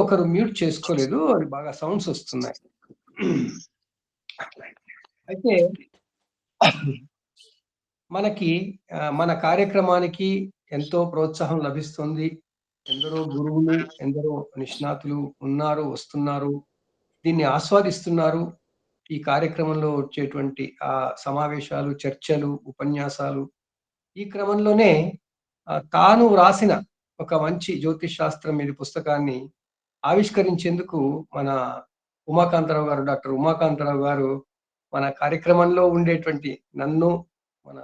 ఒకరు మ్యూట్ చేసుకోలేదు. అది బాగా సౌండ్స్ వస్తున్నాయి. అయితే మనకి మన కార్యక్రమానికి ఎంతో ప్రోత్సాహం లభిస్తుంది. ఎందరో గురువులు, ఎందరో నిష్ణాతులు ఉన్నారు, వస్తున్నారు. దీన్ని ఆస్వాదిస్తున్నారు. ఈ కార్యక్రమంలో వచ్చేటువంటి సమావేశాలు, చర్చలు, ఉపన్యాసాలు. ఈ క్రమంలోనే తాను వ్రాసిన ఒక మంచి జ్యోతిష్ శాస్త్రం మీద పుస్తకాన్ని ఆవిష్కరించేందుకు మన డాక్టర్ ఉమాకాంతరావు గారు మన కార్యక్రమంలో ఉండేటువంటి నన్ను, మన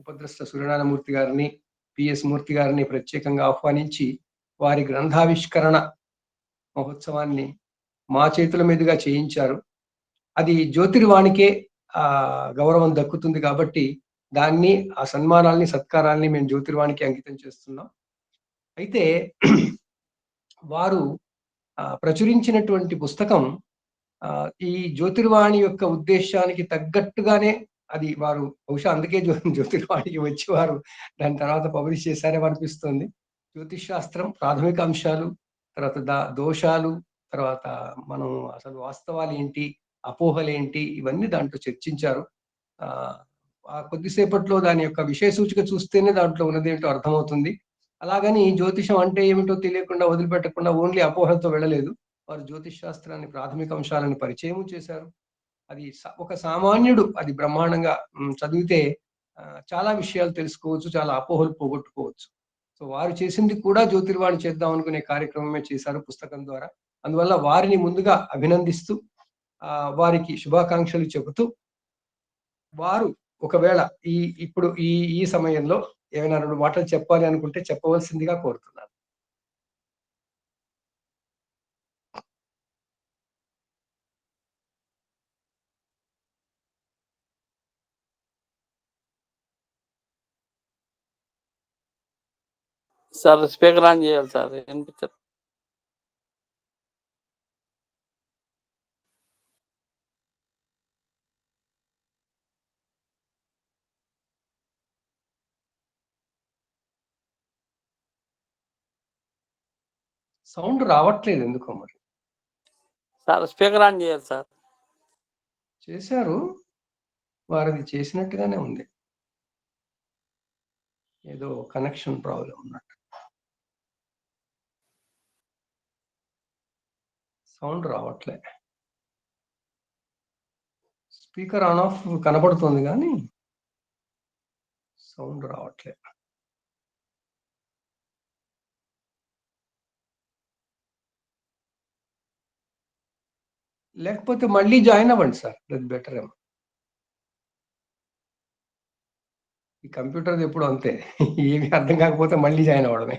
ఉపద్రష్ట సూర్యనారాయణమూర్తి గారిని, పిఎస్ మూర్తి గారిని ప్రత్యేకంగా ఆహ్వానించి వారి గ్రంథావిష్కరణ మహోత్సవాన్ని మా చేతుల మీదుగా చేయించారు. అది జ్యోతిర్వాణికే గౌరవం దక్కుతుంది కాబట్టి దాన్ని, ఆ సన్మానాల్ని, సత్కారాల్ని మేము జ్యోతిర్వాణికి అంకితం చేస్తున్నాం. అయితే వారు ప్రచురించినటువంటి పుస్తకం ఈ జ్యోతిర్వాణి యొక్క ఉద్దేశానికి తగ్గట్టుగానే అది వారు బహుశా అందుకే జ్యోతిర్వాణికి వచ్చి వారు దాని తర్వాత పబ్లిష్ చేశారేమో అనిపిస్తుంది. జ్యోతిష్ శాస్త్రం ప్రాథమిక అంశాలు, తర్వాత దోషాలు, తర్వాత మనం అసలు వాస్తవాలు ఏంటి, అపోహలేంటి, ఇవన్నీ దాంట్లో చర్చించారు. ఆ కొద్దిసేపట్లో దాని యొక్క విషయ సూచిక చూస్తేనే దాంట్లో ఉన్నదేంటో అర్థమవుతుంది. అలాగని జ్యోతిషం అంటే ఏమిటో తెలియకుండా వదిలిపెట్టకుండా ఓన్లీ అపోహలతో వెళ్ళలేదు. వారు జ్యోతిష్ శాస్త్రాన్ని ప్రాథమిక అంశాలను పరిచయం చేశారు. అది ఒక సామాన్యుడు అది బ్రహ్మాండంగా చదివితే చాలా విషయాలు తెలుసుకోవచ్చు, చాలా అపోహలు పోగొట్టుకోవచ్చు. సో వారు చేసింది కూడా జ్యోతిర్వాణి చేద్దాం అనుకునే కార్యక్రమమే చేశారు పుస్తకం ద్వారా. అందువల్ల వారిని ముందుగా అభినందిస్తూ వారికి శుభాకాంక్షలు చెబుతూ, వారు ఒకవేళ ఇప్పుడు ఈ సమయంలో ఏమైనా 2 మాటలు చెప్పాలి అనుకుంటే చెప్పవలసిందిగా కోరుతున్నాను. సార్ స్పీకర్ ఆన్ చేయాలి సార్, వినిపించదు. సౌండ్ రావట్లేదు ఎందుకో మరి. సార్ స్పీకర్ ఆన్ చేయాలి సార్. చేశారు, వారిది చేసినట్టుగానే ఉంది. ఏదో కనెక్షన్ ప్రాబ్లం ఉన్నట్టు. సౌండ్ రావట్లే. స్పీకర్ ఆన్ ఆఫ్ కనబడుతుంది కానీ సౌండ్ రావట్లే. లేకపోతే మళ్ళీ జాయిన్ అవ్వండి సార్, అది బెటర్ ఏమో. ఈ కంప్యూటర్ ఎప్పుడు అంతే, ఏమి అర్థం కాకపోతే మళ్ళీ జాయిన్ అవ్వడమే.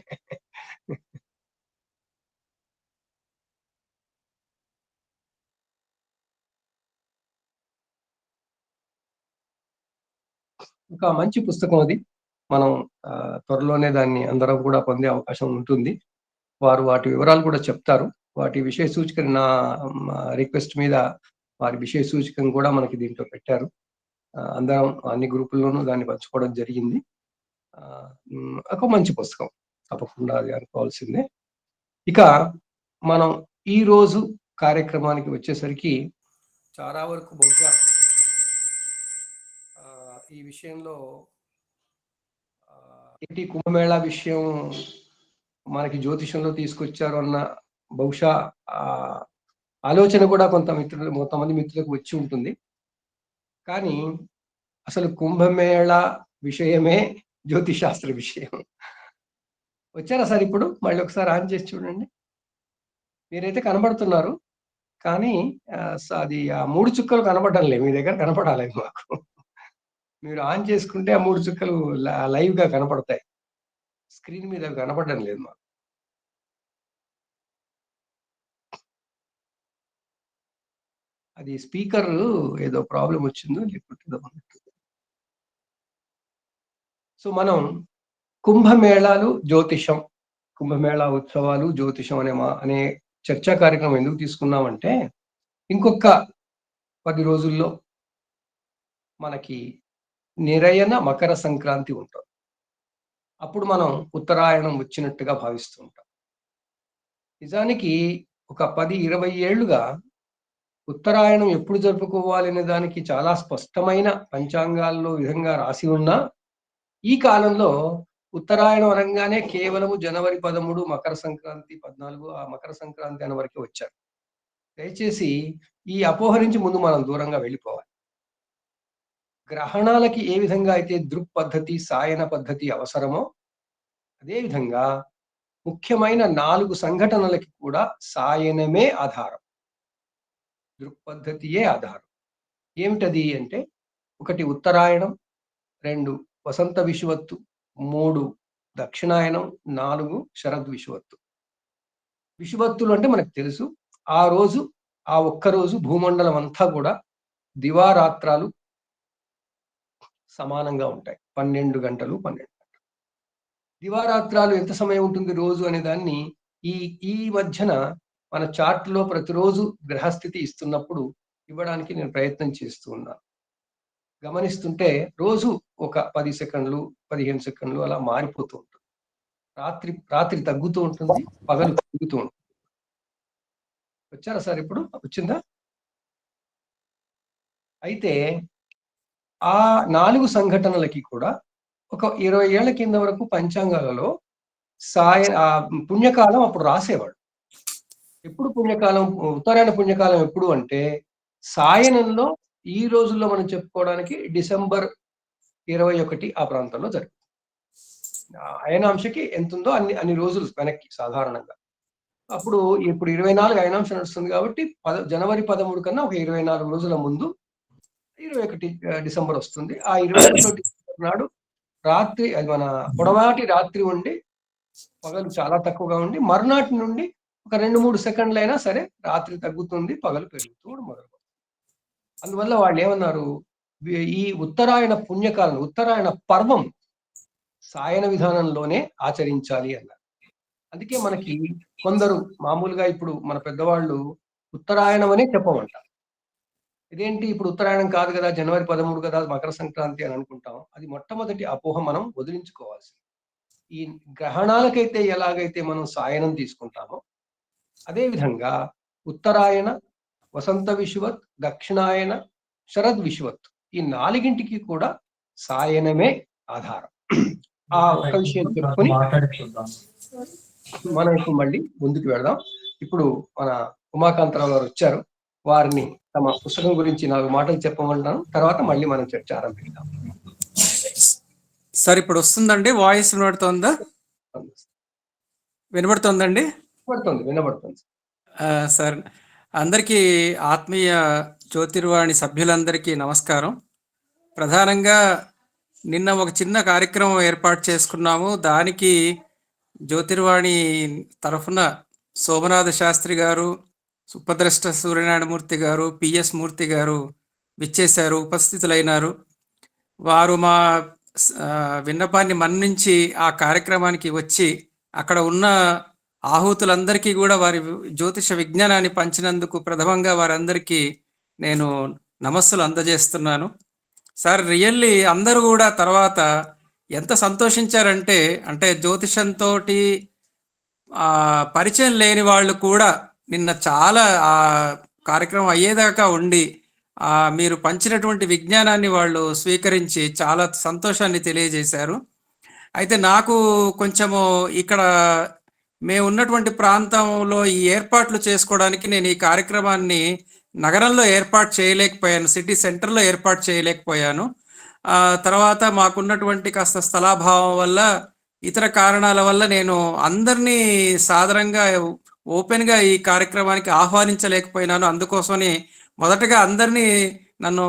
ఒక మంచి పుస్తకం అది. మనం త్వరలోనే దాన్ని అందరం కూడా పొందే అవకాశం ఉంటుంది. వారు వాటి వివరాలు కూడా చెప్తారు. వాటి విషయ సూచికని నా రిక్వెస్ట్ మీద వారి విషయ సూచికను కూడా మనకి దీంట్లో పెట్టారు. అందరం అన్ని గ్రూపుల్లోనూ దాన్ని పంచుకోవడం జరిగింది. ఒక మంచి పుస్తకం, తప్పకుండా అది అనుకోవాల్సిందే. ఇక మనం ఈ రోజు కార్యక్రమానికి వచ్చేసరికి చాలా వరకు బహుశా ఈ విషయంలో ఏంటి కుంభమేళా విషయం మనకి జ్యోతిషంలో తీసుకొచ్చారు అన్న బహుశా ఆలోచన కూడా కొంతమంది మిత్రులకు వచ్చి ఉంటుంది. కానీ అసలు కుంభమేళా విషయమే జ్యోతిష్ శాస్త్ర విషయం. వచ్చారా సార్? ఇప్పుడు మళ్ళీ ఒకసారి ఆన్ చేసి చూడండి. మీరైతే కనబడుతున్నారు కానీ అది 3 చుక్కలు కనబడడం లేదు. మీ దగ్గర కనపడాలి మాకు. మీరు ఆన్ చేసుకుంటే ఆ 3 చుక్కలు లైవ్ గా కనపడతాయి. స్క్రీన్ మీద కనపడడం లేదు మాకు. అది స్పీకర్ ఏదో ప్రాబ్లం వచ్చిందో లేకపోతే. సో మనం కుంభమేళాలు, జ్యోతిషం, కుంభమేళా ఉత్సవాలు, జ్యోతిషం అనే చర్చా కార్యక్రమం ఎందుకు తీసుకున్నామంటే, ఇంకొక 10 రోజుల్లో మనకి నిరయన మకర సంక్రాంతి ఉంటుంది. అప్పుడు మనం ఉత్తరాయణం వచ్చినట్టుగా భావిస్తూ ఉంటాం. నిజానికి ఒక 10-20 ఏళ్లుగా ఉత్తరాయణం ఎప్పుడు జరుపుకోవాలి అనే దానికి చాలా స్పష్టమైన పంచాంగాల్లో విధంగా రాసి ఉన్నా, ఈ కాలంలో ఉత్తరాయణం అనగానే కేవలము జనవరి 13 మకర సంక్రాంతి 14 ఆ మకర సంక్రాంతి అని వరకే వచ్చారు. దయచేసి ఈ అపోహ నుంచి ముందు మనం దూరంగా వెళ్ళిపోవాలి. గ్రహణాలకి ఏ విధంగా అయితే దృక్ పద్ధతి, సాయన పద్ధతి అవసరమో, అదేవిధంగా ముఖ్యమైన 4 సంఘటనలకి కూడా సాయనమే ఆధారం. దృక్పద్ధతియే ఆధారం. ఏమిటది అంటే, 1 ఉత్తరాయణం, 2 వసంత విషువత్తు, 3 దక్షిణాయనం, 4 శరద్ విషువత్తు. విషువత్తులు అంటే మనకు తెలుసు, ఆ రోజు ఆ ఒక్కరోజు భూమండలం అంతా కూడా దివారాత్రాలు సమానంగా ఉంటాయి. 12 గంటలు 12 గంటలు. దివారాత్రాలు ఎంత సమయం ఉంటుంది రోజు అనే దాన్ని ఈ ఈ మధ్యన మన చార్ట్లో ప్రతిరోజు గ్రహస్థితి ఇస్తున్నప్పుడు ఇవ్వడానికి నేను ప్రయత్నం చేస్తూ ఉన్నాను. గమనిస్తుంటే రోజు ఒక 10 సెకండ్లు 15 సెకండ్లు అలా మారిపోతూ ఉంటుంది. రాత్రి తగ్గుతూ ఉంటుంది, పగలు పెరుగుతూ ఉంటుంది. వచ్చారా సార్ ఇప్పుడు? వచ్చిందా? అయితే ఆ 4 సంఘటనలకి కూడా ఒక 20 ఏళ్ల కింద వరకు పంచాంగాలలో పుణ్యకాలం అప్పుడు రాసేవాడు. ఎప్పుడు పుణ్యకాలం? ఉత్తరాయణ పుణ్యకాలం ఎప్పుడు అంటే సాయనంలో ఈ రోజుల్లో మనం చెప్పుకోవడానికి డిసెంబర్ 21 ఆ ప్రాంతంలో జరుగుతుంది. అయనాంశకి ఎంత ఉందో అన్ని రోజులు వెనక్కి సాధారణంగా. అప్పుడు ఇప్పుడు 24 అయనాంశం నడుస్తుంది కాబట్టి జనవరి 13 కన్నా ఒక 24 రోజుల ముందు 21 డిసెంబర్ వస్తుంది. ఆ 21 డిసెంబర్ నాడు రాత్రి, అది మన పొడవాటి రాత్రి ఉండి పగలు చాలా తక్కువగా ఉండి, మరునాటి నుండి ఒక 2-3 సెకండ్లు అయినా సరే రాత్రి తగ్గుతుంది, పగలు పెరుగుతూ మొదలు. అందువల్ల వాళ్ళు ఏమన్నారు, ఈ ఉత్తరాయణ పుణ్యకాలం, ఉత్తరాయణ పర్వం సాయన విధానంలోనే ఆచరించాలి అన్నారు. అందుకే మనకి కొందరు మామూలుగా ఇప్పుడు మన పెద్దవాళ్ళు ఉత్తరాయణం అనే చెప్పమంటారు. ఇదేంటి ఇప్పుడు ఉత్తరాయణం కాదు కదా, జనవరి 13 కదా, మకర సంక్రాంతి అని అనుకుంటాం. అది మొట్టమొదటి అపోహ మనం వదిలించుకోవాల్సింది. ఈ గ్రహణాలకైతే ఎలాగైతే మనం సాయనం తీసుకుంటామో, అదేవిధంగా ఉత్తరాయణ, వసంత విషువత్, దక్షిణాయన, శరద్ విషువత్ ఈ 4గింటికి కూడా సాయనమే ఆధారం. ఆ ఒక్క విషయం చెప్పుకొని మనం ఇప్పుడు మళ్ళీ ముందుకు వెళదాం. ఇప్పుడు మన ఉమాకాంతరావు గారు వచ్చారు. వారిని తమ పుస్తకం గురించి 4 మాటలు చెప్పమంటాను. తర్వాత మళ్ళీ మనం చర్చ ఆరంభిద్దాం. సార్ ఇప్పుడు వస్తుందండి, వాయిస్ వినబడుతుందా? వినబడుతుందండి? వినబడుతుంది. సార్, అందరికీ ఆత్మీయ జ్యోతిర్వాణి సభ్యులందరికీ నమస్కారం. ప్రధానంగా నిన్న ఒక చిన్న కార్యక్రమం ఏర్పాటు చేసుకున్నాము. దానికి జ్యోతిర్వాణి తరఫున సోమనాథ శాస్త్రి గారు, సుభద్రష్ట సూర్యనారాయణమూర్తి గారు, పిఎస్ మూర్తి గారు విచ్చేశారు, ఉపస్థితులైనారు. వారు మా విన్నపాన్ని మన్నించి ఆ కార్యక్రమానికి వచ్చి అక్కడ ఉన్న ఆహూతులందరికీ కూడా వారి జ్యోతిష విజ్ఞానాన్ని పంచినందుకు ప్రథమంగా వారందరికీ నేను నమస్సులు అందజేస్తున్నాను. సార్, రియల్లీ అందరూ కూడా తర్వాత ఎంత సంతోషించారంటే, అంటే జ్యోతిషంతో పరిచయం లేని వాళ్ళు కూడా నిన్న చాలా ఆ కార్యక్రమం అయ్యేదాకా ఉండి మీరు పంచినటువంటి విజ్ఞానాన్ని వాళ్ళు స్వీకరించి చాలా సంతోషాన్ని తెలియజేశారు. అయితే నాకు కొంచెము ఇక్కడ మేము ఉన్నటువంటి ప్రాంతంలో ఈ ఏర్పాట్లు చేసుకోవడానికి నేను ఈ కార్యక్రమాన్ని నగరంలో ఏర్పాటు చేయలేకపోయాను, సిటీ సెంటర్లో ఏర్పాటు చేయలేకపోయాను. తర్వాత మాకున్నటువంటి కాస్త స్థలాభావం వల్ల, ఇతర కారణాల వల్ల నేను అందరినీ సాదరంగా ఓపెన్గా ఈ కార్యక్రమానికి ఆహ్వానించలేకపోయినాను. అందుకోసమని మొదటగా అందరినీ నన్ను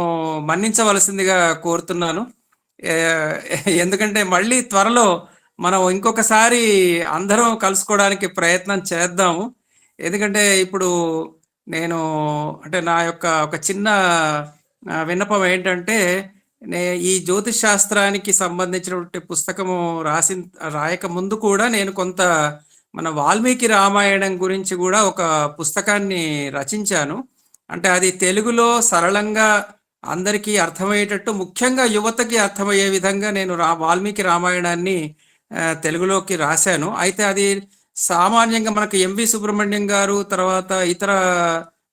మన్నించవలసిందిగా కోరుతున్నాను. ఎందుకంటే మళ్ళీ త్వరలో మనం ఇంకొకసారి అందరం కలుసుకోవడానికి ప్రయత్నం చేద్దాము. ఎందుకంటే ఇప్పుడు నేను అంటే నా యొక్క ఒక చిన్న విన్నపం ఏంటంటే, ఈ జ్యోతిష్ శాస్త్రానికి సంబంధించినటువంటి పుస్తకము రాయక ముందు కూడా నేను కొంత మన వాల్మీకి రామాయణం గురించి కూడా ఒక పుస్తకాన్ని రచించాను. అంటే అది తెలుగులో సరళంగా అందరికీ అర్థమయ్యేటట్టు, ముఖ్యంగా యువతకి అర్థమయ్యే విధంగా నేను వాల్మీకి రామాయణాన్ని తెలుగులోకి రాశాను. అయితే అది సామాన్యంగా మనకు ఎంవి సుబ్రహ్మణ్యం గారు, తర్వాత ఇతర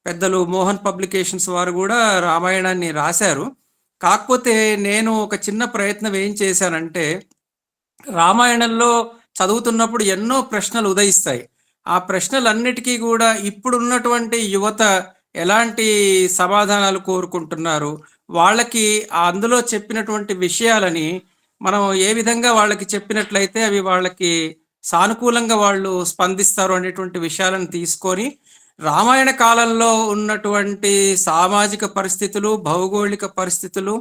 పెద్దలు మోహన్ పబ్లికేషన్స్ వారు కూడా రామాయణాన్ని రాశారు. కాకపోతే నేను ఒక చిన్న ప్రయత్నం ఏం చేశానంటే, రామాయణంలో చదువుతున్నప్పుడు ఎన్నో ప్రశ్నలు ఉదయిస్తాయి. ఆ ప్రశ్నలన్నిటికీ కూడా ఇప్పుడున్నటువంటి యువత ఎలాంటి సమాధానాలు కోరుకుంటున్నారు, వాళ్ళకి అందులో చెప్పినటువంటి విషయాలని మనం ఏ విధంగా వాళ్ళకి చెప్పినట్లయితే అవి వాళ్ళకి సానుకూలంగా వాళ్ళు స్పందిస్తారు అనేటువంటి విషయాలను తీసుకొని, రామాయణ కాలంలో ఉన్నటువంటి సామాజిక పరిస్థితులు, భౌగోళిక పరిస్థితులు,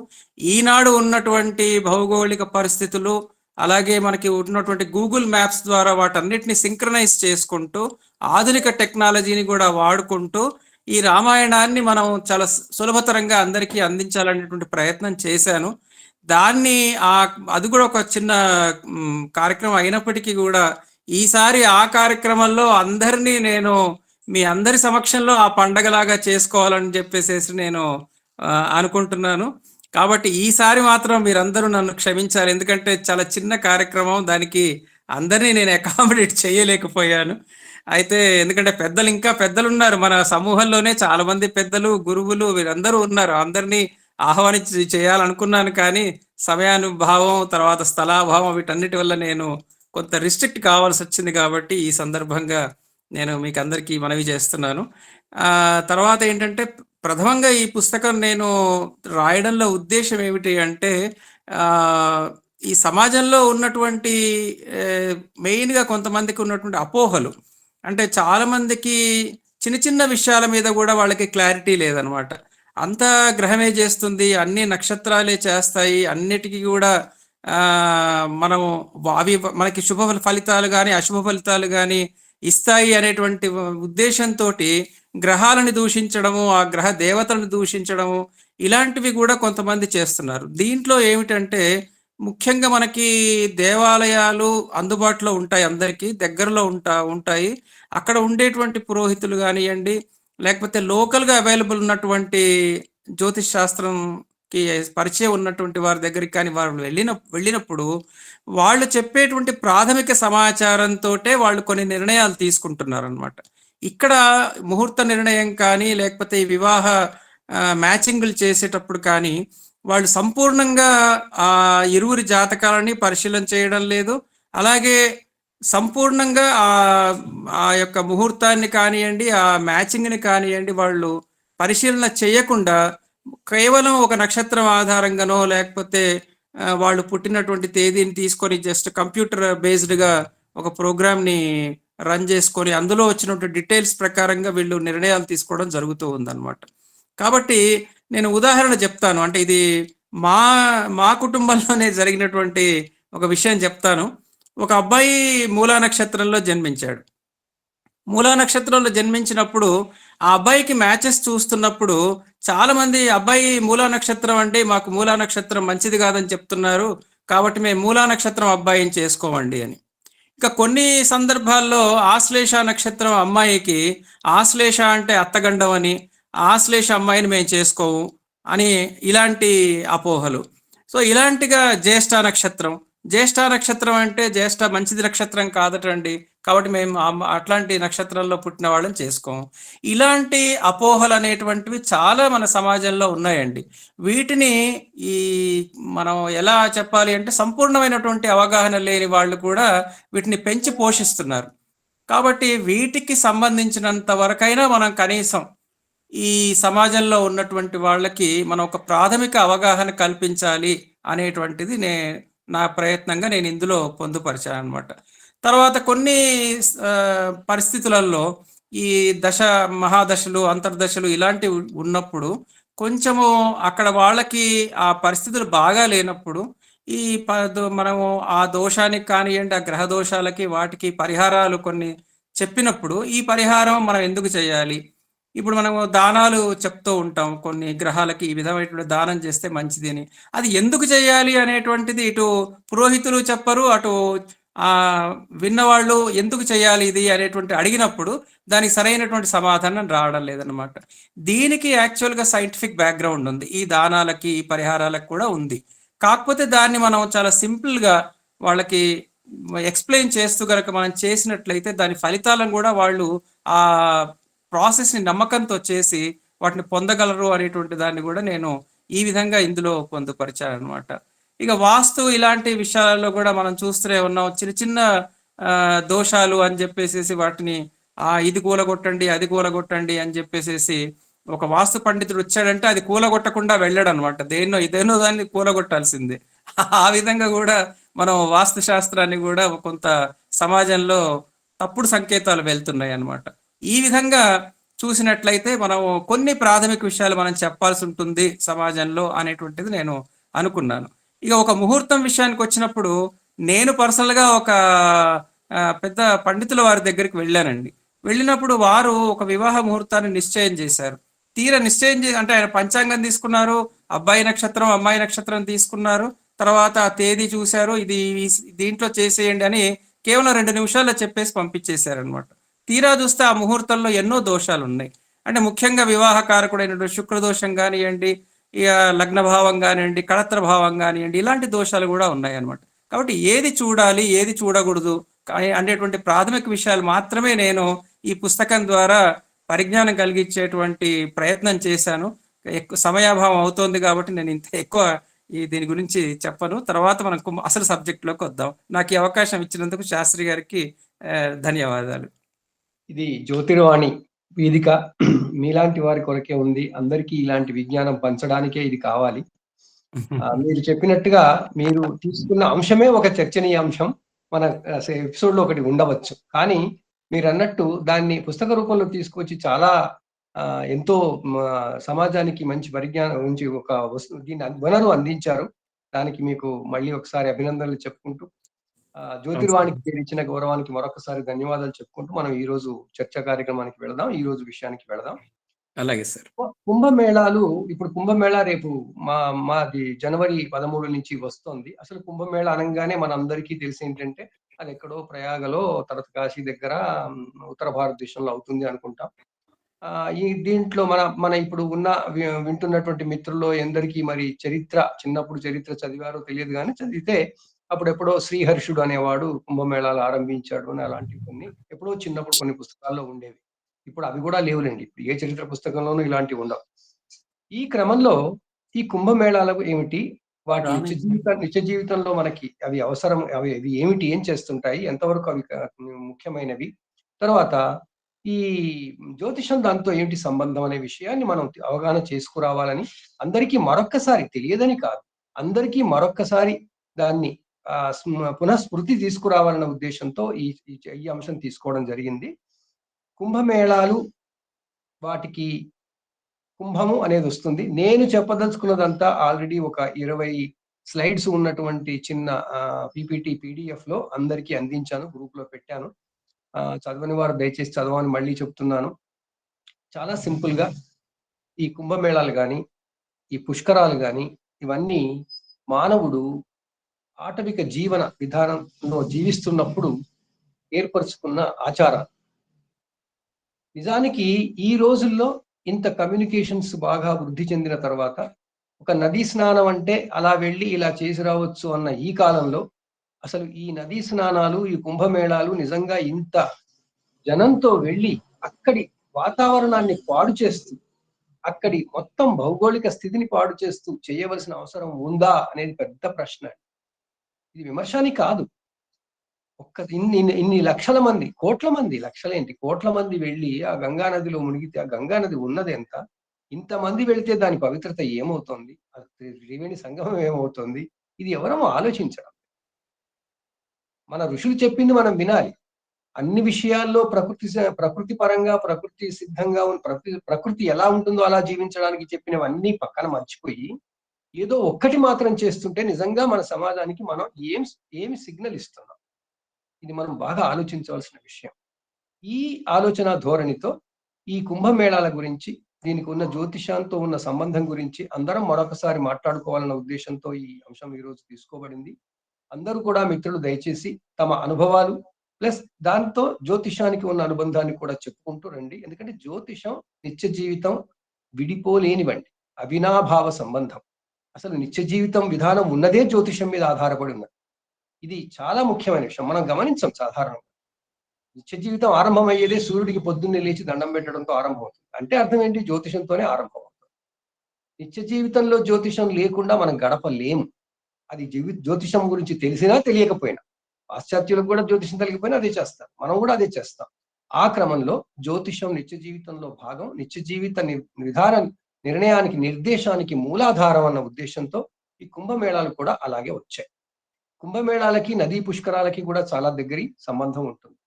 ఈనాడు ఉన్నటువంటి భౌగోళిక పరిస్థితులు, అలాగే మనకి ఉన్నటువంటి గూగుల్ మ్యాప్స్ ద్వారా వాటన్నిటిని సింక్రనైజ్ చేసుకుంటూ, ఆధునిక టెక్నాలజీని కూడా వాడుకుంటూ ఈ రామాయణాన్ని మనం చాలా సులభతరంగా అందరికీ అందించాలనేటువంటి ప్రయత్నం చేశాను. దాన్ని అది కూడా ఒక చిన్న కార్యక్రమం అయినప్పటికీ కూడా ఈసారి ఆ కార్యక్రమంలో అందరినీ నేను మీ అందరి సమక్షంలో ఆ పండగలాగా చేసుకోవాలని చెప్పేసి నేను అనుకుంటున్నాను. కాబట్టి ఈసారి మాత్రం మీరందరూ నన్ను క్షమించాలి, ఎందుకంటే చాలా చిన్న కార్యక్రమం, దానికి అందరినీ నేను అకామిడేట్ చేయలేకపోయాను. అయితే ఎందుకంటే ఇంకా పెద్దలు ఉన్నారు మన సమూహంలోనే, చాలా మంది పెద్దలు, గురువులు వీరందరూ ఉన్నారు. అందరినీ ఆహ్వానించి చేయాలనుకున్నాను, కానీ సమయానుభావం, తర్వాత స్థలాభావం, వీటన్నిటి వల్ల నేను కొంత రిస్ట్రిక్ట్ కావాల్సి వచ్చింది. కాబట్టి ఈ సందర్భంగా నేను మీకు అందరికీ మనవి చేస్తున్నాను. తర్వాత ఏంటంటే, ప్రథమంగా ఈ పుస్తకం నేను రాయడంలో ఉద్దేశం ఏమిటి అంటే, ఈ సమాజంలో ఉన్నటువంటి మెయిన్గా కొంతమందికి ఉన్నటువంటి అపోహలు, అంటే చాలా మందికి చిన్న చిన్న విషయాల మీద కూడా వాళ్ళకి క్లారిటీ లేదనమాట. అంతా గ్రహమే చేస్తుంది, అన్ని నక్షత్రాలే చేస్తాయి, అన్నిటికీ కూడా మనం అవి మనకి శుభ ఫలితాలు కానీ అశుభ ఫలితాలు కానీ ఇస్తాయి అనేటువంటి ఉద్దేశంతో గ్రహాలను దూషించడము, ఆ గ్రహ దేవతలను దూషించడము, ఇలాంటివి కూడా కొంతమంది చేస్తున్నారు. దీంట్లో ఏమిటంటే, ముఖ్యంగా మనకి దేవాలయాలు అందుబాటులో ఉంటాయి, అందరికీ దగ్గరలో ఉంటాయి. అక్కడ ఉండేటువంటి పురోహితులు కానివ్వండి, లేకపోతే లోకల్గా అవైలబుల్ ఉన్నటువంటి జ్యోతిష్ శాస్త్రంకి పరిచయం ఉన్నటువంటి వారి దగ్గరికి కానీ వారు వెళ్ళినప్పుడు వాళ్ళు చెప్పేటువంటి ప్రాథమిక సమాచారంతో వాళ్ళు కొన్ని నిర్ణయాలు తీసుకుంటున్నారు అనమాట. ఇక్కడ ముహూర్త నిర్ణయం కానీ, లేకపోతే ఈ వివాహ మ్యాచింగ్లు చేసేటప్పుడు కానీ వాళ్ళు సంపూర్ణంగా ఆ ఇరువురి జాతకాలని పరిశీలన చేయడం లేదు. అలాగే సంపూర్ణంగా ఆ యొక్క ముహూర్తాన్ని కానివ్వండి, ఆ మ్యాచింగ్ని కానివ్వండి, వాళ్ళు పరిశీలన చేయకుండా కేవలం ఒక నక్షత్రం ఆధారంగానో, లేకపోతే వాళ్ళు పుట్టినటువంటి తేదీని తీసుకొని జస్ట్ కంప్యూటర్ బేస్డ్గా ఒక ప్రోగ్రామ్ని రన్ చేసుకొని అందులో వచ్చినటువంటి డీటెయిల్స్ ప్రకారంగా వీళ్ళు నిర్ణయాలు తీసుకోవడం జరుగుతూ ఉందన్నమాట. కాబట్టి నేను ఉదాహరణ చెప్తాను, అంటే ఇది మా కుటుంబంలోనే జరిగినటువంటి ఒక విషయం చెప్తాను. ఒక అబ్బాయి మూలా నక్షత్రంలో జన్మించాడు. మూలా నక్షత్రంలో జన్మించినప్పుడు ఆ అబ్బాయికి మ్యాచెస్ చూస్తున్నప్పుడు చాలా మంది, అబ్బాయి మూలా నక్షత్రం అంటే మాకు మూలా నక్షత్రం మంచిది కాదని చెప్తున్నారు, కాబట్టి మేము మూలా నక్షత్రం అబ్బాయిని చేసుకోమండి అని. ఇక కొన్ని సందర్భాల్లో ఆశ్లేష నక్షత్రం అమ్మాయికి, ఆశ్లేష అంటే అత్తగండం అని, ఆశ్లేష అమ్మాయిని మేము చేసుకోము అని ఇలాంటి అపోహలు. సో ఇలాంటిగా జ్యేష్ఠ నక్షత్రం అంటే జ్యేష్ఠ మంచిది నక్షత్రం కాదటండి, కాబట్టి మేము అట్లాంటి నక్షత్రంలో పుట్టిన వాళ్ళని చేసుకోము. ఇలాంటి అపోహలు అనేటువంటివి చాలా మన సమాజంలో ఉన్నాయండి. వీటిని మనం ఎలా చెప్పాలి అంటే, సంపూర్ణమైనటువంటి అవగాహన లేని వాళ్ళు కూడా వీటిని పెంచి పోషిస్తున్నారు. కాబట్టి వీటికి సంబంధించినంత వరకైనా మనం కనీసం ఈ సమాజంలో ఉన్నటువంటి వాళ్ళకి మనం ఒక ప్రాథమిక అవగాహన కల్పించాలి అనేటువంటిది నా ప్రయత్నంగా నేను ఇందులో పొందుపరిచాను అనమాట. తర్వాత కొన్ని పరిస్థితులలో ఈ మహాదశలు, అంతర్దశలు ఇలాంటివి ఉన్నప్పుడు కొంచెము అక్కడ వాళ్ళకి ఆ పరిస్థితులు బాగా లేనప్పుడు మనము ఆ దోషానికి కానివ్వండి, ఆ గ్రహ దోషాలకి వాటికి పరిహారాలు కొన్ని చెప్పినప్పుడు, ఈ పరిహారం మనం ఎందుకు చేయాలి, ఇప్పుడు మనము దానాలు చెప్తూ ఉంటాం, కొన్ని గ్రహాలకి ఈ విధమైనటువంటి దానం చేస్తే మంచిది అని. అది ఎందుకు చేయాలి అనేటువంటిది ఇటు పురోహితులు చెప్పరు, అటు విన్నవాళ్ళు ఎందుకు చేయాలి ఇది అనేటువంటి అడిగినప్పుడు దానికి సరైనటువంటి సమాధానం రావడం లేదన్నమాట. దీనికి యాక్చువల్గా సైంటిఫిక్ బ్యాక్గ్రౌండ్ ఉంది, ఈ దానాలకి ఈ పరిహారాలకు కూడా ఉంది. కాకపోతే దాన్ని మనం చాలా సింపుల్గా వాళ్ళకి ఎక్స్ప్లెయిన్ చేస్తూ గనక మనం చేసినట్లయితే దాని ఫలితాలను కూడా వాళ్ళు ఆ ప్రాసెస్ని నమ్మకంతో చేసి వాటిని పొందగలరు అనేటువంటి దాన్ని కూడా నేను ఈ విధంగా ఇందులో పొందుపరిచాను అనమాట. ఇక వాస్తు ఇలాంటి విషయాలలో కూడా మనం చూస్తూనే ఉన్నాం. చిన్న చిన్న దోషాలు అని చెప్పేసి వాటిని ఇది కూలగొట్టండి అది కూలగొట్టండి అని చెప్పేసి ఒక వాస్తు పండితుడు వచ్చాడంటే అది కూలగొట్టకుండా వెళ్ళాడు అనమాట. ఇదేనో దాన్ని కూలగొట్టాల్సిందే. ఆ విధంగా కూడా మనం వాస్తు శాస్త్రాన్ని కూడా కొంత సమాజంలో తప్పుడు సంకేతాలు వెళ్తున్నాయి అన్నమాట. ఈ విధంగా చూసినట్లయితే మనం కొన్ని ప్రాథమిక విషయాలు మనం చెప్పాల్సి ఉంటుంది సమాజంలో అనేటువంటిది నేను అనుకున్నాను. ఇక ఒక ముహూర్తం విషయానికి వచ్చినప్పుడు నేను పర్సనల్గా ఒక పెద్ద పండితుల వారి దగ్గరికి వెళ్ళానండి. వెళ్ళినప్పుడు వారు ఒక వివాహ ముహూర్తాన్ని నిశ్చయం చేశారు. తీరా నిశ్చయం అంటే ఆయన పంచాంగం తీసుకున్నారు, అబ్బాయి నక్షత్రం అమ్మాయి నక్షత్రం తీసుకున్నారు, తర్వాత ఆ తేదీ చూశారు, ఇది దీంట్లో చేసేయండి అని కేవలం 2 నిమిషాల్లో చెప్పేసి పంపించేశారనమాట. తీరా చూస్తే ఆ ముహూర్తంలో ఎన్నో దోషాలు ఉన్నాయి. అంటే ముఖ్యంగా వివాహ కారకుడైనటువంటి శుక్రదోషం కానివ్వండి, ఇక లగ్న భావం కానివ్వండి, కళత్ర భావం కానివ్వండి, ఇలాంటి దోషాలు కూడా ఉన్నాయి అనమాట. కాబట్టి ఏది చూడాలి ఏది చూడకూడదు అనేటువంటి ప్రాథమిక విషయాలు మాత్రమే నేను ఈ పుస్తకం ద్వారా పరిజ్ఞానం కలిగించేటువంటి ప్రయత్నం చేశాను. ఎక్కువ సమయాభావం అవుతోంది కాబట్టి నేను ఇంత ఎక్కువ దీని గురించి చెప్పను. తర్వాత మనం అసలు సబ్జెక్ట్లోకి వద్దాం. నాకు ఈ అవకాశం ఇచ్చినందుకు శాస్త్రి గారికి ధన్యవాదాలు. ఇది జ్యోతిర్వాణి వేదిక మీలాంటి వారి కొరకే ఉంది. అందరికీ ఇలాంటి విజ్ఞానం పంచడానికే ఇది కావాలి. మీరు చెప్పినట్టుగా మీరు తీసుకున్న అంశమే ఒక చర్చనీయ అంశం మన ఎపిసోడ్ లో ఒకటి ఉండవచ్చు. కానీ మీరు అన్నట్టు దాన్ని పుస్తక రూపంలో తీసుకొచ్చి చాలా ఎంతో సమాజానికి మంచి పరిజ్ఞానం ఉంచి ఒక వస్తువు దీన్ని వనరు అందించారు. దానికి మీకు మళ్ళీ ఒకసారి అభినందనలు చెప్పుకుంటూ జ్యోతిర్వాణికి ఇచ్చిన గౌరవానికి మరొకసారి ధన్యవాదాలు చెప్పుకుంటూ మనం ఈ రోజు చర్చా కార్యక్రమానికి వెళదాం. ఈ రోజు విషయానికి వెళదాం. అలాగే సార్. కుంభమేళాలు ఇప్పుడు కుంభమేళా రేపు మాది జనవరి 13 నుంచి వస్తోంది. అసలు కుంభమేళా అనగానే మన అందరికీ తెలిసి ఏంటంటే అది ఎక్కడో ప్రయాగలో తర్వాత కాశీ దగ్గర ఉత్తర భారతదేశంలో అవుతుంది అనుకుంటాం. ఈ దీంట్లో మన ఇప్పుడు వింటున్నటువంటి మిత్రుల్లో ఎందరికీ మరి చిన్నప్పుడు చరిత్ర చదివారో తెలియదు, కానీ చదివితే అప్పుడెప్పుడో శ్రీహర్షుడు అనేవాడు కుంభమేళాలు ఆరంభించాడు అని అలాంటివి కొన్ని ఎప్పుడో చిన్నప్పుడు కొన్ని పుస్తకాల్లో ఉండేవి. ఇప్పుడు అవి కూడా లేవులేండి. ఇప్పుడు ఏ చరిత్ర పుస్తకంలోనూ ఇలాంటివి ఉండవు. ఈ క్రమంలో ఈ కుంభమేళాలకు ఏమిటి, వాటి నిత్య జీవితంలో మనకి అవి అవసరం, అవి ఏమిటి, ఏం చేస్తుంటాయి, ఎంతవరకు అవి ముఖ్యమైనవి, తర్వాత ఈ జ్యోతిషం దాంతో ఏమిటి సంబంధం అనే విషయాన్ని మనం అవగాహన చేసుకురావాలని, అందరికీ మరొక్కసారి తెలియదని కాదు, అందరికీ మరొక్కసారి దాన్ని పునఃస్మృతి తీసుకురావాలన్న ఉద్దేశంతో ఈ అంశం తీసుకోవడం జరిగింది. కుంభమేళాలు, వాటికి కుంభము అనేది వస్తుంది. నేను చెప్పదలుచుకున్నదంతా ఆల్రెడీ ఒక 20 స్లైడ్స్ ఉన్నటువంటి చిన్న పీపీటీ పీడిఎఫ్ లో అందరికీ అందించాను, గ్రూప్ లో పెట్టాను. చదవని వారు దయచేసి చదవని మళ్ళీ చెప్తున్నాను. చాలా సింపుల్ గా ఈ కుంభమేళాలు కానీ ఈ పుష్కరాలు కానీ ఇవన్నీ మానవుడు ఆటవిక జీవన విధానంలో జీవిస్తున్నప్పుడు ఏర్పరచుకున్న ఆచారాలు. నిజానికి ఈ రోజుల్లో ఇంత కమ్యూనికేషన్స్ బాగా వృద్ధి చెందిన తర్వాత ఒక నదీ స్నానం అంటే అలా వెళ్ళి ఇలా చేసి రావచ్చు అన్న ఈ కాలంలో అసలు ఈ నదీ స్నానాలు, ఈ కుంభమేళాలు నిజంగా ఇంత జనంతో వెళ్ళి అక్కడి వాతావరణాన్ని పాడు చేస్తూ, అక్కడి మొత్తం భౌగోళిక స్థితిని పాడు చేస్తూ చేయవలసిన అవసరం ఉందా అనేది పెద్ద ప్రశ్న. ఇది విమర్శని కాదు. ఇన్ని లక్షల మంది, కోట్ల మంది, లక్షలేంటి కోట్ల మంది వెళ్ళి ఆ గంగా నదిలో మునిగితే ఆ గంగా నది ఉన్నది ఎంత? ఇంతమంది వెళితే దాని పవిత్రత ఏమవుతుంది? త్రివేణి సంగమం ఏమవుతుంది? ఇది ఎవరో ఆలోచించడం. మన ఋషులు చెప్పింది మనం వినాలి. అన్ని విషయాల్లో ప్రకృతి పరంగా, ప్రకృతి సిద్ధంగా ప్రకృతి ఎలా ఉంటుందో అలా జీవించడానికి చెప్పినవన్నీ పక్కన మర్చిపోయి ఏదో ఒక్కటి మాత్రం చేస్తుంటే నిజంగా మన సమాజానికి మనం ఏమి సిగ్నల్ ఇస్తున్నాం? ఇది మనం బాగా ఆలోచించవలసిన విషయం. ఈ ఆలోచన ధోరణితో ఈ కుంభమేళాల గురించి, దీనికి ఉన్న జ్యోతిషాంతో ఉన్న సంబంధం గురించి అందరం మరొకసారి మాట్లాడుకోవాలన్న ఉద్దేశంతో ఈ అంశం ఈరోజు తీసుకోబడింది. అందరూ కూడా మిత్రులు దయచేసి తమ అనుభవాలు ప్లస్ దాంతో జ్యోతిషానికి ఉన్న అనుబంధాన్ని కూడా చెప్పుకుంటూ రండి. ఎందుకంటే జ్యోతిషం నిత్య జీవితం విడిపోలేనివండి, అవినాభావ సంబంధం. అసలు నిత్య జీవితం విధానం ఉన్నదే జ్యోతిషం మీద ఆధారపడి ఉన్నది. ఇది చాలా ముఖ్యమైన విషయం. మనం గమనించం సాధారణంగా. నిత్య జీవితం ఆరంభం అయ్యేదే సూర్యుడికి పొద్దున్నే లేచి దండం పెట్టడంతో ఆరంభం అవుతుంది. అంటే అర్థం ఏంటి? జ్యోతిషంతోనే ఆరంభం అవుతుంది. నిత్య జీవితంలో జ్యోతిషం లేకుండా మనం గడపలేము. అది జ్యోతిషం గురించి తెలిసినా తెలియకపోయినా. పాశ్చాత్యులకు కూడా జ్యోతిషం తెలియకపోయినా అదే చేస్తారు. మనం కూడా అదే చేస్తాం. ఆ క్రమంలో జ్యోతిషం నిత్య జీవితంలో భాగం. నిత్య జీవిత నిర్ణయానికి, నిర్దేశానికి మూలాధారం అన్న ఉద్దేశంతో ఈ కుంభమేళాలు కూడా అలాగే వచ్చాయి. కుంభమేళాలకి, నదీ పుష్కరాలకి కూడా చాలా దగ్గరి సంబంధం ఉంటుంది.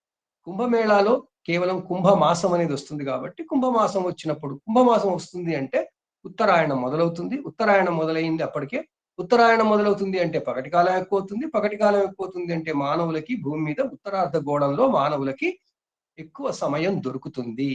కుంభమేళాలో కేవలం కుంభమాసం అనేది వస్తుంది కాబట్టి, కుంభమాసం వచ్చినప్పుడు, కుంభమాసం వస్తుంది అంటే ఉత్తరాయణం మొదలవుతుంది. ఉత్తరాయణం మొదలైంది అప్పటికే. ఉత్తరాయణం మొదలవుతుంది అంటే పగటి కాలం ఎక్కువ అవుతుంది. పగటి కాలం ఎక్కువ అవుతుంది అంటే మానవులకి భూమి మీద ఉత్తరార్ధ గోళంలో మానవులకి ఎక్కువ సమయం దొరుకుతుంది,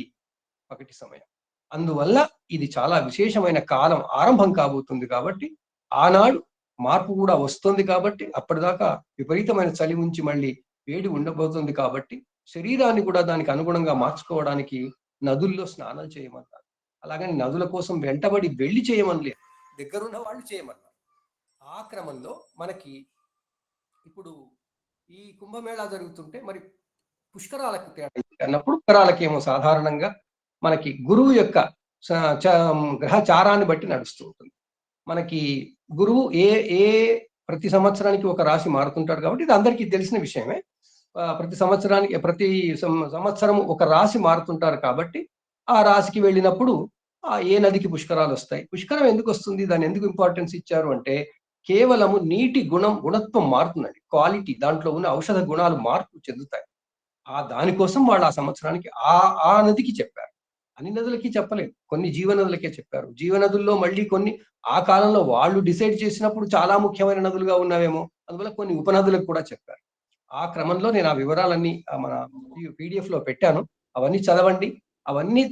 పగటి సమయం. అందువల్ల ఇది చాలా విశేషమైన కాలం ఆరంభం కాబోతుంది కాబట్టి, ఆనాడు మార్పు కూడా వస్తుంది కాబట్టి, అప్పటిదాకా విపరీతమైన చలి ఉంచి మళ్ళీ వేడి ఉండబోతుంది కాబట్టి, శరీరాన్ని కూడా దానికి అనుగుణంగా మార్చుకోవడానికి నదుల్లో స్నానాలు చేయమన్నారు. అలాగని నదుల కోసం వెంటబడి వెళ్ళి చేయమని లేదు, దగ్గరున్న వాళ్ళు చేయమన్నారు. ఆ క్రమంలో మనకి ఇప్పుడు ఈ కుంభమేళా జరుగుతుంటే మరి పుష్కరాలకు తేడా అన్నప్పుడు, పుష్కరాలకేమో సాధారణంగా మనకి గురువు యొక్క గ్రహచారాన్ని బట్టి నడుస్తూ ఉంటుంది. మనకి గురువు ఏ ఏ ప్రతి సంవత్సరానికి ఒక రాశి మారుతుంటాడు కాబట్టి ఇది అందరికీ తెలిసిన విషయమే. ప్రతి సంవత్సరానికి ప్రతి సంవత్సరం ఒక రాశి మారుతుంటారు కాబట్టి ఆ రాశికి వెళ్ళినప్పుడు ఏ నదికి పుష్కరాలు వస్తాయి. పుష్కరం ఎందుకు వస్తుంది, దాన్ని ఎందుకు ఇంపార్టెన్స్ ఇచ్చారు అంటే, కేవలము నీటి గుణత్వం మారుతుందండి. క్వాలిటీ, దాంట్లో ఉన్న ఔషధ గుణాలు మార్పు చెందుతాయి. దానికోసం వాళ్ళు ఆ సంవత్సరానికి ఆ నదికి చెప్పారు. అన్ని నదులకి చెప్పలేదు, కొన్ని జీవనదులకే చెప్పారు. జీవనదుల్లో మళ్ళీ కొన్ని ఆ కాలంలో వాళ్ళు డిసైడ్ చేసినప్పుడు చాలా ముఖ్యమైన నదులుగా ఉన్నవేమో, అందువల్ల కొన్ని ఉపనదులకు కూడా చెప్పారు. ఆ క్రమంలో నేను ఆ వివరాలన్నీ మన PDF లో పెట్టాను. అవన్నీ చదవండి. అవన్నీ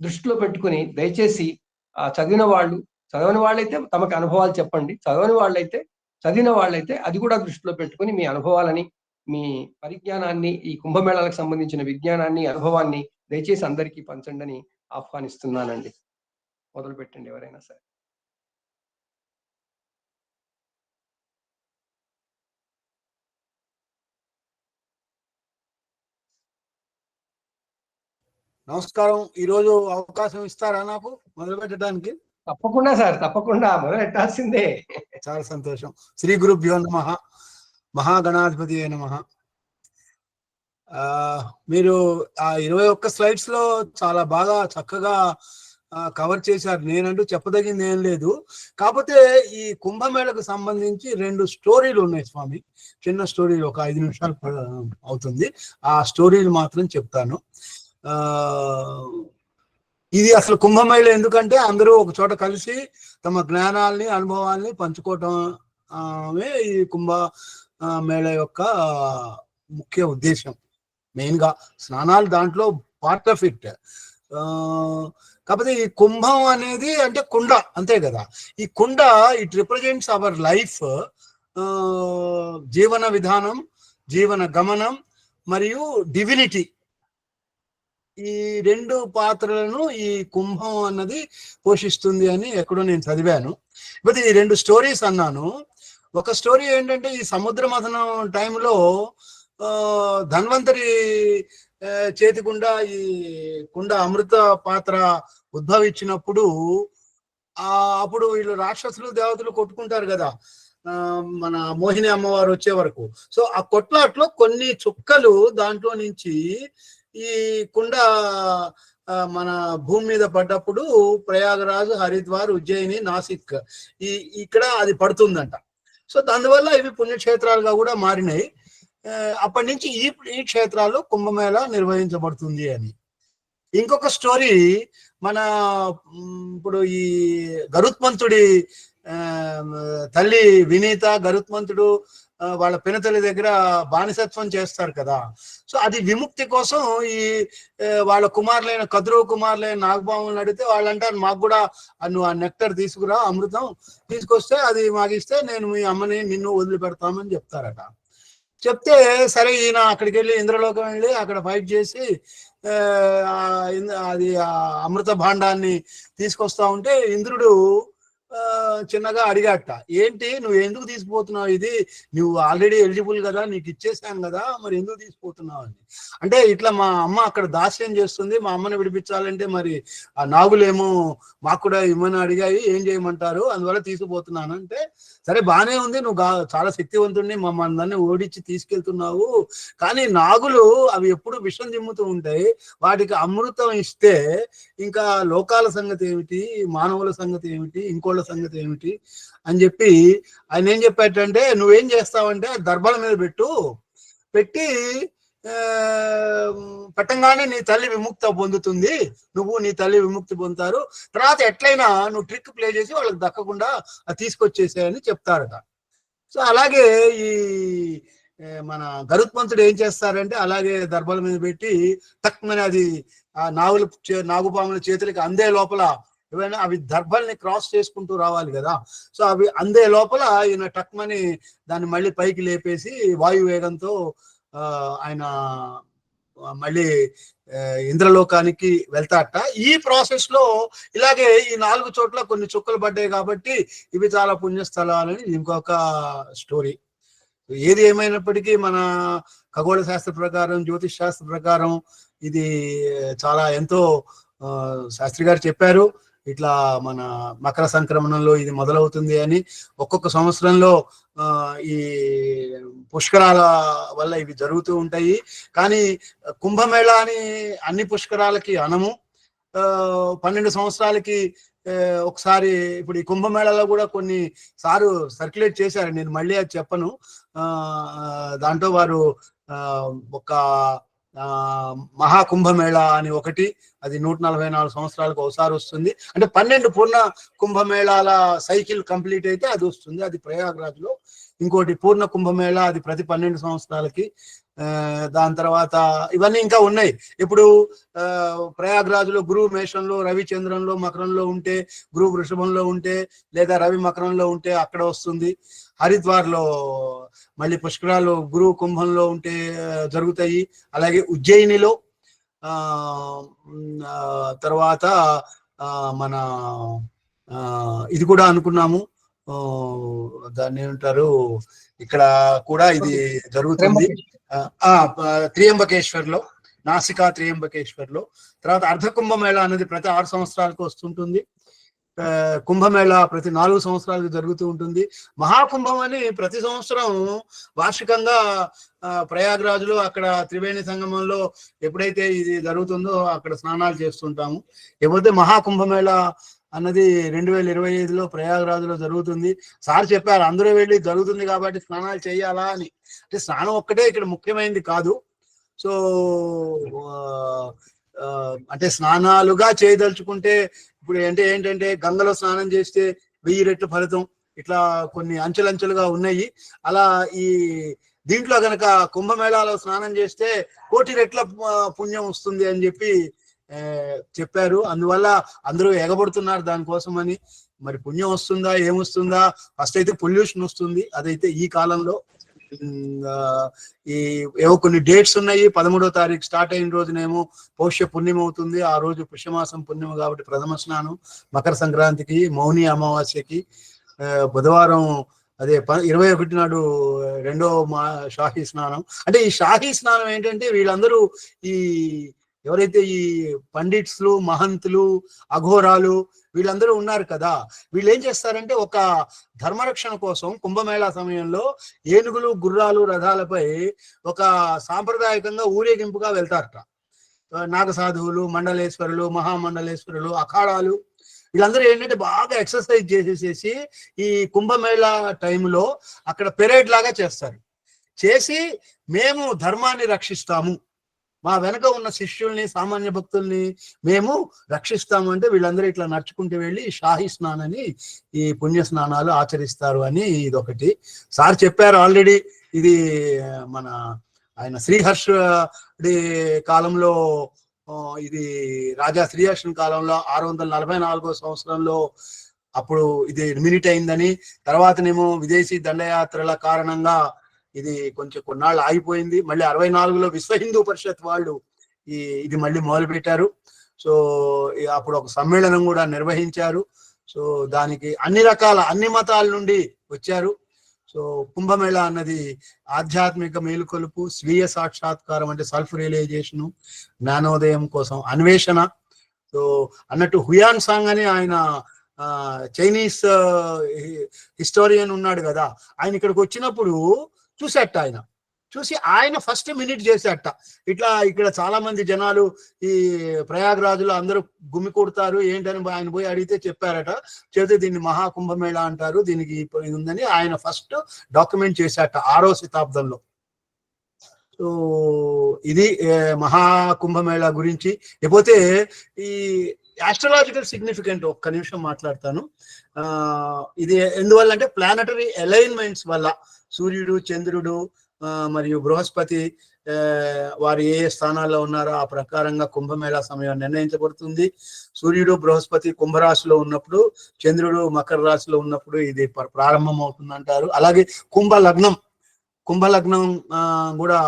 దృష్టిలో పెట్టుకుని దయచేసి చదివిన వాళ్ళు, చదవని వాళ్ళైతే తమకు అనుభవాలు చెప్పండి. చదివిన వాళ్ళైతే అది కూడా దృష్టిలో పెట్టుకుని మీ అనుభవాలని, మీ పరిజ్ఞానాన్ని, ఈ కుంభమేళాలకు సంబంధించిన విజ్ఞానాన్ని, అనుభవాన్ని దయచేసి అందరికీ పంచండి అని ఆహ్వానిస్తున్నానండి. మొదలు పెట్టండి ఎవరైనా సరే. నమస్కారం. ఈరోజు అవకాశం ఇస్తారా నాకు మొదలు పెట్టడానికి? తప్పకుండా సార్, తప్పకుండా మొదలెట్టాల్సిందే. చాలా సంతోషం. శ్రీ గురుభ్యో నమః. మహాగణాధిపతి నమః. మీరు ఆ 21 స్లైడ్స్ లో చాలా బాగా చక్కగా కవర్ చేశారు. నేనంటూ చెప్పదగింది ఏం లేదు. కాకపోతే ఈ కుంభమేళకు సంబంధించి 2 స్టోరీలు ఉన్నాయి స్వామి. చిన్న స్టోరీలు, ఒక 5 నిమిషాలు అవుతుంది. ఆ స్టోరీలు మాత్రం చెప్తాను. ఇది అసలు కుంభమేళ ఎందుకంటే అందరూ ఒక చోట కలిసి తమ జ్ఞానాల్ని, అనుభవాల్ని పంచుకోవటమే ఈ కుంభమేళ యొక్క ముఖ్య ఉద్దేశం. మెయిన్ గా స్నానాలు దాంట్లో పార్ట్ ఆఫ్ ఇట్. కాకపోతే ఈ కుంభం అనేది అంటే కుండ, అంతే కదా. ఈ కుండ ఇట్ రిప్రజెంట్స్ అవర్ లైఫ్, జీవన విధానం, జీవన గమనం మరియు డివినిటీ. ఈ 2 పాత్రలను ఈ కుంభం అన్నది పోషిస్తుంది అని ఎక్కడో నేను చదివాను. ఇప్పుడు ఈ 2 స్టోరీస్ అన్నాను. ఒక స్టోరీ ఏంటంటే, ఈ సముద్ర మథనం టైంలో ధన్వంతరి చేతి గుండా ఈ కుండ అమృత పాత్ర ఉద్భవించినప్పుడు అప్పుడు వీళ్ళు రాక్షసులు దేవతలు కొట్టుకుంటారు కదా, మన మోహిని అమ్మవారు వచ్చే వరకు. సో ఆ కొట్లాట్లో కొన్ని చుక్కలు దాంట్లో నుంచి ఈ కుండ మన భూమి మీద పడ్డప్పుడు ప్రయాగరాజ్, హరిద్వార్, ఉజ్జయిని, నాసిక్ ఇక్కడ అది పడుతుందంట. సో దానివల్ల ఇవి పుణ్యక్షేత్రాలుగా కూడా మారినాయి. అప్పటి నుంచి ఈ క్షేత్రాల్లో కుంభమేళ నిర్వహించబడుతుంది అని. ఇంకొక స్టోరీ, మన ఇప్పుడు ఈ గరుత్మంతుడి తల్లి వినీత, గరుత్మంతుడు వాళ్ళ పినతల్లి దగ్గర బానిసత్వం చేస్తారు కదా. సో అది విముక్తి కోసం ఈ వాళ్ళ కుమారులైన కదురు కుమారులైన నాగబాములను అడిగితే వాళ్ళు అంటారు, మాకు కూడా నువ్వు ఆ నెక్టర్ తీసుకురా, అమృతం తీసుకొస్తే అది మాకిస్తే నేను మీ అమ్మని నిన్ను వదిలిపెడతామని చెప్తారట. చెప్తే సరే, ఈయన అక్కడికి వెళ్ళి ఇంద్రలోకం వెళ్ళి అక్కడ ఫైట్ చేసి అది అమృత భాండాన్ని తీసుకొస్తా ఉంటే ఇంద్రుడు చిన్నగా అడిగాట, ఏంటి నువ్వు ఎందుకు తీసుకుపోతున్నావు, ఇది నువ్వు ఆల్రెడీ ఎలిజిబుల్ కదా, నీకు ఇచ్చేసాను కదా, మరి ఎందుకు తీసుకుపోతున్నావు అని. అంటే ఇట్లా మా అమ్మ అక్కడ దాస్యం చేస్తుంది, మా అమ్మని విడిపించాలంటే మరి ఆ నాగులేమో మాకు కూడా ఇమ్మని అడిగాయి, ఏం చేయమంటారు, అందువల్ల తీసుకుపోతున్నాను అంటే, సరే బానే ఉంది, నువ్వు చాలా శక్తివంతుడిని, మమ్మల్ని అందరినీ ఓడించి తీసుకెళ్తున్నావు, కానీ నాగులు అవి ఎప్పుడు విషం దిమ్ముతూ ఉంటాయి, వాటికి అమృతం ఇస్తే ఇంకా లోకాల సంగతి ఏమిటి, మానవుల సంగతి ఏమిటి, ఇంకోళ్ళ సంగతి ఏమిటి అని చెప్పి ఆయన ఏం చెప్పాడంటే, నువ్వేం చేస్తావంటే దర్భల మీద పెట్టి పెట్టంగానే నీ తల్లి విముక్తి పొందుతుంది, నువ్వు నీ తల్లి విముక్తి పొందుతారు, తర్వాత ఎట్లయినా నువ్వు ట్రిక్ ప్లే చేసి వాళ్ళకి దక్కకుండా తీసుకొచ్చేసాయని చెప్తారట. సో అలాగే ఈ మన గరుత్మంతుడు ఏం చేస్తారంటే, అలాగే దర్భల మీద పెట్టి తక్కువని అది ఆ నాగుపాముల చేతులకి అందే లోపల ఏమైనా అవి దర్భల్ని క్రాస్ చేసుకుంటూ రావాలి కదా, సో అవి అందే లోపల ఈయన టక్మని దాన్ని మళ్ళీ పైకి లేపేసి వాయువేగంతో ఆయన మళ్ళీ ఇంద్రలోకానికి వెళ్తాట. ఈ ప్రాసెస్ లో ఇలాగే ఈ 4 చోట్ల కొన్ని చుక్కలు పడ్డాయి కాబట్టి ఇవి చాలా పుణ్యస్థలాలని ఇంకొక స్టోరీ. ఏది ఏమైనప్పటికీ మన ఖగోళ శాస్త్ర ప్రకారం, జ్యోతిష్ శాస్త్ర ప్రకారం ఇది చాలా ఎంతో శాస్త్రి గారు చెప్పారు, ఇట్లా మన మకర సంక్రమణంలో ఇది మొదలవుతుంది అని. ఒక్కొక్క సంవత్సరంలో ఈ పుష్కరాల వల్ల ఇవి జరుగుతూ ఉంటాయి, కానీ కుంభమేళా అని అన్ని పుష్కరాలకి అనము. 12 సంవత్సరాలకి ఒకసారి, ఇప్పుడు ఈ కుంభమేళాలో కూడా కొన్ని సార్లు సర్క్యులేట్ చేశారు, నేను మళ్ళీ అది చెప్పను. దాంట్లో వారు ఒక మహాకుంభమేళా అని ఒకటి, అది 144 సంవత్సరాలకు ఒకసారి వస్తుంది, అంటే 12 పూర్ణ కుంభమేళాల సైకిల్ కంప్లీట్ అయితే అది వస్తుంది, అది ప్రయాగ్రాజ్ లో. ఇంకోటి పూర్ణ కుంభమేళా, అది ప్రతి 12 సంవత్సరాలకి. దాని తర్వాత ఇవన్నీ ఇంకా ఉన్నాయి. ఇప్పుడు ప్రయాగ్రాజ్లో గురువు మేషంలో, రవి చంద్రంలో, మకరంలో ఉంటే, గురువు వృషభంలో ఉంటే, లేదా రవి మకరంలో ఉంటే అక్కడ వస్తుంది. హరిద్వార్లో మళ్ళీ పుష్కరాలు గురువు కుంభంలో ఉంటే జరుగుతాయి. అలాగే ఉజ్జయినిలో, తర్వాత మన ఇది కూడా అనుకున్నాము, దాన్ని ఏమంటారు, ఇక్కడ కూడా ఇది జరుగుతుంది. త్రియంబకేశ్వర్లో, నాసికా త్రియంబకేశ్వర్లో. తర్వాత అర్ధ కుంభమేళా అనేది ప్రతి 6 సంవత్సరాలకు వస్తుంటుంది. కుంభమేళా ప్రతి 4 సంవత్సరాలకు జరుగుతూ ఉంటుంది. మహాకుంభం అని ప్రతి సంవత్సరం వార్షికంగా ప్రయాగ్రాజ్లో అక్కడ త్రివేణి సంగమంలో ఎప్పుడైతే ఇది జరుగుతుందో అక్కడ స్నానాలు చేస్తుంటాము. లేకపోతే మహాకుంభమేళా అన్నది 2025లో ప్రయాగ్రాజ్లో జరుగుతుంది. సార్ చెప్పారు అందరూ వెళ్ళి జరుగుతుంది కాబట్టి స్నానాలు చేయాలా అని. అంటే స్నానం ఒక్కటే ఇక్కడ ముఖ్యమైనది కాదు. సో అంటే స్నానాలుగా చేయదలుచుకుంటే ఇప్పుడు ఏంటంటే గంగలో స్నానం చేస్తే 1000 రెట్లు ఫలితం, ఇట్లా కొన్ని అంచెలంచెలుగా ఉన్నాయి. అలా ఈ దీంట్లో గనక కుంభమేళాలో స్నానం చేస్తే 1,000,000 రెట్ల పుణ్యం వస్తుంది అని చెప్పి చెప్పారు. అందువల్ల అందరూ ఎగబడుతున్నారు దానికోసం అని. మరి పుణ్యం వస్తుందా, ఏమొస్తుందా? ఫస్ట్ అయితే పొల్యూషన్ వస్తుంది, అదైతే ఈ కాలంలో. ఈ ఏవో కొన్ని డేట్స్ ఉన్నాయి. 13వ తారీఖు స్టార్ట్ అయిన రోజునేమో పౌష్య పుణ్యం అవుతుంది, ఆ రోజు పుష్యమాసం పుణ్యం కాబట్టి ప్రథమ స్నానం. మకర సంక్రాంతికి, మౌని అమావాస్యకి, బుధవారం అదే 21 నాడు రెండో షాహీ స్నానం. అంటే ఈ షాహీ స్నానం ఏంటంటే వీళ్ళందరూ ఈ ఎవరైతే ఈ పండిట్స్లు, మహంతులు, అఘోరాలు వీళ్ళందరూ ఉన్నారు కదా, వీళ్ళు ఏం చేస్తారంటే ఒక ధర్మరక్షణ కోసం కుంభమేళా సమయంలో ఏనుగులు, గుర్రాలు, రథాలపై ఒక సాంప్రదాయకంగా ఊరేగింపుగా వెళ్తారట. నాగసాధువులు, మండలేశ్వరులు, మహామండలేశ్వరులు, అఖాడాలు వీళ్ళందరూ ఏంటంటే బాగా ఎక్సర్సైజ్ చేసేసేసి ఈ కుంభమేళా టైంలో అక్కడ పెరేడ్ లాగా చేస్తారు. చేసి మేము ధర్మాన్ని రక్షిస్తాము, మా వెనక ఉన్న శిష్యుల్ని, సామాన్య భక్తుల్ని మేము రక్షిస్తాము అంటే వీళ్ళందరూ ఇట్లా నడుచుకుంటూ వెళ్ళి షాహీ స్నానాన్ని, ఈ పుణ్య స్నానాలు ఆచరిస్తారు అని ఇదొకటి. సార్ చెప్పారు ఆల్రెడీ. ఇది మన ఆయన శ్రీహర్షుడి కాలంలో, ఇది రాజా శ్రీహర్షుని కాలంలో 644వ సంవత్సరంలో అప్పుడు ఇది మినిట్ అయిందని, తర్వాతనేమో విదేశీ దండయాత్రల కారణంగా ఇది కొంచెం కొన్నాళ్ళు ఆగిపోయింది. మళ్ళీ 64లో విశ్వ హిందూ పరిషత్ వాళ్ళు ఇది మళ్ళీ మొదలు పెట్టారు. సో అప్పుడు ఒక సమ్మేళనం కూడా నిర్వహించారు. సో దానికి అన్ని మతాల నుండి వచ్చారు. సో కుంభమేళా అన్నది ఆధ్యాత్మిక మేలుకొలుపు, స్వీయ సాక్షాత్కారం అంటే సెల్ఫ్ రియలైజేషన్, జ్ఞానోదయం కోసం అన్వేషణ. సో అన్నట్టు హుయాన్ సాంగ్ అని ఆయన చైనీస్ హిస్టోరియన్ ఉన్నాడు కదా, ఆయన ఇక్కడికి వచ్చినప్పుడు చూసి ఆయన ఫస్ట్ మినిట్ చేసేట. ఇట్లా ఇక్కడ చాలా మంది జనాలు ఈ ప్రయాగ్రాజులో అందరూ గుమి కొడతారు ఏంటని ఆయన పోయి అడిగితే చెప్పారట. చెబితే దీన్ని మహాకుంభమేళా అంటారు, దీనికి ఇది ఉందని ఆయన ఫస్ట్ డాక్యుమెంట్ చేశాట 6వ శతాబ్దంలో. సో ఇది మహాకుంభమేళా గురించి. లేకపోతే ఈ ఆస్ట్రాలజికల్ సిగ్నిఫికెంట్ ఒక్క నిమిషం మాట్లాడతాను. ఇది ఎందువల్ల అంటే ప్లానటరీ అలైన్మెంట్స్ వల్ల సూర్యుడు, చంద్రుడు మరియు బృహస్పతి వారు ఏ స్థానాల్లో ఉన్నారో ఆ ప్రకారంగా కుంభమేళా సమయం నిర్ణయించబడుతుంది. సూర్యుడు బృహస్పతి కుంభరాశిలో ఉన్నప్పుడు, చంద్రుడు మకర రాశిలో ఉన్నప్పుడు ఇది ప్రారంభం అవుతుంది అంటారు. అలాగే కుంభలగ్నం కూడా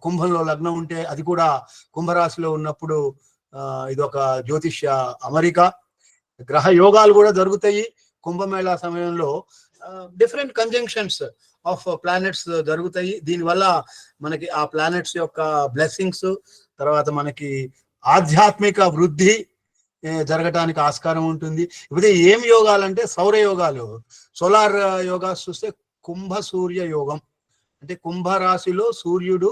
కుంభంలో లగ్నం ఉంటే అది కూడా కుంభరాశిలో ఉన్నప్పుడు ఇది ఒక జ్యోతిష్య అమరిక. గ్రహ యోగాలు కూడా జరుగుతాయి కుంభమేళా సమయంలో. డిఫరెంట్ కంజంక్షన్స్ ఆఫ్ ప్లానెట్స్ జరుగుతాయి. దీనివల్ల మనకి ఆ ప్లానెట్స్ యొక్క బ్లెస్సింగ్స్, తర్వాత మనకి ఆధ్యాత్మిక వృద్ధి జరగటానికి ఆస్కారం ఉంటుంది. ఇప్పుడు ఏం యోగాలంటే సౌర యోగాలు, సోలార్ యోగాస్ చూస్తే కుంభ సూర్య యోగం అంటే కుంభరాశిలో సూర్యుడు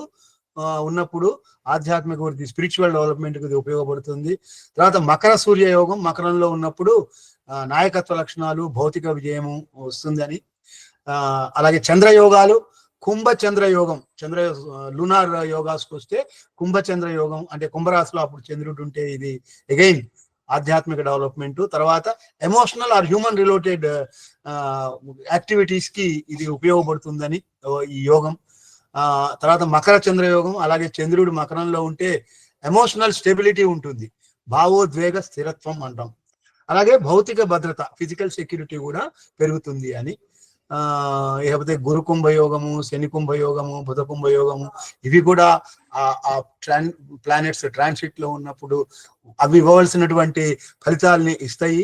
ఉన్నప్పుడు ఆధ్యాత్మిక వృద్ధి, స్పిరిచువల్ డెవలప్మెంట్ కి ఉపయోగపడుతుంది. తర్వాత మకర సూర్య యోగం, మకరంలో ఉన్నప్పుడు నాయకత్వ లక్షణాలు, భౌతిక విజయము వస్తుందని. అలాగే చంద్రయోగాలు, కుంభ చంద్రయోగం, లునార్ యోగాస్కి వస్తే కుంభ చంద్రయోగం అంటే కుంభరాశిలో అప్పుడు చంద్రుడు ఉంటే ఇది అగైన్ ఆధ్యాత్మిక డెవలప్మెంట్. తర్వాత emotional are human related activities కి ఇది ఉపయోగపడుతుందని ఈ యోగం. తర్వాత మకర చంద్రయోగం, అలాగే చంద్రుడు మకరంలో ఉంటే ఎమోషనల్ స్టెబిలిటీ ఉంటుంది, భావోద్వేగ స్థిరత్వం అంటాం. అలాగే భౌతిక భద్రత, ఫిజికల్ సెక్యూరిటీ కూడా పెరుగుతుంది అని. లేకపోతే గురు కుంభయోగము, శని కుంభయోగము, బుధ కుంభయోగము ఇవి కూడా ఆ ప్లానెట్స్ ట్రాన్సిట్ లో ఉన్నప్పుడు అవి ఇవ్వవలసినటువంటి ఫలితాలని ఇస్తాయి.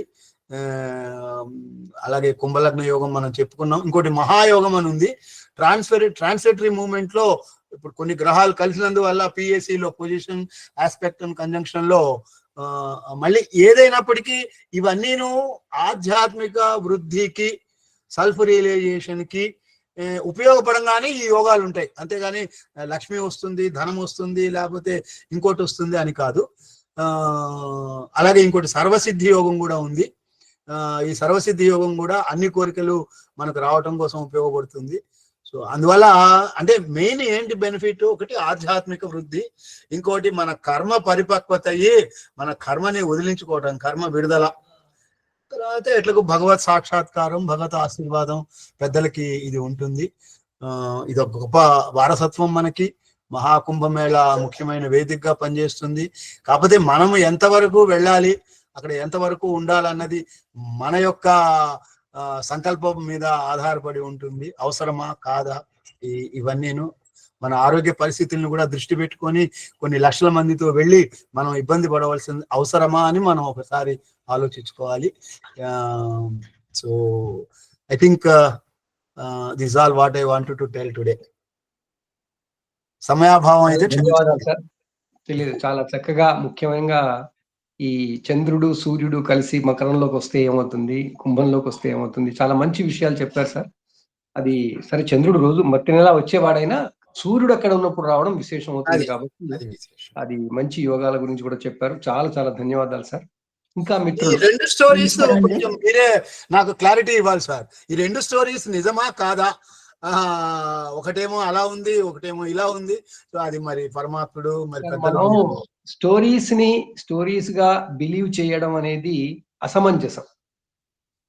అలాగే కుంభలగ్న యోగం మనం చెప్పుకున్నాం. ఇంకోటి మహాయోగం అని ఉంది. ట్రాన్సిటరీ మూవ్మెంట్ లో ఇప్పుడు కొన్ని గ్రహాలు కలిసినందువల్ల పిఎస్సిలో పొజిషన్, ఆస్పెక్ట్ అండ్ కంజంక్షన్ లో మళ్ళీ ఏదైనప్పటికీ ఇవన్నీను ఆధ్యాత్మిక వృద్ధికి, సెల్ఫ్ రియలైజేషన్ కి ఉపయోగపడంగానే ఈ యోగాలు ఉంటాయి. అంతేగాని లక్ష్మి వస్తుంది, ధనం వస్తుంది, లేకపోతే ఇంకోటి వస్తుంది అని కాదు. అలాగే ఇంకోటి సర్వసిద్ధి యోగం కూడా ఉంది. ఈ సర్వసిద్ధి యోగం కూడా అన్ని కోరికలు మనకు రావటం కోసం ఉపయోగపడుతుంది. సో అందువల్ల అంటే మెయిన్ ఏంటి బెనిఫిట్, ఒకటి ఆధ్యాత్మిక వృద్ధి, ఇంకోటి మన కర్మ పరిపక్వత అయ్యి మన కర్మని వదిలించుకోవటం, కర్మ విడుదల. తర్వాత ఎట్లకు భగవత్ సాక్షాత్కారం, భగవత్ ఆశీర్వాదం, పెద్దలకి ఇది ఉంటుంది. ఇది ఒక గొప్ప వారసత్వం మనకి. మహాకుంభమేళా ముఖ్యమైన వేదికగా పనిచేస్తుంది. కాకపోతే మనము ఎంతవరకు వెళ్ళాలి, అక్కడ ఎంతవరకు ఉండాలన్నది మన యొక్క సంకల్పం మీద ఆధారపడి ఉంటుంది. అవసరమా కాదా ఇవన్నీను మన ఆరోగ్య పరిస్థితులను కూడా దృష్టి పెట్టుకొని కొన్ని లక్షల మందితో వెళ్ళి మనం ఇబ్బంది పడవలసింది అవసరమా అని మనం ఒకసారి ఆలోచించుకోవాలి. So I think this all what I wanted to tell today. సమయాభావం అయితే ధన్యవాదాలు సార్. తెలియదు, చాలా చక్కగా ముఖ్యంగా ఈ చంద్రుడు సూర్యుడు కలిసి మకరంలోకి వస్తే ఏమవుతుంది, కుంభంలోకి వస్తే ఏమవుతుంది, చాలా మంచి విషయాలు చెప్పారు సార్. అది సరే, చంద్రుడు రోజు ప్రతి నెల వచ్చేవాడైనా సూర్యుడు అక్కడ ఉన్నప్పుడు రావడం విశేషం అవుతుంది కాబట్టి అది మంచి యోగాల గురించి కూడా చెప్పారు. చాలా చాలా ధన్యవాదాలు సార్. ఇంకా మిత్రులు, 2 స్టోరీస్ కొంచెం మీరే నాకు క్లారిటీ ఇవ్వాలి సార్. ఈ 2 స్టోరీస్ నిజమా కాదా? ఒకటేమో అలా ఉంది, ఒకటేమో ఇలా ఉంది. సో అది మరి పరమాత్ముడు మరి మనం స్టోరీస్ గా బిలీవ్ చేయడం అనేది అసమంజసం,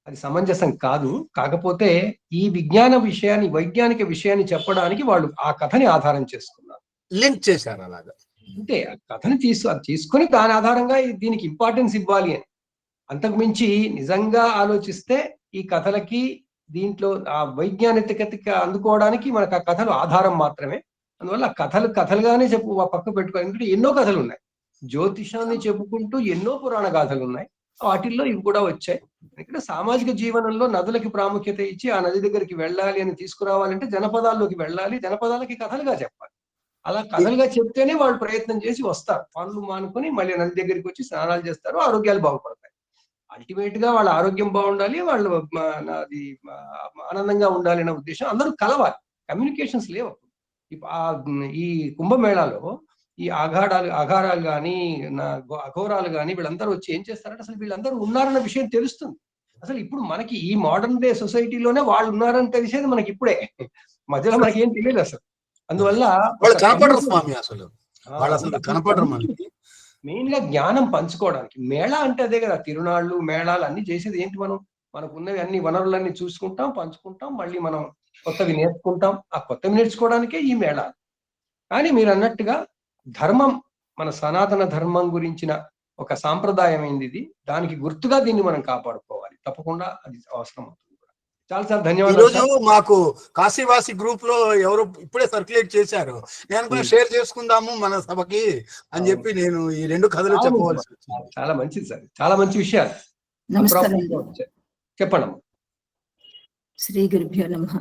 అది సమంజసం కాదు. కాకపోతే ఈ వైజ్ఞానిక విషయాన్ని చెప్పడానికి వాళ్ళు ఆ కథని ఆధారం చేసుకున్నారు, లింక్ చేశారు. అలాగా అంటే ఆ కథని తీసుకొని దాని ఆధారంగా దీనికి ఇంపార్టెన్స్ ఇవ్వాలి అని. అంతకు మించి నిజంగా ఆలోచిస్తే ఈ కథలకి దీంట్లో ఆ వైజ్ఞానికతకి అందుకోవడానికి మనకు ఆ కథలు ఆధారం మాత్రమే. అందువల్ల కథలుగానే పక్క పెట్టుకోవాలి. ఎందుకంటే ఎన్నో కథలు ఉన్నాయి, జ్యోతిషాన్ని చెప్పుకుంటూ ఎన్నో పురాణ గాథలు ఉన్నాయి. వాటిల్లో ఇవి కూడా వచ్చాయి. ఇక్కడ సామాజిక జీవనంలో నదులకి ప్రాముఖ్యత ఇచ్చి ఆ నది దగ్గరికి వెళ్ళాలి అని తీసుకురావాలంటే జనపదాల్లోకి వెళ్ళాలి, జనపదాలకి కథలుగా చెప్పాలి. అలా కథలుగా చెప్తేనే వాళ్ళు ప్రయత్నం చేసి వస్తారు. పనులు మానుకొని మళ్ళీ నది దగ్గరికి వచ్చి స్నానాలు చేస్తారు, ఆరోగ్యాలు బాగుపడతాయి. అల్టిమేట్ గా వాళ్ళ ఆరోగ్యం బాగుండాలి, వాళ్ళు అది ఆనందంగా ఉండాలి అనే ఉద్దేశం. అందరూ కలవాలి, కమ్యూనికేషన్స్ లేవు. ఈ కుంభమేళాలో ఈ అఘారాలు కానీ అఘోరాలు కానీ వీళ్ళందరూ వచ్చి ఏం చేస్తారంటే అసలు వీళ్ళందరూ ఉన్నారన్న విషయం తెలుస్తుంది. అసలు ఇప్పుడు మనకి ఈ మోడర్న్ డే సొసైటీలోనే వాళ్ళు ఉన్నారని తెలిసేది మనకి ఇప్పుడే, మధ్యలో మనకి ఏం తెలియదు అసలు. అందువల్ల మెయిన్ గా జ్ఞానం పంచుకోవడానికి మేళా అంటే అదే కదా. తిరునాళ్ళు మేళాలు అన్ని చేసేది ఏంటి? మనకు ఉన్నవి అన్ని వనరులన్నీ చూసుకుంటాం, పంచుకుంటాం, మళ్ళీ మనం కొత్తవి నేర్చుకుంటాం. ఆ కొత్తవి నేర్చుకోవడానికే ఈ మేళా. కానీ మీరు అన్నట్టుగా ధర్మం, మన సనాతన ధర్మం గురించిన ఒక సాంప్రదాయం అయింది ఇది. దానికి గుర్తుగా దీన్ని మనం కాపాడుకోవాలి, తప్పకుండా అది అవసరం అవుతుంది. చాలా చాలా ధన్యవాదాలు. మాకు కాశీవాసి గ్రూప్ లో ఎవరు ఇప్పుడే సర్క్యులేట్ చేశారు, నేను కూడా షేర్ చేసుకుందాము మన సభకి అని చెప్పి నేను ఈ 2 కథలు చెప్పవలసి వచ్చింది. చాలా మంచిది సార్, చాలా మంచి విషయాలు. చెప్పండి. శ్రీ గురుభ్యో నమః.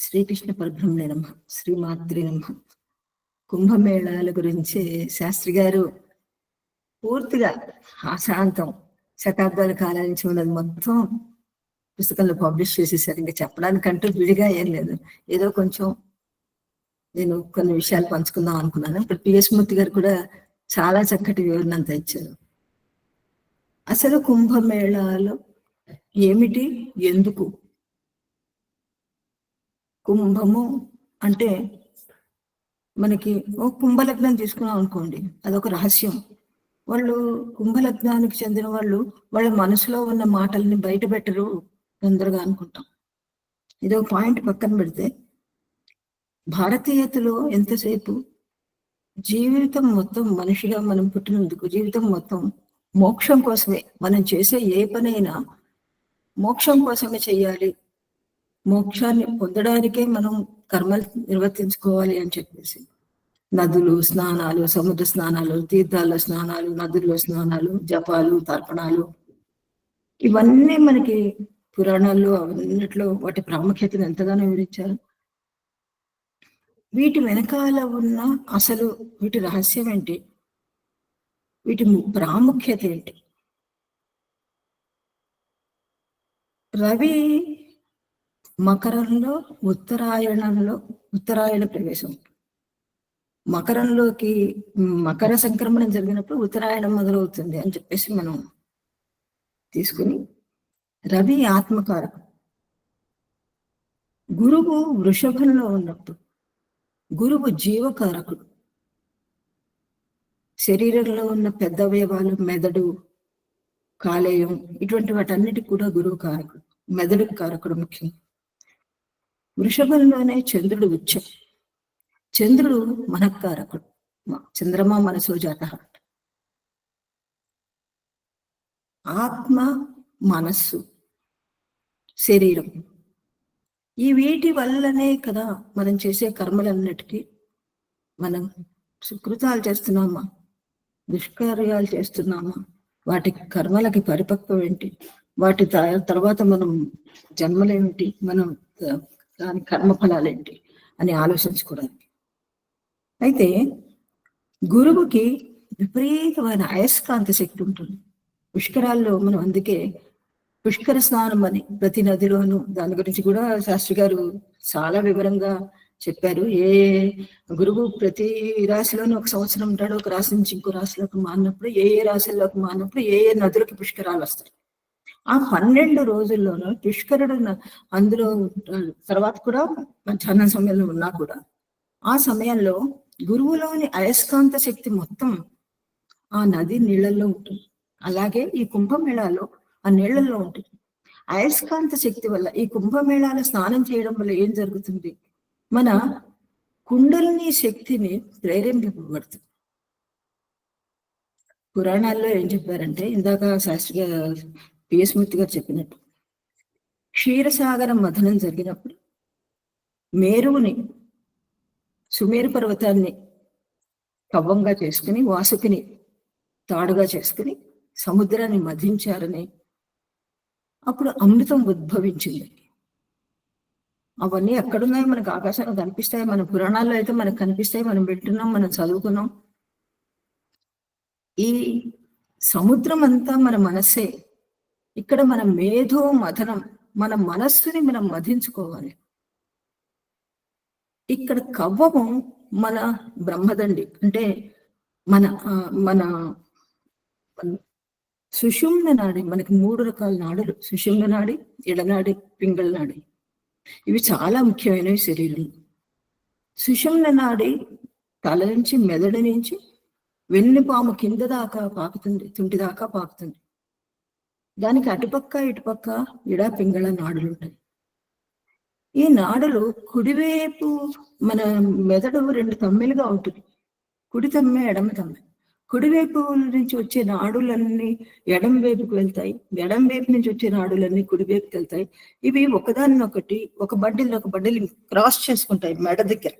శ్రీకృష్ణ పరబ్రహ్మణే నమః. శ్రీమాత్రే నమః. కుంభమేళాల గురించి శాస్త్రి గారు పూర్తిగా ఆశాంతం శతాబ్దాల కాలం నుంచి ఉన్నది మొత్తం పుస్తకంలో పబ్లిష్ చేసేసారు. ఇంకా చెప్పడానికంటూ విడిగా ఏం లేదు. ఏదో కొంచెం నేను కొన్ని విషయాలు పంచుకుందాం అనుకున్నాను. ఇప్పుడు పిఎస్ మూర్తి గారు కూడా చాలా చక్కటి వివరణ అంతా ఇచ్చారు. అసలు కుంభమేళాలు ఏమిటి, ఎందుకు? కుంభము అంటే మనకి ఓ కుంభలగ్నం తీసుకున్నాం అనుకోండి, అదొక రహస్యం. వాళ్ళు కుంభలగ్నానికి చెందిన వాళ్ళు వాళ్ళ మనసులో ఉన్న మాటల్ని బయట పెట్టరు తొందరగా అనుకుంటాం. ఇదో పాయింట్ పక్కన పెడితే, భారతీయతలో ఎంతసేపు జీవితం మొత్తం మనిషిగా మనం పుట్టినందుకు జీవితం మొత్తం మోక్షం కోసమే. మనం చేసే ఏ పనైనా మోక్షం కోసమే చెయ్యాలి, మోక్షాన్ని పొందడానికే మనం కర్మలు నిర్వర్తించుకోవాలి అని చెప్పేసి నదులు స్నానాలు, సముద్ర స్నానాలు, తీర్థాల్లో స్నానాలు, నదుల్లో స్నానాలు, జపాలు, తర్పణాలు, ఇవన్నీ మనకి పురాణాల్లో అన్నిట్లో వాటి ప్రాముఖ్యతను ఎంతగానో వివరించారు. వీటి వెనకాల ఉన్న అసలు వీటి రహస్యం ఏంటి, వీటి ప్రాముఖ్యత ఏంటి? రవి మకరంలో ఉత్తరాయణ ప్రవేశం. మకరంలోకి మకర సంక్రమణం జరిగినప్పుడు ఉత్తరాయణం మొదలవుతుంది అని చెప్పేసి మనం తీసుకుని, రవి ఆత్మకారకం. గురువు వృషభంలో ఉన్నప్పుడు గురువు జీవకారకుడు. శరీరంలో ఉన్న పెద్ద అవయవాలు, మెదడు, కాలేయం, ఇటువంటి వాటన్నిటికి కూడా గురువు కారకుడు. మెదడుకు కారకుడు ముఖ్యంగా. వృషభంలోనే చంద్రుడు ఉచ్చం. చంద్రుడు మనఃకారకుడు. చంద్రమా మనసో జాత. ఆత్మ, మనస్సు, శరీరం, ఈ వీటి వల్లనే కదా మనం చేసే కర్మలన్నిటికీ మనం సుకృతాలు చేస్తున్నామా, దుష్కార్యాలు చేస్తున్నామా, వాటి కర్మలకి పరిపక్వం ఏంటి, వాటి తర్వాత మనం జన్మలేమిటి, మనం దాని కర్మఫలాలేంటి అని ఆలోచించుకోవడానికి. అయితే గురువుకి విపరీతమైన అయస్కాంత శక్తి ఉంటుంది. పుష్కరాల్లో మనం అందుకే పుష్కర స్నానం అని ప్రతి నదిలోనూ, దాని గురించి కూడా శాస్త్రి గారు చాలా వివరంగా చెప్పారు. ఏ గురువు ప్రతి రాశిలోనూ ఒక సంవత్సరం ఉంటాడు, ఒక రాశి నుంచి ఇంకో రాశిలోకి మారినప్పుడు ఏ రాశుల్లోకి మారినప్పుడు ఏ నదులకి పుష్కరాలు వస్తాయి. ఆ 12 రోజుల్లోనూ పుష్కరుడు అందులో తర్వాత కూడా మధ్యాహ్నం సమయంలో ఉన్నా కూడా ఆ సమయంలో గురువులోని అయస్కాంత శక్తి మొత్తం ఆ నది నీళ్లలో ఉంటుంది. అలాగే ఈ కుంభమేళాలో ఆ నీళ్లలో ఉంటుంది. అయస్కాంత శక్తి వల్ల ఈ కుంభమేళాలో స్నానం చేయడం వల్ల ఏం జరుగుతుంది, మన కుండలిని శక్తిని ప్రేరేపింపబడుతుంది. పురాణాల్లో ఏం చెప్పారంటే, ఇందాక శాస్త్రి పిఎస్ మూర్తి గారు చెప్పినట్టు, క్షీరసాగరం మథనం జరిగినప్పుడు మేరువుని, సుమేరు పర్వతాన్ని కవ్వంగా చేసుకుని, వాసుకిని తాడుగా చేసుకుని సముద్రాన్ని మధించారని, అప్పుడు అమృతం ఉద్భవించింది. అవన్నీ ఎక్కడున్నాయి? మనకు ఆకాశంలో కనిపిస్తాయి, మన పురాణాల్లో అయితే మనకు కనిపిస్తాయి, మనం వింటున్నాం, మనం చదువుకున్నాం. ఈ సముద్రం అంతా మన మనస్సే. ఇక్కడ మన మేధో మథనం, మన మనస్సుని మనం మధించుకోవాలి. ఇక్కడ కవ్వము మన బ్రహ్మదండి, అంటే మన మన సుషుమ్న నాడి. మనకి 3 రకాల నాడులు: సుషుమ్న నాడి, ఎడనాడి, పింగళ నాడి. ఇవి చాలా ముఖ్యమైనవి శరీరంలో. సుషుమ్న నాడి తల నుంచి, మెదడు నుంచి వెన్నుపాము కింద దాకా పాకుతుంది, తుంటి దాకా పాకుతుంది. దానికి అటుపక్క ఇటుపక్క ఇడా పింగళ నాడులు ఉంటాయి. ఈ నాడులు కుడివైపు మన మెదడు 2 తమ్మెలుగా ఉంటుంది. కుడి తమ్మె, ఎడమ తమ్మె. కుడివైపు నుంచి వచ్చే నాడులన్నీ ఎడం వైపుకు వెళ్తాయి, ఎడం వైపు నుంచి వచ్చే నాడులన్నీ కుడివైపుకి వెళ్తాయి. ఇవి ఒకదాన్నొకటి, ఒక బండిల్ ఒక బండిల్ క్రాస్ చేసుకుంటాయి మెడ దగ్గర.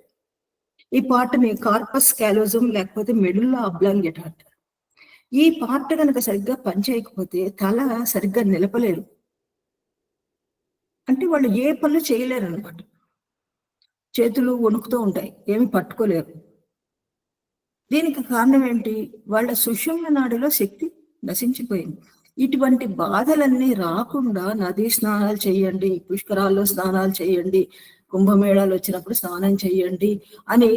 ఈ పార్ట్ని కార్పస్ క్యాలోజం లేకపోతే మెడుల్లా అబ్లాంగేటా అంటారు. ఈ పార్ట్ కనుక సరిగ్గా పనిచేయకపోతే తల సరిగ్గా నిలపలేరు, అంటే వాళ్ళు ఏ పనులు చేయలేరు అనమాట. చేతులు వణుకుతూ ఉంటాయి, ఏమి పట్టుకోలేరు. దీనికి కారణం ఏంటి? వాళ్ళ సుషుమ్న నాడిలో శక్తి నశించిపోయింది. ఇటువంటి బాధలన్నీ రాకుండా నదీ స్నానాలు చేయండి, పుష్కరాల్లో స్నానాలు చేయండి, కుంభమేళాలు వచ్చినప్పుడు స్నానం చేయండి అని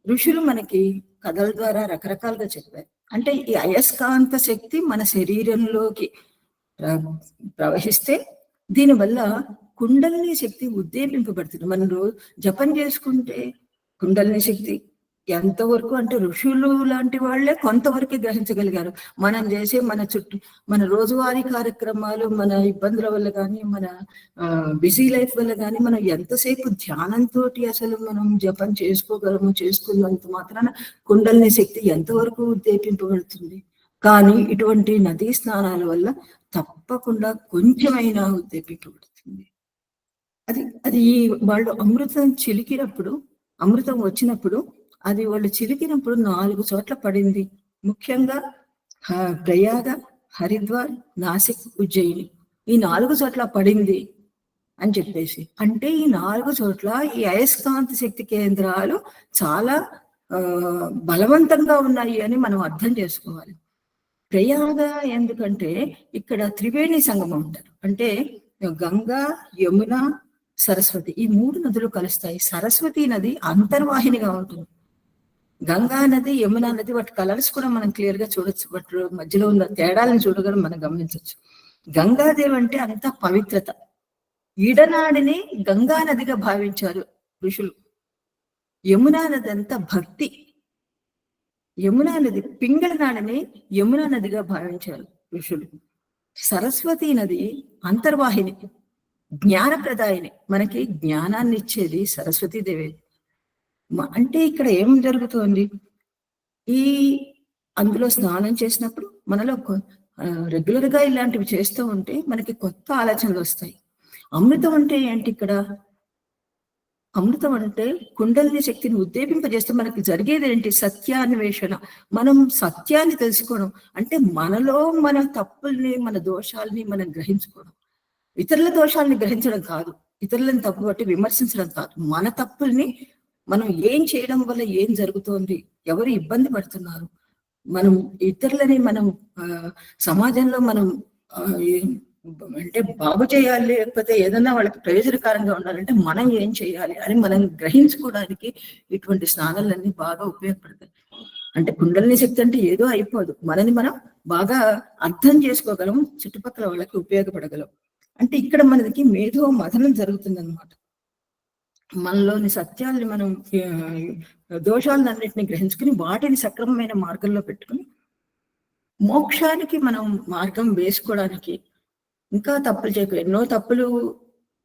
ఋషులు మనకి కథల ద్వారా రకరకాలుగా చెప్పారు. అంటే ఈ అయస్కాంత శక్తి మన శరీరంలోకి ప్రవహిస్తే దీనివల్ల కుండలిని శక్తి ఉద్దీపింపబడుతుంది. మనం రోజు జపం చేసుకుంటే కుండలిని శక్తి ఎంతవరకు అంటే ఋషులు లాంటి వాళ్ళే కొంతవరకు గ్రహించగలిగారు. మనం చేసే మన రోజువారీ కార్యక్రమాలు, మన ఇబ్బందుల వల్ల కానీ, మన బిజీ లైఫ్ వల్ల కానీ మనం ఎంతసేపు ధ్యానంతో అసలు మనం జపం చేసుకోగలము. చేసుకున్నంత మాత్రాన కుండలిని శక్తి ఎంతవరకు ఉద్దీపింపబడుతుంది. కానీ ఇటువంటి నదీ స్నానాల వల్ల తప్పకుండా కొంచెమైనా ఉద్దీపింపబడుతుంది. అది వాళ్ళు అమృతం చిలికినప్పుడు, అమృతం వచ్చినప్పుడు అది వాళ్ళు చిలికినప్పుడు 4 చోట్ల పడింది. ముఖ్యంగా ప్రయాగ, హరిద్వార్, నాసిక్, ఉజ్జయిని, ఈ 4 చోట్ల పడింది అని చెప్పేసి. అంటే ఈ 4 చోట్ల ఈ అయస్కాంత శక్తి కేంద్రాలు చాలా బలవంతంగా ఉన్నాయి అని మనం అర్థం చేసుకోవాలి. ప్రయాగ ఎందుకంటే ఇక్కడ త్రివేణి సంగమం ఉంటారు, అంటే గంగా, యమున, సరస్వతి, ఈ 3 నదులు కలుస్తాయి. సరస్వతి నది అంతర్వాహినిగా ఉంటుంది. గంగా నది, యమునా నది, వాటి కలర్స్ కూడా మనం క్లియర్ గా చూడొచ్చు, వాటి మధ్యలో ఉన్న తేడాలను చూడగలం, మనం గమనించవచ్చు. గంగాదేవి అంటే అంత పవిత్రత. ఈడనాడిని గంగా నదిగా భావించారు ఋషులు. యమునా నది అంతా భక్తి. యమునా నది, పింగళ నాడిని యమునా నదిగా భావించారు ఋషులు. సరస్వతి నది అంతర్వాహిని, జ్ఞానప్రదాయిని. మనకి జ్ఞానాన్ని ఇచ్చేది సరస్వతీదేవి. అంటే ఇక్కడ ఏం జరుగుతోంది? అందులో స్నానం చేసినప్పుడు మనలో రెగ్యులర్ గా ఇలాంటివి చేస్తూ ఉంటే మనకి కొత్త ఆలోచనలు వస్తాయి. అమృతం అంటే ఏంటి ఇక్కడ? అమృతం అంటే కుండలిని శక్తిని ఉద్దీపింపజేస్తే మనకి జరిగేది ఏంటి? సత్యాన్వేషణ. మనం సత్యాన్ని తెలుసుకోవడం అంటే మనలో మన తప్పుల్ని, మన దోషాలని మనం గ్రహించుకోవడం. ఇతరుల దోషాలని గ్రహించడం కాదు, ఇతరులను తప్పు బట్టి విమర్శించడం కాదు. మన తప్పుల్ని మనం ఏం చేయడం వల్ల ఏం జరుగుతోంది, ఎవరు ఇబ్బంది పడుతున్నారు, మనం ఇతరులని మనం సమాజంలో మనం అంటే బాగు చేయాలి, లేకపోతే ఏదన్నా వాళ్ళకి ప్రయోజనకరంగా ఉండాలంటే మనం ఏం చేయాలి అని మనం గ్రహించుకోవడానికి ఇటువంటి స్నానాలన్నీ బాగా ఉపయోగపడతాయి. అంటే కుండలిని శక్తి అంటే ఏదో అయిపోదు, మనని మనం బాగా అర్థం చేసుకోగలం, చుట్టుపక్కల వాళ్ళకి ఉపయోగపడగలం. అంటే ఇక్కడ మనకి మేధో మథనం జరుగుతుంది అనమాట. మనలోని సత్యాల్ని మనం దోషాలన్నింటినీ గ్రహించుకుని వాటిని సక్రమమైన మార్గంలో పెట్టుకుని మోక్షానికి మనం మార్గం వేసుకోవడానికి, ఇంకా తప్పులు చేయకు, ఎన్నో తప్పులు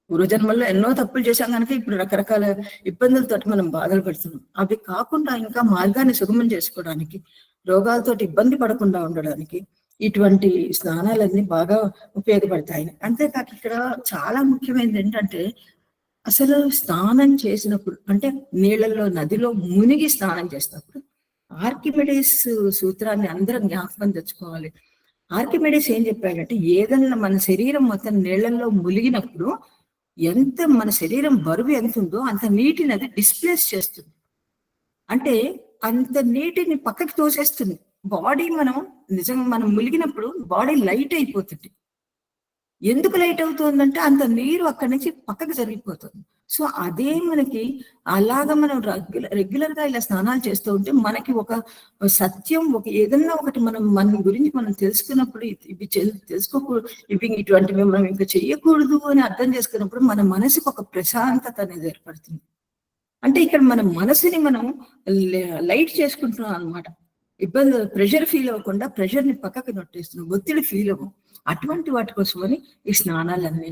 పూర్వజన్మల్లో ఎన్నో తప్పులు చేశాం కనుక ఇప్పుడు రకరకాల ఇబ్బందులతో మనం బాధలు పడుతున్నాం. అవి కాకుండా ఇంకా మార్గాన్ని సుగమం చేసుకోవడానికి, రోగాలతో ఇబ్బంది పడకుండా ఉండడానికి ఇటువంటి స్నానాలన్నీ బాగా ఉపయోగపడతాయి. అంతేకాక ఇక్కడ చాలా ముఖ్యమైనది ఏంటంటే, అసలు స్నానం చేసినప్పుడు అంటే నీళ్ళల్లో, నదిలో మునిగి స్నానం చేసినప్పుడు ఆర్కిమిడీస్ సూత్రాన్ని అందరం జ్ఞాపకం తెచ్చుకోవాలి. ఆర్కిమెడిస్ ఏం చెప్పాడంటే ఏదన్నా మన శరీరం మొత్తం నీళ్ళల్లో మునిగినప్పుడు ఎంత మన శరీరం బరువు ఎంత ఉందో అంత నీటిని అది డిస్ప్లేస్ చేస్తుంది. అంటే అంత నీటిని పక్కకి తోసేస్తుంది. బాడీ నిజంగా మనం మునిగినప్పుడు బాడీ లైట్ అయిపోతుంది. ఎందుకు లైట్ అవుతుందంటే అంత నీరు అక్కడి నుంచి పక్కకి జరిగిపోతుంది. సో అదే మనకి అలాగా మనం రెగ్యులర్ గా ఇలా స్నానాలు చేస్తూ ఉంటే మనకి ఒక సత్యం, ఒక ఏదన్నా ఒకటి మన గురించి మనం తెలుసుకున్నప్పుడు ఇవి తెలుసుకోకూడదు, ఇటువంటివి మనం ఇంకా చెయ్యకూడదు అని అర్థం చేసుకున్నప్పుడు మన మనసుకు ఒక ప్రశాంతత అనేది ఏర్పడుతుంది. అంటే ఇక్కడ మన మనసుని మనం లైట్ చేసుకుంటున్నాం అనమాట. ఇబ్బంది, ప్రెషర్ ఫీల్ అవ్వకుండా ప్రెషర్ ని పక్కకి నొట్టేస్తున్నాం, ఒత్తిడి ఫీల్ అవ్వం. అటువంటి వాటి కోసమని ఈ స్నానాలన్నీ.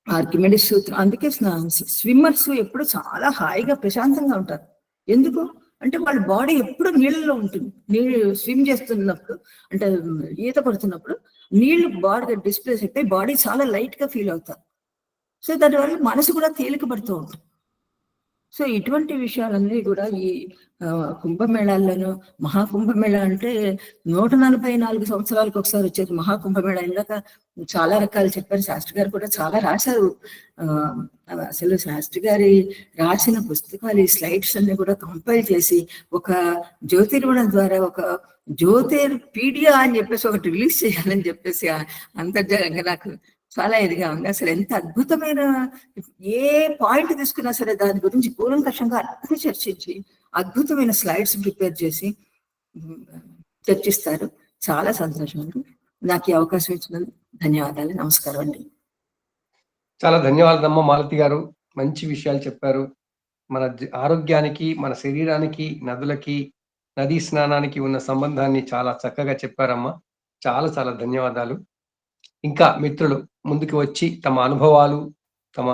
ఆర్కిమెడిస్ సూత్రం. అందుకే స్విమ్మర్స్ ఎప్పుడు చాలా హాయిగా ప్రశాంతంగా ఉంటారు. ఎందుకు అంటే వాళ్ళ బాడీ ఎప్పుడు నీళ్ళలో ఉంటుంది. నీళ్ళు స్విమ్ చేస్తున్నప్పుడు అంటే ఈత పడుతున్నప్పుడు నీళ్లు బాడీ డిస్ప్లేస్ అయిపోయి బాడీ చాలా లైట్ గా ఫీల్ అవుతారు. సో దానివల్ల మనసు కూడా తేలిక పడుతూ ఉంటుంది. సో ఇటువంటి విషయాలన్నీ కూడా ఈ కుంభమేళాల్లోనూ, మహాకుంభమేళా అంటే 144 సంవత్సరాలకు ఒకసారి వచ్చేది మహాకుంభమేళా. ఇందాక చాలా రకాలు చెప్పారు, శాస్త్రి గారు కూడా చాలా రాశారు. అసలు శాస్త్రి గారి రాసిన పుస్తకాలు, ఈ స్లైడ్స్ అన్ని కూడా కంపైల్ చేసి ఒక జ్యోతిర్మణం ద్వారా ఒక జ్యోతిర్పీడియా అని చెప్పేసి ఒకటి రిలీజ్ చేయాలని చెప్పేసి అంతర్జాలంగా నాకు చాలా ఇదిగా ఉంది. అసలు ఎంత అద్భుతమైన, ఏ పాయింట్ తీసుకున్నా సరే దాని గురించి కూలంకషంగా అన్ని చర్చించి అద్భుతమైన స్లైడ్స్ ప్రిపేర్ చేసి చర్చిస్తారు. చాలా సంతోషం అండి. నాకు ఈ అవకాశం ఇచ్చినందుకు ధన్యవాదాలు. నమస్కారం అండి. చాలా ధన్యవాదాలమ్మ మాలతి గారు. మంచి విషయాలు చెప్పారు. మన ఆరోగ్యానికి, మన శరీరానికి, నదులకి, నదీ స్నానానికి ఉన్న సంబంధాన్ని చాలా చక్కగా చెప్పారమ్మా. చాలా చాలా ధన్యవాదాలు. ఇంకా మిత్రులు ముందుకు వచ్చి తమ అనుభవాలు, తమ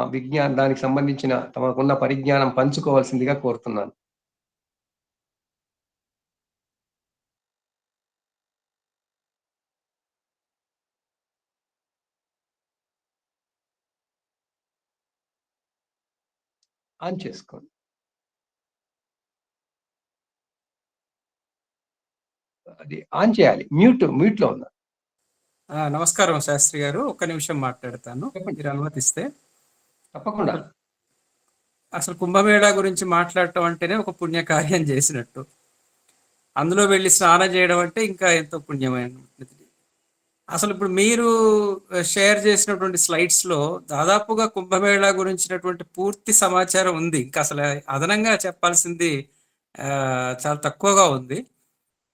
దానికి సంబంధించిన తమకున్న పరిజ్ఞానం పంచుకోవాల్సిందిగా కోరుతున్నాను. ఆన్ చేసుకోండి. అది ఆన్ చేయాలి. మ్యూట్ లో ఉన్నా. నమస్కారం శాస్త్రి గారు, ఒక్క నిమిషం మాట్లాడతాను మీరు అనుమతిస్తే. తప్పకుండా. అసలు కుంభమేళా గురించి మాట్లాడటం అంటేనే ఒక పుణ్యకార్యం చేసినట్టు. అందులో వెళ్ళి స్నానం చేయడం అంటే ఇంకా ఎంతో పుణ్యమైనది. అసలు ఇప్పుడు మీరు షేర్ చేసినటువంటి స్లైడ్స్ లో దాదాపుగా కుంభమేళా గురించినటువంటి పూర్తి సమాచారం ఉంది. ఇంకా అసలు అదనంగా చెప్పాల్సింది చాలా తక్కువగా ఉంది.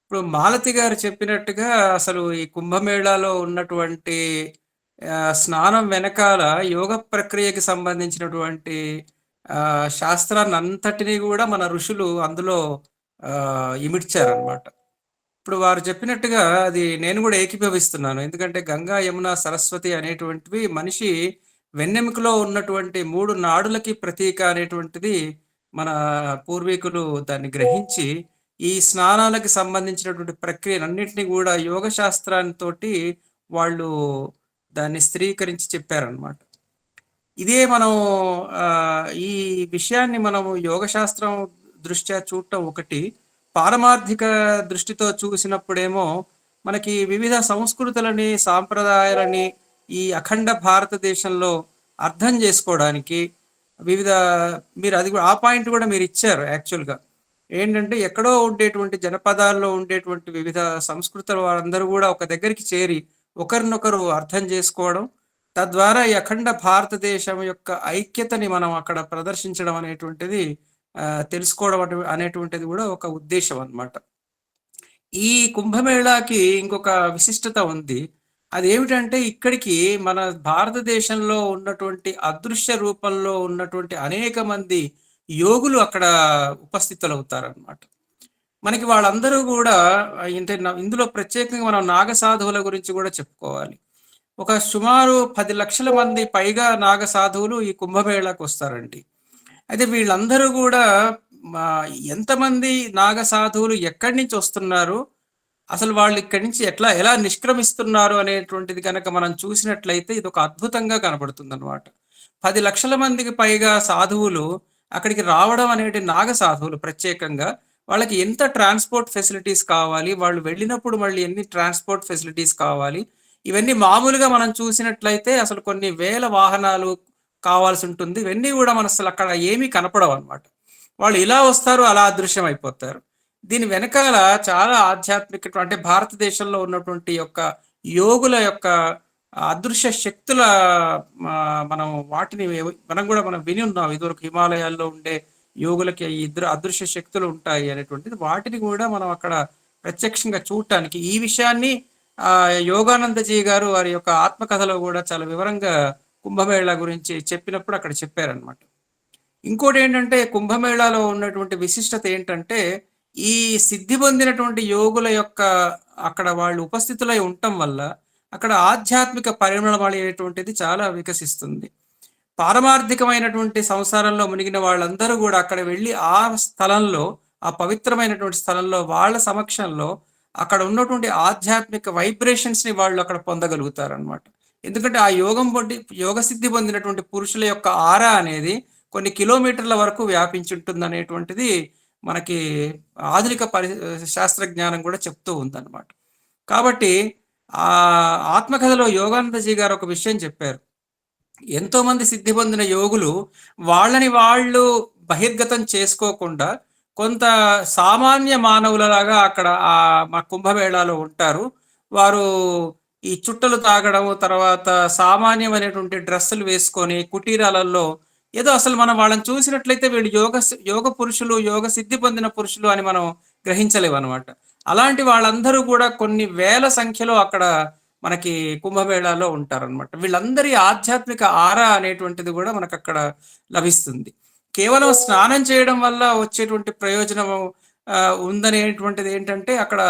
ఇప్పుడు మాలతి గారు చెప్పినట్టుగా అసలు ఈ కుంభమేళాలో ఉన్నటువంటి స్నానం వెనకాల యోగ ప్రక్రియకి సంబంధించినటువంటి శాస్త్రాన్ని అంతటినీ కూడా మన ఋషులు అందులో ఇమిడ్చారనమాట. ఇప్పుడు వారు చెప్పినట్టుగా అది నేను కూడా ఏకీభవిస్తున్నాను. ఎందుకంటే గంగా, యమున, సరస్వతి అనేటువంటివి మనిషి వెన్నెముకలో ఉన్నటువంటి 3 నాడులకి ప్రతీక అనేటువంటిది మన పూర్వీకులు దాన్ని గ్రహించి ఈ స్నానాలకి సంబంధించినటువంటి ప్రక్రియలన్నింటినీ కూడా యోగ శాస్త్రాంతో వాళ్ళు దాన్ని స్థిరీకరించి చెప్పారనమాట. ఇదే మనం ఈ విషయాన్ని మనము యోగ శాస్త్రం దృష్ట్యా చూడటం ఒకటి, పారమార్థిక దృష్టితో చూసినప్పుడేమో మనకి వివిధ సంస్కృతులని, సాంప్రదాయాలని ఈ అఖండ భారతదేశంలో అర్థం చేసుకోవడానికి మీరు అది ఆ పాయింట్ కూడా మీరు ఇచ్చారు. యాక్చువల్గా ఏంటంటే ఎక్కడో ఉండేటువంటి జనపదాల్లో ఉండేటువంటి వివిధ సంస్కృతుల వారందరూ కూడా ఒక దగ్గరికి చేరి ఒకరినొకరు అర్థం చేసుకోవడం, తద్వారా ఈ అఖండ భారతదేశం యొక్క ఐక్యతని మనం అక్కడ ప్రదర్శించడం అనేటువంటిది తెలుసుకోవడం అనేటువంటిది కూడా ఒక ఉద్దేశం అన్నమాట. ఈ కుంభమేళాకి ఇంకొక విశిష్టత ఉంది. అదేమిటంటే ఇక్కడికి మన భారతదేశంలో ఉన్నటువంటి అదృశ్య రూపంలో ఉన్నటువంటి అనేక మంది యోగులు అక్కడ ఉపస్థితులవుతారనమాట. మనకి వాళ్ళందరూ కూడా ఇందులో ప్రత్యేకంగా మనం నాగ సాధువుల గురించి కూడా చెప్పుకోవాలి. ఒక సుమారు 10 లక్షల మంది పైగా నాగ సాధువులు ఈ కుంభమేళాకు వస్తారండి. అయితే వీళ్ళందరూ కూడా ఎంతమంది నాగ సాధువులు ఎక్కడి నుంచి వస్తున్నారు, అసలు వాళ్ళు ఇక్కడి నుంచి ఎలా నిష్క్రమిస్తున్నారు అనేటువంటిది కనుక మనం చూసినట్లయితే ఇది ఒక అద్భుతంగా కనబడుతుంది అనమాట. 10 లక్షల మందికి పైగా సాధువులు అక్కడికి రావడం అనేది, నాగ సాధువులు ప్రత్యేకంగా వాళ్ళకి ఎంత ట్రాన్స్పోర్ట్ ఫెసిలిటీస్ కావాలి, వాళ్ళు వెళ్ళినప్పుడు మళ్ళీ ఎన్ని ట్రాన్స్పోర్ట్ ఫెసిలిటీస్ కావాలి, ఇవన్నీ మామూలుగా మనం చూసినట్లయితే అసలు కొన్ని వేల వాహనాలు కావాల్సి ఉంటుంది. ఇవన్నీ కూడా మన అసలు అక్కడ ఏమీ కనపడవు అనమాట. వాళ్ళు ఇలా వస్తారు, అలా అదృశ్యం అయిపోతారు. దీని వెనకాల చాలా ఆధ్యాత్మిక, అంటే భారతదేశంలో ఉన్నటువంటి యొక్క యోగుల యొక్క అదృశ్య శక్తుల మనం వాటిని మనం విని ఉన్నాం. ఇదివరకు హిమాలయాల్లో ఉండే యోగులకి ఇద్దరు అదృశ్య శక్తులు ఉంటాయి అనేటువంటిది, వాటిని కూడా మనం అక్కడ ప్రత్యక్షంగా చూడటానికి ఈ విషయాన్ని యోగానందజీ గారు వారి యొక్క ఆత్మకథలో కూడా చాలా వివరంగా కుంభమేళా గురించి చెప్పినప్పుడు అక్కడ చెప్పారనమాట. ఇంకోటి ఏంటంటే కుంభమేళాలో ఉన్నటువంటి విశిష్టత ఏంటంటే ఈ సిద్ధి పొందినటువంటి యోగుల యొక్క అక్కడ వాళ్ళు ఉపస్థితులై ఉండటం వల్ల అక్కడ ఆధ్యాత్మిక పరిమళం అనేటువంటిది చాలా వికసిస్తుంది. పారమార్థికమైనటువంటి సంసారంలో మునిగిన వాళ్ళందరూ కూడా అక్కడ వెళ్ళి ఆ స్థలంలో, ఆ పవిత్రమైనటువంటి స్థలంలో వాళ్ళ సమక్షంలో అక్కడ ఉన్నటువంటి ఆధ్యాత్మిక వైబ్రేషన్స్ ని వాళ్ళు అక్కడ పొందగలుగుతారు అనమాట. ఎందుకంటే ఆ యోగ సిద్ధి పొందినటువంటి పురుషుల యొక్క ఆరా అనేది కొన్ని కిలోమీటర్ల వరకు వ్యాపించి ఉంటుంది అనేటువంటిది మనకి ఆధునిక శాస్త్రజ్ఞానం కూడా చెప్తూ ఉందన్నమాట. కాబట్టి ఆ ఆత్మకథలో యోగానందజీ గారు ఒక విషయం చెప్పారు. ఎంతో మంది సిద్ధి పొందిన యోగులు వాళ్ళని వాళ్ళు బహిర్గతం చేసుకోకుండా కొంత సామాన్య మానవులలాగా అక్కడ మా కుంభమేళాలో ఉంటారు. వారు ఈ చుట్టలు తాగడం, తర్వాత సామాన్యమైనటువంటి డ్రెస్సులు వేసుకొని కుటీరాలలో ఏదో అసలు మనం వాళ్ళని చూసినట్లయితే వీళ్ళు యోగ పురుషులు, యోగ సిద్ధి పొందిన పురుషులు అని మనం గ్రహించలేము అనమాట. అలాంటి వాళ్ళందరూ కూడా కొన్ని వేల సంఖ్యలో అక్కడ మనకి కుంభమేళాలో ఉంటారనమాట. వీళ్ళందరి ఆధ్యాత్మిక ఆరా అనేటువంటిది కూడా మనకు అక్కడ లభిస్తుంది. కేవలం స్నానం చేయడం వల్ల వచ్చేటువంటి ప్రయోజనం ఉందనేటువంటిది ఏంటంటే అక్కడ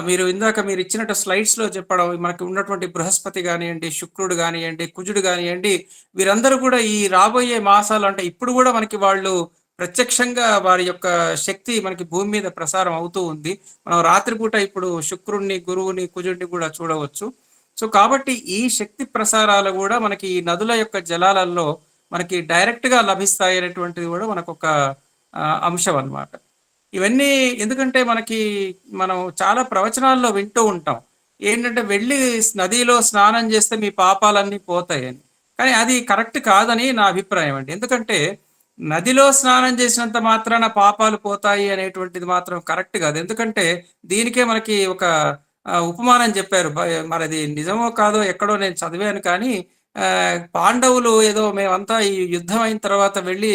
మీరు ఇచ్చినట్టు స్లైడ్స్ లో చెప్పడం, మనకి ఉన్నటువంటి బృహస్పతి కానివ్వండి, శుక్రుడు కానివ్వండి, కుజుడు కానివ్వండి, వీరందరూ కూడా ఈ రాబోయే మాసాలు, అంటే ఇప్పుడు కూడా మనకి వాళ్ళు ప్రత్యక్షంగా వారి యొక్క శక్తి మనకి భూమి మీద ప్రసారం అవుతూ ఉంది. మనం రాత్రిపూట ఇప్పుడు శుక్రుడిని, గురువుని, కుజుడిని కూడా చూడవచ్చు. సో కాబట్టి ఈ శక్తి ప్రసారాలు కూడా మనకి ఈ నదుల యొక్క జలాలలో మనకి డైరెక్ట్ గా లభిస్తాయి అనేటువంటిది కూడా మనకు ఒక అంశం అన్నమాట. ఇవన్నీ ఎందుకంటే మనం చాలా ప్రవచనాల్లో వింటూ ఉంటాం ఏంటంటే వెళ్ళి నదిలో స్నానం చేస్తే మీ పాపాలన్నీ పోతాయని. కానీ అది కరెక్ట్ కాదని నా అభిప్రాయం అండి. ఎందుకంటే నదిలో స్నానం చేసినంత మాత్రాన పాపాలు పోతాయి అనేటువంటిది మాత్రం కరెక్ట్ కాదు. ఎందుకంటే దీనికే మనకి ఒక ఉపమానం చెప్పారు. మరి అది నిజమో కాదో ఎక్కడో నేను చదివాను, కానీ పాండవులు ఏదో మేమంతా ఈ యుద్ధం అయిన తర్వాత వెళ్ళి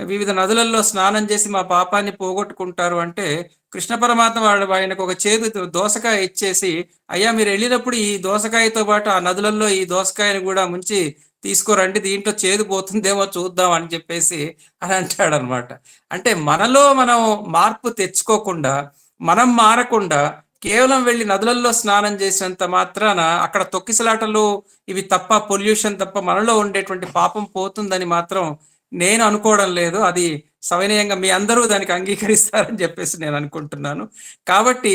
వివిధ నదులలో స్నానం చేసి మా పాపాన్ని పోగొట్టుకుంటారు అంటే కృష్ణ పరమాత్మ ఆయనకు ఒక చేదు దోసకాయ ఇచ్చేసి, అయ్యా మీరు వెళ్ళినప్పుడు ఈ దోసకాయతో పాటు ఆ నదులలో ఈ దోసకాయని కూడా ముంచి తీసుకోరండి, దీంట్లో చేదు పోతుందేమో చూద్దాం అని చెప్పేసి అని అంటాడు అనమాట. అంటే మనలో మనం మార్పు తెచ్చుకోకుండా, మనం మారకుండా కేవలం వెళ్ళి నదులలో స్నానం చేసినంత మాత్రాన అక్కడ తొక్కిసలాటలు ఇవి తప్ప, పొల్యూషన్ తప్ప మనలో ఉండేటువంటి పాపం పోతుందని మాత్రం నేను అనుకోవడం లేదు. అది సవినయంగా మీ అందరూ దానికి అంగీకరిస్తారని చెప్పేసి నేను అనుకుంటున్నాను. కాబట్టి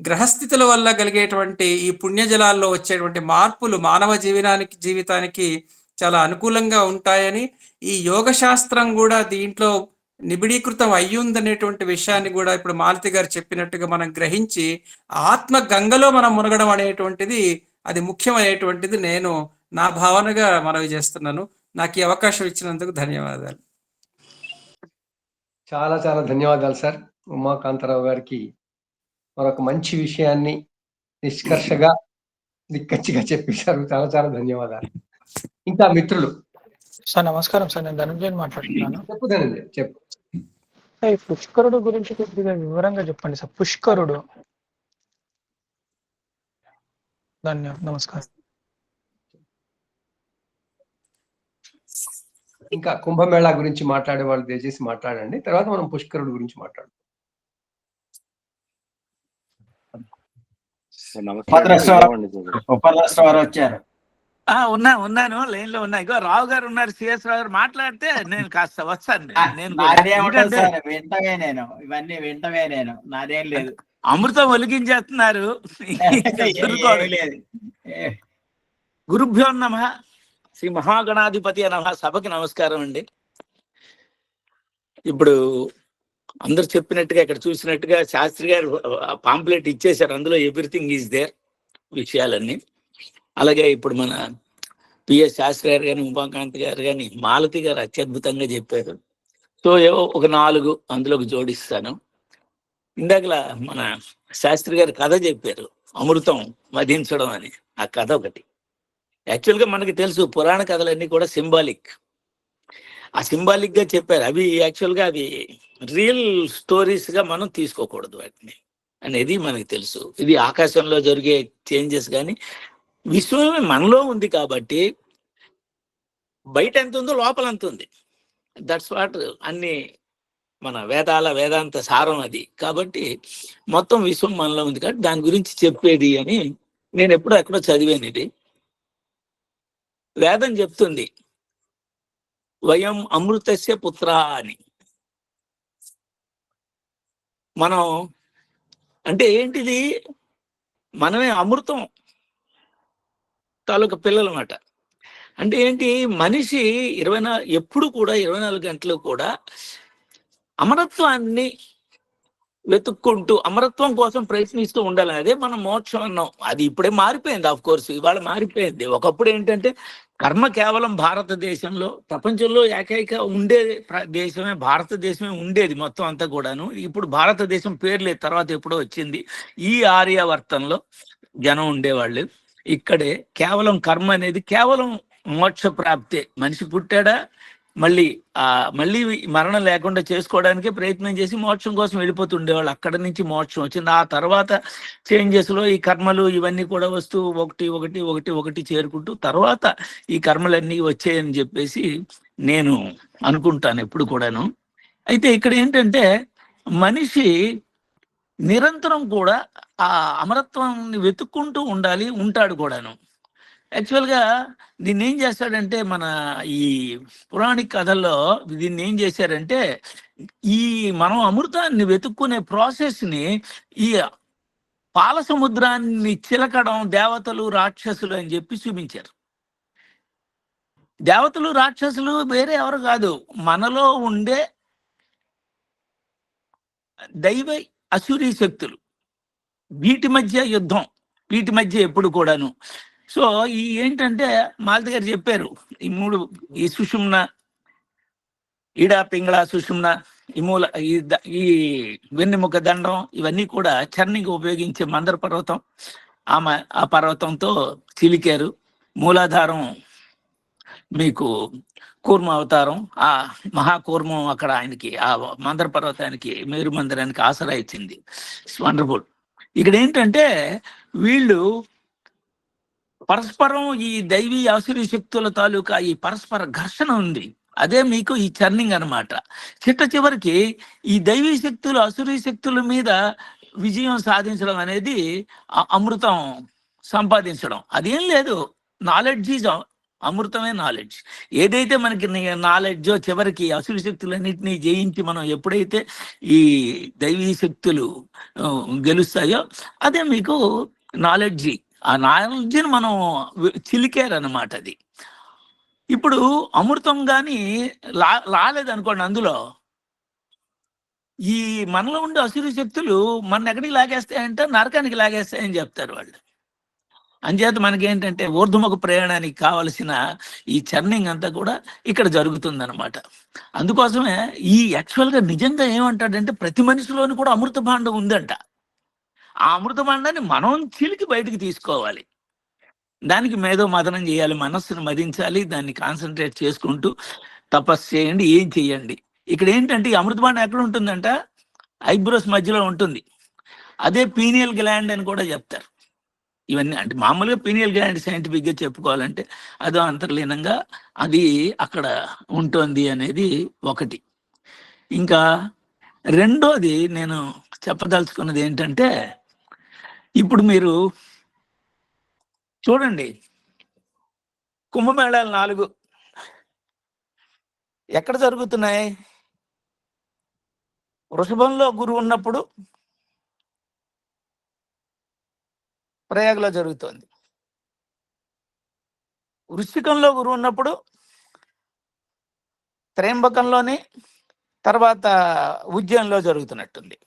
గ్రహస్థితుల వల్ల కలిగేటువంటి ఈ పుణ్యజలాల్లో వచ్చేటువంటి మార్పులు మానవ జీవితానికి చాలా అనుకూలంగా ఉంటాయని, ఈ యోగ శాస్త్రం కూడా దీంట్లో నిబిడీకృతం అయ్యుందనేటువంటి విషయాన్ని కూడా ఇప్పుడు మాలతి గారు చెప్పినట్టుగా మనం గ్రహించి ఆత్మ గంగలో మనం మునగడం అనేటువంటిది అది ముఖ్యమైనటువంటిది నేను నా భావనగా మనవి చేస్తున్నాను. నాకు ఈ అవకాశం ఇచ్చినందుకు ధన్యవాదాలు. చాలా చాలా ధన్యవాదాలు సార్. ఉమాకాంతరావు గారికి మరొక మంచి విషయాన్ని నిష్కర్షగా నిక్కచ్చిగా చెప్పేశారు. చాలా చాలా ధన్యవాదాలు. ఇంకా మిత్రులు సార్ నమస్కారం సార్, నేను ధనంజయని మాట్లాడుతున్నాను. చెప్పు ధనంజయ్, చెప్పు. ఈ పుష్కరుడు గురించి కొద్దిగా వివరంగా చెప్పండి సార్. పుష్కరుడు. నమస్కారం. ఇంకా కుంభమేళా గురించి మాట్లాడే వాళ్ళు దయచేసి మాట్లాడండి, తర్వాత మనం పుష్కరుడు గురించి మాట్లాడుతాం. వచ్చారు. ఉన్నాను, లైన్ లో ఉన్నా. ఇగో రావు గారు ఉన్నారు, సిఎస్ రావు గారు మాట్లాడితే నేను కాస్త వస్తాను. వింటమే నేను నాదేం లేదు. అమృతం ఒలిగించేస్తున్నారు. గురుభ్యో నమః, శ్రీ మహాగణాధిపతి నమః. సభకి నమస్కారం అండి. ఇప్పుడు అందరు చెప్పినట్టుగా ఇక్కడ చూసినట్టుగా శాస్త్రి గారు పాంప్లెట్ ఇచ్చేశారు, అందులో ఎవ్రీథింగ్ ఈజ్ దేర్ విషయాలన్నీ. అలాగే ఇప్పుడు మన పిఎస్ శాస్త్రి గారు కానీ, ఉమాకాంత్ గారు కానీ, మాలతి గారు అత్యద్భుతంగా చెప్పారు. సో ఏవో ఒక 4 అందులోకి జోడిస్తాను. ఇందాకలా మన శాస్త్రి గారు కథ చెప్పారు, అమృతం మధించడం అని. ఆ కథ ఒకటి యాక్చువల్గా మనకి తెలుసు, పురాణ కథలన్నీ కూడా సింబాలిక్. ఆ సింబాలిక్ గా చెప్పారు. అవి యాక్చువల్గా అవి రియల్ స్టోరీస్ గా మనం తీసుకోకూడదు వాటిని అనేది మనకి తెలుసు. ఇది ఆకాశంలో జరిగే చేంజెస్ కానీ విశ్వమే మనలో ఉంది కాబట్టి బయట ఎంత ఉందో లోపల అంత ఉంది. దట్స్ వాట్ అన్ని మన వేదాంత సారం అది. కాబట్టి మొత్తం విశ్వం మనలో ఉంది కాబట్టి దాని గురించి చెప్పేది అని నేను ఎక్కడో చదివాను. ఇది వేదం చెప్తుంది, వయం అమృతస్య పుత్ర అని. మనం అంటే ఏంటిది, మనమే అమృతం తాలూకా పిల్లలు అన్నమాట. అంటే ఏంటి, మనిషి ఎప్పుడు కూడా 24 గంటలు కూడా అమరత్వాన్ని వెతుక్కుంటూ అమరత్వం కోసం ప్రయత్నిస్తూ ఉండాలి. అదే మనం మోక్షం అన్నాం. అది ఇప్పుడే మారిపోయింది, ఆఫ్ కోర్స్ ఇవాళ మారిపోయింది. ఒకప్పుడు ఏంటంటే కర్మ కేవలం భారతదేశంలో, ప్రపంచంలో ఏకైక ఉండే దేశమే భారతదేశమే ఉండేది మొత్తం అంతా కూడాను. ఇప్పుడు భారతదేశం పేరు లేదు, తర్వాత ఎప్పుడో వచ్చింది. ఈ ఆర్యావర్తంలో జనం ఉండేవాళ్ళు. ఇక్కడే కేవలం కర్మ అనేది కేవలం మోక్ష ప్రాప్తే. మనిషి పుట్టాడా మళ్ళీ మరణం లేకుండా చేసుకోవడానికి ప్రయత్నం చేసి మోక్షం కోసం వెళ్ళిపోతుండేవాళ్ళు. అక్కడ నుంచి మోక్షం వచ్చింది. ఆ తర్వాత చేంజెస్ లో ఈ కర్మలు ఇవన్నీ కూడా వస్తూ ఒకటి చేరుకుంటూ తర్వాత ఈ కర్మలన్నీ వచ్చాయని చెప్పేసి నేను అనుకుంటాను ఎప్పుడు కూడాను. అయితే ఇక్కడ ఏంటంటే మనిషి నిరంతరం కూడా ఆ అమరత్వాన్ని వెతుక్కుంటూ ఉంటాడు కూడాను. యాక్చువల్గా దీన్ని ఏం చేస్తాడంటే, మన ఈ పురాణిక కథల్లో దీన్ని ఏం చేశారంటే, మనం అమృతాన్ని వెతుక్కునే ప్రాసెస్ని ఈ పాల సముద్రాన్ని చిలకడం దేవతలు రాక్షసులు అని చెప్పి చూపించారు. దేవతలు రాక్షసులు వేరే ఎవరు కాదు, మనలో ఉండే దైవ అసురీ శక్తులు. వీటి మధ్య యుద్ధం, వీటి మధ్య ఎప్పుడు కూడాను. సో ఏంటంటే మాలతి గారు చెప్పారు, ఈ సుషుమ్న, ఈడ పింగళ సుషుమ్న, ఈ మూల, ఈ వెన్నెముక దండం, ఇవన్నీ కూడా చర్నింగ్ ఉపయోగించే మందర పర్వతం. ఆ పర్వతంతో చిలికారు. మూలాధారం మీకు కూర్మ అవతారం, ఆ మహాకూర్మం అక్కడ ఆయనకి ఆ మందర పర్వతానికి, మేరు మందిరానికి ఆసరా ఇచ్చింది. వండర్ఫుల్. ఇక్కడ ఏంటంటే వీళ్ళు పరస్పరం ఈ దైవీ ఆసురీ శక్తుల తాలూకా ఈ పరస్పర ఘర్షణ ఉంది. అదే మీకు ఈ చర్నింగ్ అనమాట. చివరికి ఈ దైవీ శక్తులు అసురీ శక్తుల మీద విజయం సాధించడం అనేది అమృతం సంపాదించడం. అదేం లేదు, నాలెడ్జ్ ఈజ్ అమృతమే నాలెడ్జ్. ఏదైతే మనకి నాలెడ్జో చివరికి అసురు శక్తులన్నింటినీ జయించి మనం ఎప్పుడైతే ఈ దైవీ శక్తులు గెలుస్తాయో అదే మీకు నాలెడ్జి. ఆ నాలెడ్జిని మనం చిలికారనమాట. అది ఇప్పుడు అమృతం కానీ రాలేదనుకోండి, అందులో ఈ మనలో ఉండే అసురు శక్తులు మన ఎక్కడికి లాగేస్తాయంటే నరకానికి లాగేస్తాయని చెప్తారు వాళ్ళు. అంచేత మనకేంటంటే ఊర్ధముఖ ప్రయాణానికి కావలసిన ఈ చర్నింగ్ అంతా కూడా ఇక్కడ జరుగుతుందన్నమాట. అందుకోసమే ఈ యాక్చువల్గా నిజంగా ఏమంటాడంటే ప్రతి మనిషిలోని కూడా అమృత భాండం ఉందంట. ఆ అమృత భాండాన్ని మనం చిలికి బయటికి తీసుకోవాలి. దానికి మేధో మదనం చేయాలి, మనస్సును మదించాలి, దాన్ని కాన్సన్ట్రేట్ చేసుకుంటూ తపస్సు చేయండి, ఏం చెయ్యండి. ఇక్కడ ఏంటంటే ఈ అమృత భాండం ఎక్కడ ఉంటుందంట, ఐబ్రోస్ మధ్యలో ఉంటుంది. అదే పీనియల్ గ్లాండ్ అని కూడా చెప్తారు. ఇవన్నీ అంటే మామూలుగా పీనియల్ గ్లాండ్ సైంటిఫిక్ గా చెప్పుకోవాలంటే అదో అంతర్లీనంగా అది అక్కడ ఉంటుంది అనేది ఒకటి. ఇంకా రెండోది నేను చెప్పదలుచుకున్నది ఏంటంటే, ఇప్పుడు మీరు చూడండి, కుంభమేళాలు 4 ఎక్కడ జరుగుతున్నాయి? వృషభంలో గురువు ఉన్నప్పుడు ప్రయాగలో జరుగుతోంది. వృశ్చికంలో గురువు ఉన్నప్పుడు త్రయంబకంలోని తర్వాత ఉజ్జయినిలో జరుగుతున్నట్టుంది,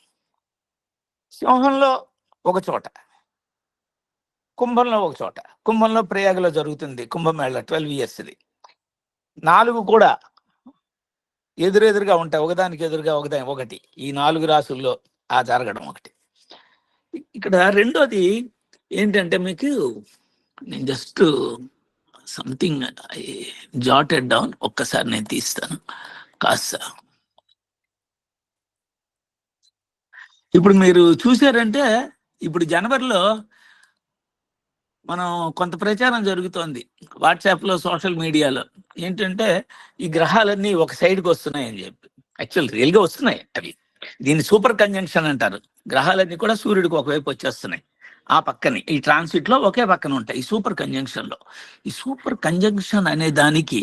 సింహంలో ఒక చోట, కుంభంలో ఒక చోట. కుంభంలో ప్రయాగలో జరుగుతుంది కుంభమేళ 12 yearsది. 4 కూడా ఎదురెదురుగా ఉంటాయి, ఒకదానికి ఎదురుగా ఒకటి. ఈ 4 రాసుల్లో ఆ జరగడం ఒకటి. ఇక్కడ రెండోది ఏంటంటే, మీకు నేను జస్ట్ సంథింగ్ జాటెడ్ డౌన్, ఒక్కసారి నేను తీస్తాను కాస్త. ఇప్పుడు మీరు చూసారంటే, ఇప్పుడు జనవరిలో మనం కొంత ప్రచారం జరుగుతోంది వాట్సాప్లో, సోషల్ మీడియాలో. ఏంటంటే ఈ గ్రహాలన్నీ ఒక సైడ్కి వస్తున్నాయి అని చెప్పి. యాక్చువల్ రియల్గా వస్తున్నాయి అవి. దీన్ని సూపర్ కంజంక్షన్ అంటారు. గ్రహాలన్నీ కూడా సూర్యుడికి ఒకవైపు వచ్చేస్తున్నాయి. ఆ పక్కని ఈ ట్రాన్సిట్ లో ఒకే పక్కన ఉంటాయి. ఈ సూపర్ కంజంక్షన్ లో, ఈ సూపర్ కంజంక్షన్ అనే దానికి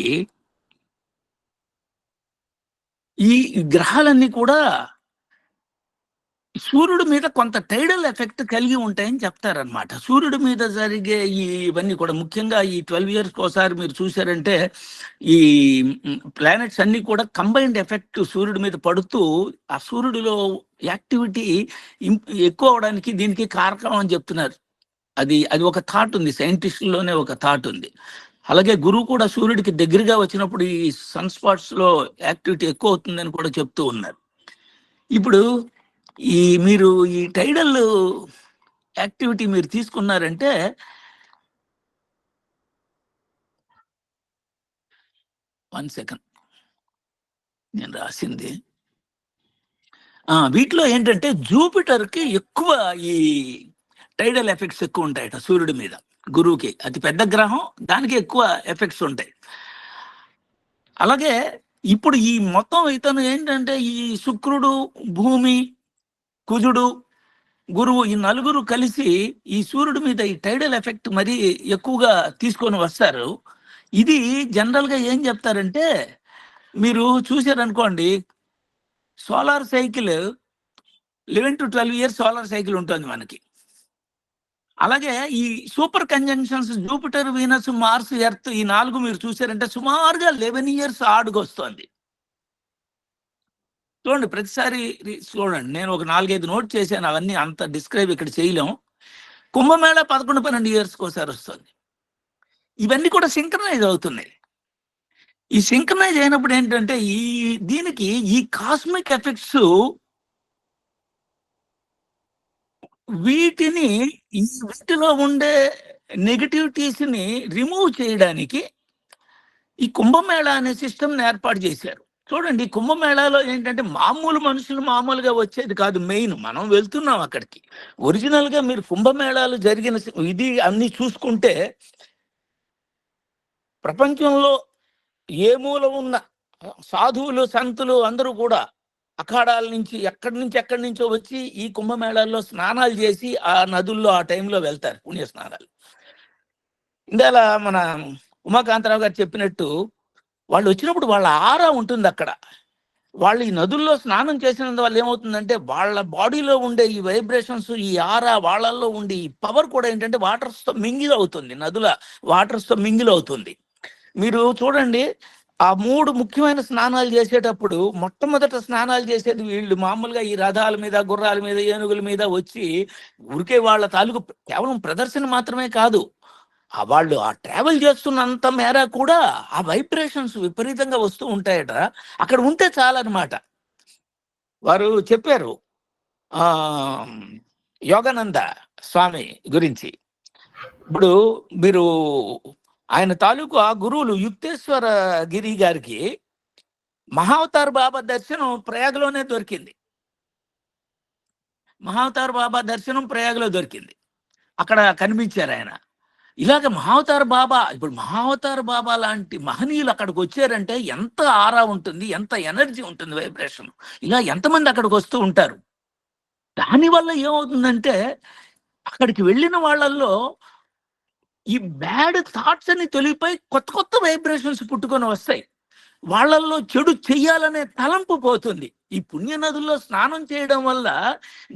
ఈ గ్రహాలన్నీ కూడా సూర్యుడి మీద కొంత టైడల్ ఎఫెక్ట్ కలిగి ఉంటాయని చెప్తారనమాట. సూర్యుడి మీద జరిగే ఇవన్నీ కూడా, ముఖ్యంగా ఈ 12 years ఒకసారి మీరు చూసారంటే, ఈ ప్లానెట్స్ అన్ని కూడా కంబైన్డ్ ఎఫెక్ట్ సూర్యుడి మీద పడుతూ ఆ సూర్యుడిలో యాక్టివిటీ ఎక్కువ అవడానికి దీనికి కారకం అని చెప్తున్నారు. అది ఒక థాట్ ఉంది, సైంటిస్టుల్లోనే ఒక థాట్ ఉంది. అలాగే గురువు కూడా సూర్యుడికి దగ్గరగా వచ్చినప్పుడు ఈ సన్ స్పాట్స్ లో యాక్టివిటీ ఎక్కువ అవుతుందని కూడా చెప్తూ ఉన్నారు. ఇప్పుడు మీరు ఈ టైడల్ యాక్టివిటీ మీరు తీసుకున్నారంటే, 1 second నేను రాసింది, వీటిలో ఏంటంటే జూపిటర్కి ఎక్కువ ఈ టైడల్ ఎఫెక్ట్స్ ఎక్కువ ఉంటాయట సూర్యుడి మీద. గురువుకి అతి పెద్ద గ్రహం, దానికి ఎక్కువ ఎఫెక్ట్స్ ఉంటాయి. అలాగే ఇప్పుడు ఈ మొత్తం ఇతను ఏంటంటే, ఈ శుక్రుడు, భూమి, కుజుడు, గురువు, ఈ నలుగురు కలిసి ఈ సూర్యుడి మీద ఈ టైడల్ ఎఫెక్ట్ మరీ ఎక్కువగా తీసుకొని వస్తారు. ఇది జనరల్గా ఏం చెప్తారంటే, మీరు చూసారనుకోండి, solar cycle 11 to 12 years solar cycle ఉంటుంది మనకి. అలాగే ఈ super conjunctions Jupiter, Venus, Mars, Earth, ఈ 4 మీరు చూసారంటే సుమారుగా 11 years ఆడుకు వస్తుంది. చూడండి, ప్రతిసారి చూడండి, నేను ఒక 4-5 నోట్ చేశాను, అవన్నీ అంత డిస్క్రైబ్ ఇక్కడ చేయలేం. కుంభమేళ 11-12 years ఒకసారి వస్తుంది. ఇవన్నీ కూడా సింక్రనైజ్ అవుతున్నాయి. ఈ సింక్రనైజ్ అయినప్పుడు ఏంటంటే, దీనికి ఈ కాస్మిక్ ఎఫెక్ట్స్ వీటిలో ఉండే నెగటివిటీస్ ని రిమూవ్ చేయడానికి ఈ కుంభమేళా అనే సిస్టమ్ ఏర్పాటు చేశారు. చూడండి, కుంభమేళాలో ఏంటంటే మామూలు మనుషులు మామూలుగా వచ్చేది కాదు. మెయిన్ మనం వెళ్తున్నాం అక్కడికి. ఒరిజినల్ గా మీరు కుంభమేళాలు జరిగిన ఇది అన్ని చూసుకుంటే, ప్రపంచంలో ఏ మూల ఉన్న సాధువులు, సంతులు అందరూ కూడా అఖాడాల నుంచి ఎక్కడి నుంచో వచ్చి ఈ కుంభమేళాల్లో స్నానాలు చేసి ఆ నదుల్లో ఆ టైంలో వెళ్తారు, పుణ్య స్నానాలు. ఇందాల మన ఉమాకాంతరావు గారు చెప్పినట్టు, వాళ్ళు వచ్చినప్పుడు వాళ్ళ ఆరా ఉంటుంది అక్కడ. వాళ్ళు ఈ నదుల్లో స్నానం చేసినందువల్ల ఏమవుతుందంటే, వాళ్ళ బాడీలో ఉండే ఈ వైబ్రేషన్స్, ఈ ఆరా, వాళ్ళల్లో ఉండే ఈ పవర్ కూడా ఏంటంటే వాటర్స్తో మింగిల్ అవుతుంది, నదుల వాటర్స్తో మింగిల్ అవుతుంది. మీరు చూడండి, ఆ 3 ముఖ్యమైన స్నానాలు చేసేటప్పుడు మొట్టమొదట స్నానాలు చేసేది వీళ్ళు మామూలుగా ఈ రథాల మీద, గుర్రాల మీద, ఏనుగుల మీద వచ్చి ఊరికే వాళ్ళ తాలూకు కేవలం ప్రదర్శన మాత్రమే కాదు, వాళ్ళు ఆ ట్రావెల్ చేస్తున్నంత మేర కూడా ఆ వైబ్రేషన్స్ విపరీతంగా వస్తూ ఉంటాయట. అక్కడ ఉంటే చాలన్నమాట. వారు చెప్పారు యోగానంద స్వామి గురించి. ఇప్పుడు మీరు ఆయన తాలూకు ఆ గురువులు యుక్తేశ్వర గిరి గారికి మహావతార్ బాబా దర్శనం ప్రయాగలోనే దొరికింది. మహావతార్ బాబా దర్శనం ప్రయాగలో దొరికింది. అక్కడ కనిపించారు ఆయన. ఇలాగ మహావతార్ బాబా, ఇప్పుడు మహావతార్ బాబా లాంటి మహనీయులు అక్కడికి వచ్చారంటే ఎంత ఆరా ఉంటుంది, ఎంత ఎనర్జీ ఉంటుంది, వైబ్రేషన్. ఇలా ఎంతమంది అక్కడికి వస్తూ ఉంటారు. దానివల్ల ఏమవుతుందంటే, అక్కడికి వెళ్ళిన వాళ్ళల్లో ఈ బ్యాడ్ థాట్స్ అని తొలిగిపోయి కొత్త కొత్త వైబ్రేషన్స్ పుట్టుకొని వస్తాయి. వాళ్ళల్లో చెడు చెయ్యాలనే తలంపు పోతుంది. ఈ పుణ్య నదుల్లో స్నానం చేయడం వల్ల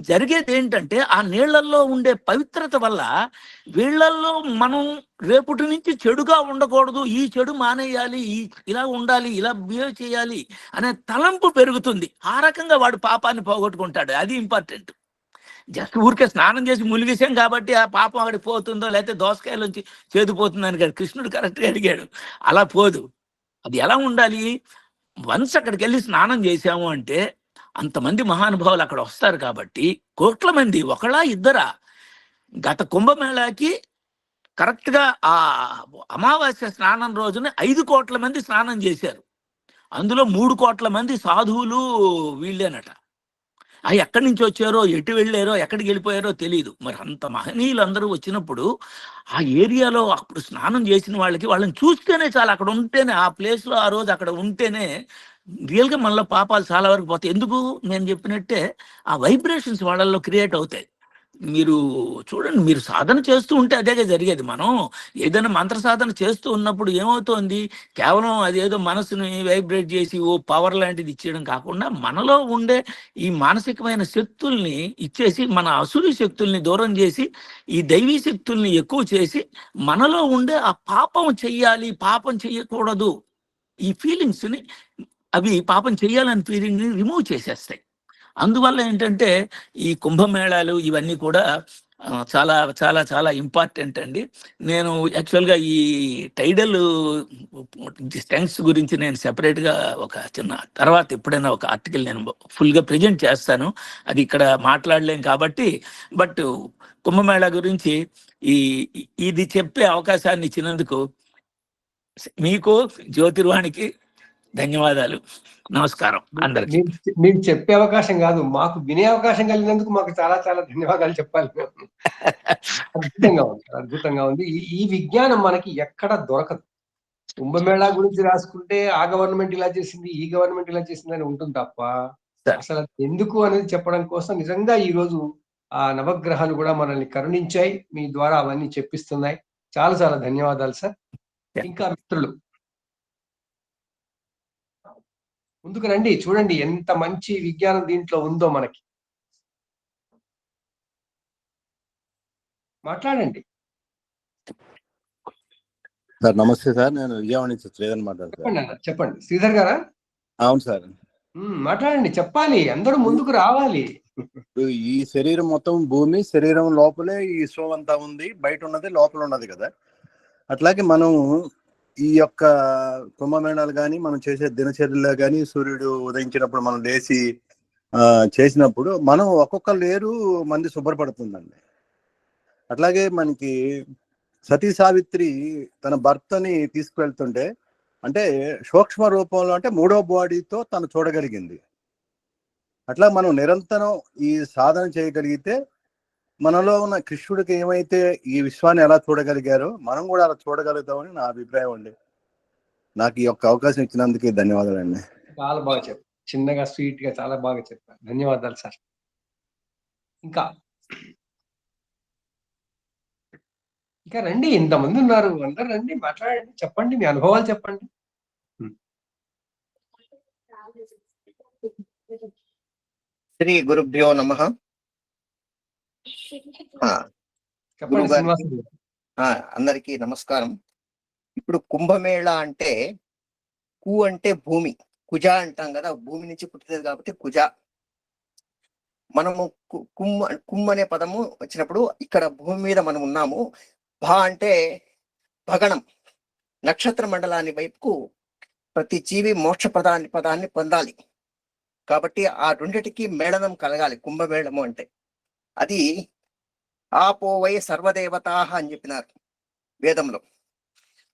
జరిగేది ఏంటంటే ఆ నీళ్లలో ఉండే పవిత్రత వల్ల వీళ్ళల్లో మనం రేపటి నుంచి చెడుగా ఉండకూడదు, ఈ చెడు మానేయాలి, ఇలా ఉండాలి, ఇలా బిహేవ్ చేయాలి అనే తలంపు పెరుగుతుంది. ఆ రకంగా వాడు పాపాన్ని పోగొట్టుకుంటాడు. అది ఇంపార్టెంట్. జస్ట్ ఊరికే స్నానం చేసి ములిగేసాం కాబట్టి ఆ పాపం అక్కడికి పోతుందో, లేకపోతే దోసకాయలోంచి చేదుపోతుందని కాదు. కృష్ణుడు కరెక్ట్గా అడిగాడు, అలా పోదు. అది ఎలా ఉండాలి? వన్స్ అక్కడికి వెళ్ళి స్నానం చేశాము అంటే అంతమంది మహానుభావులు అక్కడ వస్తారు కాబట్టి, కోట్ల మంది, ఒకళ్ళా ఇద్దరా? గత కుంభమేళాకి కరెక్ట్గా ఆ అమావాస్య స్నానం రోజున 5 కోట్ల మంది స్నానం చేశారు. అందులో 3 కోట్ల మంది సాధువులు వీళ్ళేనట. ఎక్కడి నుంచి వచ్చారో, ఎటు వెళ్ళారో, ఎక్కడికి వెళ్ళిపోయారో తెలియదు. మరి అంత మహనీయులు అందరూ వచ్చినప్పుడు ఆ ఏరియాలో అప్పుడు స్నానం చేసిన వాళ్ళని చూస్తేనే చాలా, అక్కడ ఉంటేనే, ఆ ప్లేస్లో ఆ రోజు అక్కడ ఉంటేనే రియల్గా మనలో పాపాలు చాలా వరకు పోతాయి. ఎందుకు? నేను చెప్పినట్టే ఆ వైబ్రేషన్స్ వాళ్ళల్లో క్రియేట్ అవుతాయి. మీరు చూడండి, మీరు సాధన చేస్తూ ఉంటే అదేగా జరిగేది. మనం ఏదైనా మంత్ర సాధన చేస్తూ ఉన్నప్పుడు ఏమవుతోంది, కేవలం అదేదో మనసుని వైబ్రేట్ చేసి ఓ పవర్ లాంటిది ఇచ్చేయడం కాకుండా, మనలో ఉండే ఈ మానసికమైన శక్తుల్ని ఇచ్చేసి, మన అసురి శక్తుల్ని దూరం చేసి, ఈ దైవీ శక్తుల్ని ఎక్కువ చేసి, మనలో ఉండే ఆ పాపం చెయ్యాలి, పాపం చెయ్యకూడదు ఈ ఫీలింగ్స్ని, అవి పాపం చెయ్యాలని ఫీలింగ్ని రిమూవ్ చేసేస్తాయి. అందువల్ల ఏంటంటే ఈ కుంభమేళాలు ఇవన్నీ కూడా చాలా చాలా చాలా ఇంపార్టెంట్ అండి. నేను యాక్చువల్గా ఈ టైడల్ స్ట్రెంగ్స్ గురించి నేను సెపరేట్గా ఒక చిన్న తర్వాత ఎప్పుడైనా ఒక ఆర్టికల్ నేను ఫుల్గా ప్రజెంట్ చేస్తాను. అది ఇక్కడ మాట్లాడలేం కాబట్టి, బట్ కుంభమేళా గురించి ఇది చెప్పే అవకాశాన్ని ఇచ్చినందుకు మీకు, జ్యోతిర్వాణికి ధన్యవాదాలు. నమస్కారం అందరికీ. మీకు చెప్పే అవకాశం కాదు, మాకు వినే అవకాశం కలిగినందుకు మాకు చాలా చాలా ధన్యవాదాలు చెప్పాలి. అద్భుతంగా ఉంది, అద్భుతంగా ఉంది. ఈ విజ్ఞానం మనకి ఎక్కడ దొరకదు. కుంభమేళా గురించి రాసుకుంటే ఆ గవర్నమెంట్ ఇలా చేసింది, ఈ గవర్నమెంట్ ఇలా చేసింది అని ఉంటుంది తప్ప, అసలు ఎందుకు అనేది చెప్పడం కోసం నిజంగా ఈ రోజు ఆ నవగ్రహాలు కూడా మనల్ని కరుణించాయి. మీ ద్వారా అవన్నీ చెప్పిస్తున్నాయి. చాలా చాలా ధన్యవాదాలు సార్. ఇంకా మిత్రులు ముందుకు రండి, చూడండి ఎంత మంచి విజ్ఞానం దీంట్లో ఉందో. మనకి మాట్లాడండి సార్. నమస్తే సార్, నేను విజయవాడ నుంచి శ్రీధర్ మాట్లాడుతున్నాను. చెప్పండి శ్రీధర్ గారా? అవును సార్. మాట్లాడండి, చెప్పాలి, అందరూ ముందుకు రావాలి. ఈ శరీరం మొత్తం భూమి, శరీరం లోపలే ఈ విశ్వం అంతా ఉంది, బయట ఉన్నది లోపల ఉన్నది కదా. అట్లాగే మనం ఈ యొక్క కుంభమేళాలు కానీ, మనం చేసే దినచర్యలో కానీ, సూర్యుడు ఉదయించినప్పుడు మనం లేచి చేసినప్పుడు మనం ఒక్కొక్క లేరు మంది శుభ్రపడుతుందండి. అట్లాగే మనకి సతీ సావిత్రి తన భర్తని తీసుకువెళ్తుంటే, అంటే సూక్ష్మ రూపంలో, అంటే 3వ బాడీతో తను చూడగలిగింది. అట్లా మనం నిరంతరం ఈ సాధన చేయగలిగితే, మనలో ఉన్న కృష్ణుడికి ఏమైతే ఈ విశ్వాన్ని ఎలా చూడగలిగారో మనం కూడా అలా చూడగలుగుతామని నా అభిప్రాయం అండి. నాకు ఈ యొక్క అవకాశం ఇచ్చినందుకు ధన్యవాదాలండి. చాలా బాగా చెప్పారు, చిన్నగా స్వీట్ గా చాలా బాగా చెప్పారు. ధన్యవాదాలు సార్. ఇంకా రండి, ఇంతమంది ఉన్నారు, అందరు రండి, మాట్లాడండి, చెప్పండి, మీ అనుభవాలు చెప్పండి. శ్రీ గురుభ్యో నమః. అందరికీ నమస్కారం. ఇప్పుడు కుంభమేళ అంటే, కు అంటే భూమి, కుజ అంటాం కదా, భూమి నుంచి పుట్టినది కాబట్టి కుజ. మనము కుమ్ అనే పదము వచ్చినప్పుడు ఇక్కడ భూమి మీద మనం ఉన్నాము. భా అంటే భగణం, నక్షత్ర మండలాన్ని వైపుకు ప్రతి జీవి మోక్ష పదాన్ని పొందాలి కాబట్టి ఆ రెండిటికి మేళనం కలగాలి. కుంభమేళము అంటే అది ఆపోవై సర్వదేవతా అని చెప్పినారు వేదంలో.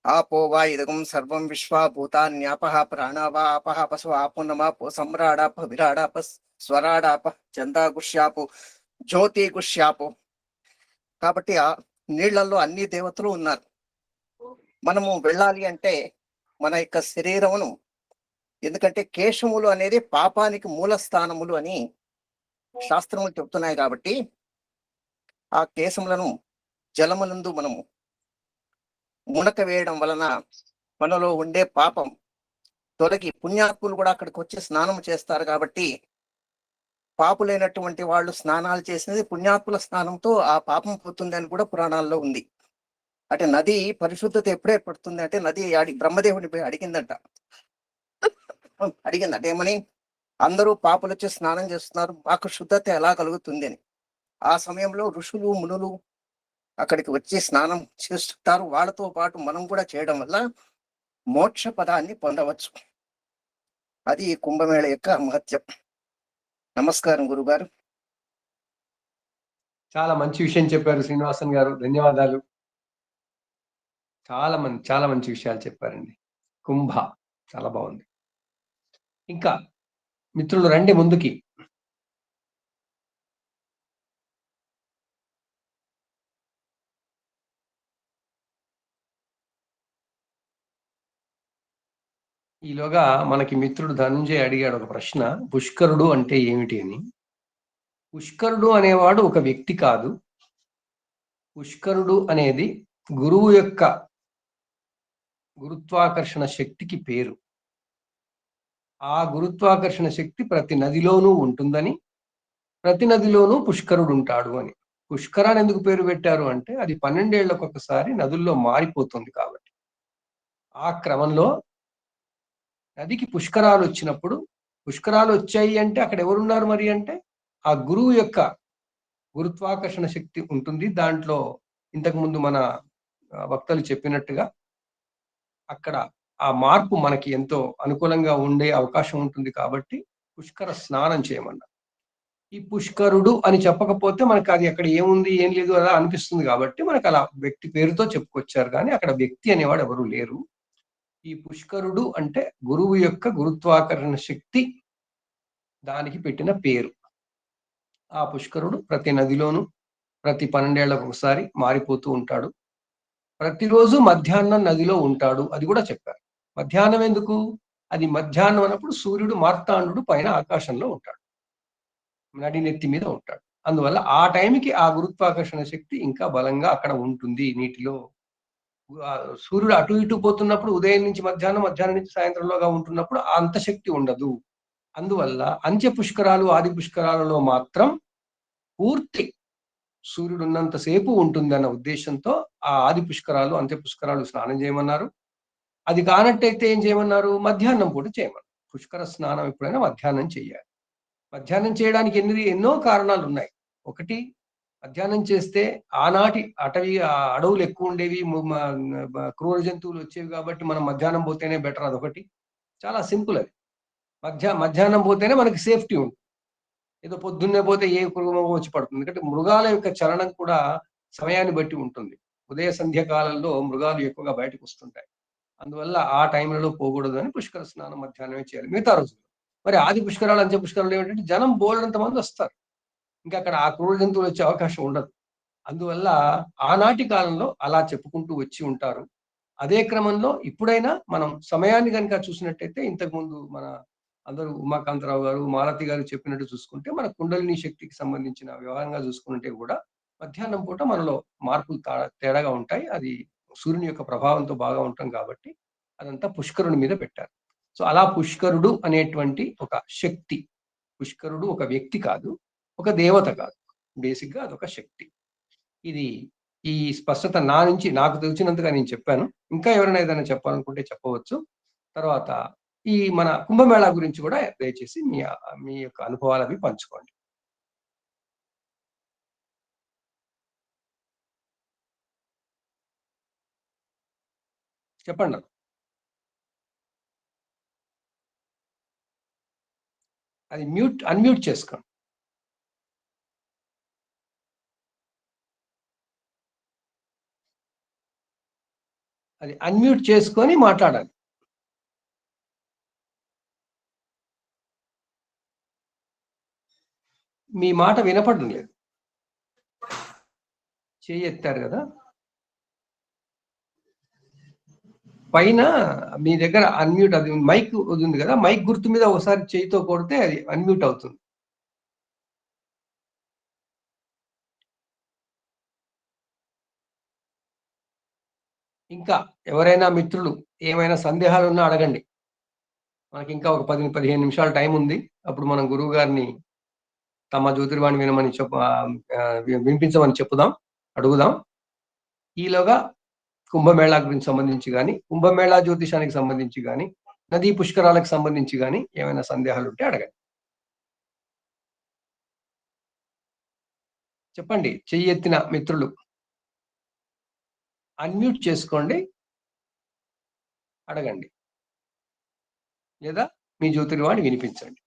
ఆపోవా ఇదగం సర్వం విశ్వ భూతాన్యాపహ ప్రాణావా ఆపహ పశు ఆపున్నమాపో సమ్రాడాప విరాడాప స్వరాడాప చందాగుష్యాపు జ్యోతిగుష్యాపు. కాబట్టి ఆ నీళ్లలో అన్ని దేవతలు ఉన్నారు. మనము వెళ్ళాలి అంటే మన యొక్క శరీరమును, ఎందుకంటే కేశములు అనేది పాపానికి మూల స్థానములు అని శాస్త్రములు చెప్తున్నాయి కాబట్టి ఆ కేశములను జలమునందు మనము మునక వేయడం వలన మనలో ఉండే పాపం తొలగి పుణ్యాత్ములు కూడా అక్కడికి వచ్చి స్నానం చేస్తారు కాబట్టి పాపులైనటువంటి వాళ్ళు స్నానాలు చేసినది పుణ్యాత్ముల స్నానంతో ఆ పాపం పోతుంది అని కూడా పురాణాల్లో ఉంది. అంటే నది పరిశుద్ధత ఎప్పుడు ఏర్పడుతుంది అంటే నది బ్రహ్మదేవుని పోయి అడిగిందంట. ఏమని? అందరూ పాపులు వచ్చి స్నానం చేస్తున్నారు, మాకు శుద్ధత ఎలా కలుగుతుంది అని. ఆ సమయంలో ఋషులు మునులు అక్కడికి వచ్చి స్నానం చేస్తుంటారు. వాళ్ళతో పాటు మనం కూడా చేయడం వల్ల మోక్ష పదాన్ని పొందవచ్చు. అది కుంభమేళ యొక్క మహత్యం. నమస్కారం గురుగారు. చాలా మంచి విషయం చెప్పారు శ్రీనివాసన్ గారు, ధన్యవాదాలు. చాలా మంచి విషయాలు చెప్పారండి. కుంభ చాలా బాగుంది. ఇంకా మిత్రులు రండి ముందుకి. ఈలోగా మనకి మిత్రుడు ధనుంజయ్ అడిగాడు ఒక ప్రశ్న, పుష్కరుడు అంటే ఏమిటి అని. పుష్కరుడు అనేవాడు ఒక వ్యక్తి కాదు. పుష్కరుడు అనేది గురువు యొక్క గురుత్వాకర్షణ శక్తికి పేరు. ఆ గురుత్వాకర్షణ శక్తి ప్రతి నదిలోనూ ఉంటుందని, ప్రతి నదిలోనూ పుష్కరుడు ఉంటాడు అని. పుష్కరాన్ని ఎందుకు పేరు పెట్టారు అంటే అది 12 ఏళ్లకు ఒకసారి నదుల్లో మారిపోతుంది కాబట్టి. ఆ క్రమంలో నదికి పుష్కరాలు వచ్చినప్పుడు, పుష్కరాలు వచ్చాయి అంటే అక్కడ ఎవరున్నారు మరి అంటే ఆ గురువు యొక్క గురుత్వాకర్షణ శక్తి ఉంటుంది. దాంట్లో ఇంతకు ముందు మన వక్తలు చెప్పినట్టుగా అక్కడ ఆ మార్పు మనకి ఎంతో అనుకూలంగా ఉండే అవకాశం ఉంటుంది కాబట్టి పుష్కర స్నానం చేయమన్నారు. ఈ పుష్కరుడు అని చెప్పకపోతే మనకు అది అక్కడ ఏముంది ఏం లేదు అలా అనిపిస్తుంది కాబట్టి మనకు అలా వ్యక్తి పేరుతో చెప్పుకొచ్చారు, కానీ అక్కడ వ్యక్తి అనేవాడు ఎవరు లేరు. ఈ పుష్కరుడు అంటే గురువు యొక్క గురుత్వాకర్షణ శక్తి దానికి పెట్టిన పేరు. ఆ పుష్కరుడు ప్రతి నదిలోనూ ప్రతి 12 ఏళ్లకు ఒకసారి మారిపోతూ ఉంటాడు. ప్రతిరోజు మధ్యాహ్నం నదిలో ఉంటాడు, అది కూడా చెప్పారు. మధ్యాహ్నం ఎందుకు? అది మధ్యాహ్నం అన్నప్పుడు సూర్యుడు మార్తాండు పైన ఆకాశంలో ఉంటాడు, నడి నెత్తి మీద ఉంటాడు. అందువల్ల ఆ టైంకి ఆ గురుత్వాకర్షణ శక్తి ఇంకా బలంగా అక్కడ ఉంటుంది నీటిలో. సూర్యుడు అటు ఇటు పోతున్నప్పుడు ఉదయం నుంచి మధ్యాహ్నం, మధ్యాహ్నం నుంచి సాయంత్రంలోగా ఉంటున్నప్పుడు అంత శక్తి ఉండదు. అందువల్ల అంత్య పుష్కరాలు ఆది పుష్కరాలలో మాత్రం పూర్తి సూర్యుడు ఉన్నంతసేపు ఉంటుందన్న ఉద్దేశంతో ఆ ఆది పుష్కరాలు అంత్య పుష్కరాలు స్నానం చేయమన్నారు. అది కానట్టయితే ఏం చేయమన్నారు? మధ్యాహ్నం పూట చేయమన్నారు. పుష్కర స్నానం ఎప్పుడైనా మధ్యాహ్నం చేయాలి. మధ్యాహ్నం చేయడానికి ఎన్నో కారణాలు ఉన్నాయి. ఒకటి, మధ్యాహ్నం చేస్తే ఆనాటి అడవులు ఎక్కువ ఉండేవి, క్రూర జంతువులు వచ్చేవి కాబట్టి మనం మధ్యాహ్నం పోతేనే బెటర్. అదొకటి, చాలా సింపుల్. అది మధ్యాహ్నం పోతేనే మనకి సేఫ్టీ ఉంటుంది. ఏదో పొద్దున్నే పోతే ఏ మృగమో వచ్చి పడుతుంది. ఎందుకంటే మృగాల యొక్క చలనం కూడా సమయాన్ని బట్టి ఉంటుంది. ఉదయ సంధ్యకాలంలో మృగాలు ఎక్కువగా బయటకు వస్తుంటాయి. అందువల్ల ఆ టైంలలో పోకూడదు అని పుష్కర స్నానం మధ్యాహ్నమే చేయాలి. మిగతా రోజులు మరి ఆది పుష్కరాలు అంత్య పుష్కరాలు ఏమిటంటే జనం బోల్డంత మంది వస్తారు, ఇంకా అక్కడ ఆ క్రూర జంతువులు వచ్చే అవకాశం ఉండదు. అందువల్ల ఆనాటి కాలంలో అలా చెప్పుకుంటూ వచ్చి ఉంటారు. అదే క్రమంలో ఇప్పుడైనా మనం సమయాన్ని కనుక చూసినట్టయితే, ఇంతకుముందు మన అందరూ ఉమాకాంతరావు గారు, మాలతి గారు చెప్పినట్టు చూసుకుంటే, మన కుండలిని శక్తికి సంబంధించిన వ్యవహారంగా చూసుకుంటే కూడా మధ్యాహ్నం పూట మనలో మార్పులు తేడాగా ఉంటాయి. అది సూర్యుని యొక్క ప్రభావంతో బాగా ఉంటాం కాబట్టి అదంతా పుష్కరుని మీద పెట్టారు. సో అలా పుష్కరుడు అనేటువంటి ఒక శక్తి, పుష్కరుడు ఒక వ్యక్తి కాదు, ఒక దేవత కాదు, బేసిక్ గా అదొక శక్తి. ఇది ఈ స్పష్టత నా నుంచి నాకు తెలిసినంతగా నేను చెప్పాను. ఇంకా ఎవరైనా ఏదైనా చెప్పాలనుకుంటే చెప్పవచ్చు. తర్వాత ఈ మన కుంభమేళా గురించి కూడా దయచేసి మీ యొక్క అనుభవాలు అవి పంచుకోండి. చెప్పండి. అది అన్మ్యూట్ చేసుకోండి. అది అన్మ్యూట్ చేసుకొని మాట్లాడాలి. మీ మాట వినపడడం లేదు. చేయి ఎత్తారు కదా, పైన మీ దగ్గర అన్మ్యూట్, అది మైక్ ఉంది కదా, మైక్ గుర్తు మీద ఒకసారి చేయితో కొడితే అది అన్మ్యూట్ అవుతుంది. ఇంకా ఎవరైనా మిత్రులు ఏమైనా సందేహాలు ఉన్నా అడగండి. మనకి ఇంకా ఒక 10-15 నిమిషాల టైం ఉంది. అప్పుడు మనం గురువు గారిని తమ జ్యోతిర్వాణి వినమని వినిపించమని చెప్పుదాం, అడుగుదాం. ఈలోగా కుంభమేళా గురించి సంబంధించి కానీ, కుంభమేళా జ్యోతిషానికి సంబంధించి కానీ, నదీ పుష్కరాలకు సంబంధించి కానీ ఏమైనా సందేహాలు ఉంటే అడగండి. చెప్పండి, చెయ్యి ఎత్తిన మిత్రులు అన్మ్యూట్ చేసుకోండి, అడగండి, లేదా మీ జ్యోతిర్వాణి వినిపించండి.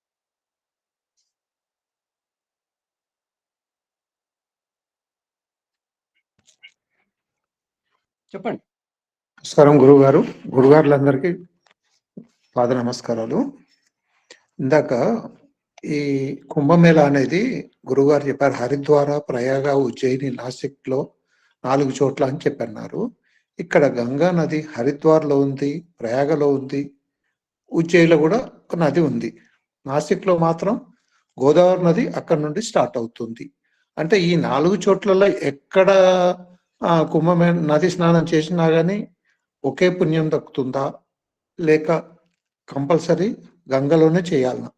చెప్పండి. నమస్కారం గురుగారు, గురుగారులందరికీ పాద నమస్కారాలు. ఇందాక ఈ కుంభమేళా అనేది గురుగారు చెప్పారు, హరిద్వార, ప్రయాగ, ఉజ్జయిని, నాసిక్ లో 4 చోట్ల అని చెప్పన్నారు. ఇక్కడ గంగా నది హరిద్వార్లో ఉంది, ప్రయాగలో ఉంది, ఉజ్జయిలో కూడా ఒక నది ఉంది. నాసిక్ లో మాత్రం గోదావరి నది అక్కడ నుండి స్టార్ట్ అవుతుంది. అంటే ఈ 4 చోట్లలో ఎక్కడ నది స్నానం చేసినా గానీ ఒకే పుణ్యం దక్కుతుందా, లేక కంపల్సరీ గంగలోనే చేయాలనా?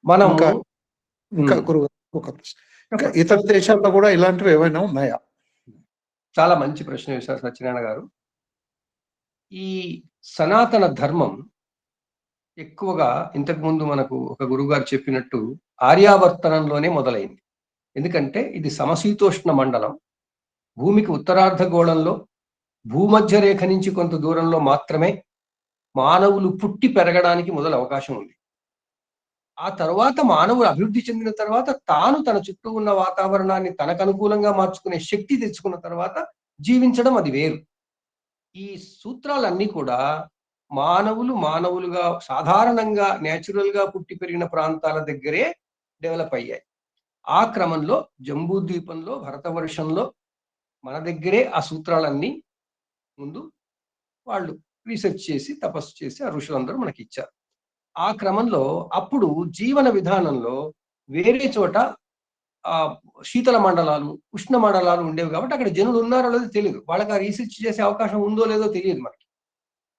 మనం ఇంకా గురువు ఒక ప్రశ్న, ఇంకా ఇతర దేశాల్లో కూడా ఇలాంటివి ఏమైనా ఉన్నాయా? చాలా మంచి ప్రశ్న వేశారు సత్యనారాయణ గారు. ఈ సనాతన ధర్మం ఎక్కువగా ఇంతకు ముందు మనకు ఒక గురువుగారు చెప్పినట్టు ఆర్యావర్తనంలోనే మొదలైంది. ఎందుకంటే ఇది సమశీతోష్ణ మండలం. భూమికి ఉత్తరార్ధగోళంలో భూమధ్య రేఖ నుంచి కొంత దూరంలో మాత్రమే మానవులు పుట్టి పెరగడానికి మొదలు అవకాశం ఉంది. ఆ తర్వాత మానవులు అభివృద్ధి చెందిన తర్వాత తాను తన చుట్టూ ఉన్న వాతావరణాన్ని తనకు అనుకూలంగా మార్చుకునే శక్తి తెచ్చుకున్న తర్వాత జీవించడం అది వేరు. ఈ సూత్రాలన్నీ కూడా మానవులుగా సాధారణంగా నేచురల్ గా పుట్టి పెరిగిన ప్రాంతాల దగ్గరే డెవలప్ అయ్యాయి. ఆ క్రమంలో జంబూద్వీపంలో, భరతవర్షంలో మన దగ్గరే ఆ సూత్రాలన్నీ ముందు వాళ్ళు రీసెర్చ్ చేసి తపస్సు చేసి ఆ ఋషులందరూ మనకి ఇచ్చారు. ఆ క్రమంలో అప్పుడు జీవన విధానంలో వేరే చోట శీతల మండలాలు, ఉష్ణ మండలాలు ఉండేవి కాబట్టి అక్కడ జనులు ఉన్నారో లేదో తెలియదు. వాళ్ళకి ఆ రీసెర్చ్ చేసే అవకాశం ఉందో లేదో తెలియదు మనకి.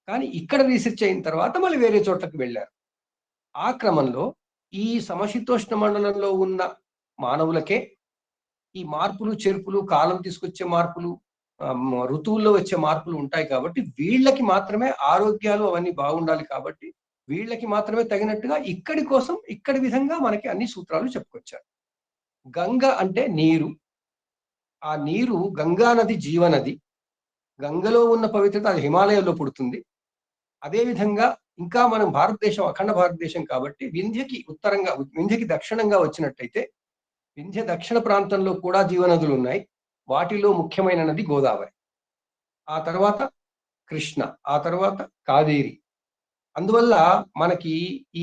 కానీ ఇక్కడ రీసెర్చ్ అయిన తర్వాత మళ్ళీ వేరే చోట్లకి వెళ్ళారు. ఆ క్రమంలో ఈ సమశీతోష్ణ మండలంలో ఉన్న మానవులకే ఈ మార్పులు చేర్పులు, కాలం తీసుకొచ్చే మార్పులు, ఋతువుల్లో వచ్చే మార్పులు ఉంటాయి కాబట్టి వీళ్ళకి మాత్రమే ఆరోగ్యాలు అవన్నీ బాగుండాలి కాబట్టి వీళ్ళకి మాత్రమే తగినట్టుగా ఇక్కడి విధంగా మనకి అన్ని సూత్రాలు చెప్పుకొచ్చారు. గంగ అంటే నీరు. ఆ నీరు గంగా నది జీవనది. గంగలో ఉన్న పవిత్రత అది హిమాలయాల్లో పుడుతుంది. అదేవిధంగా ఇంకా మనం భారతదేశం అఖండ భారతదేశం కాబట్టి వింధ్యకి దక్షిణంగా వచ్చినట్టయితే వింధ్య దక్షిణ ప్రాంతంలో కూడా జీవనదులు ఉన్నాయి. వాటిలో ముఖ్యమైన నది గోదావరి, ఆ తర్వాత కృష్ణ, ఆ తర్వాత కావేరి. అందువల్ల మనకి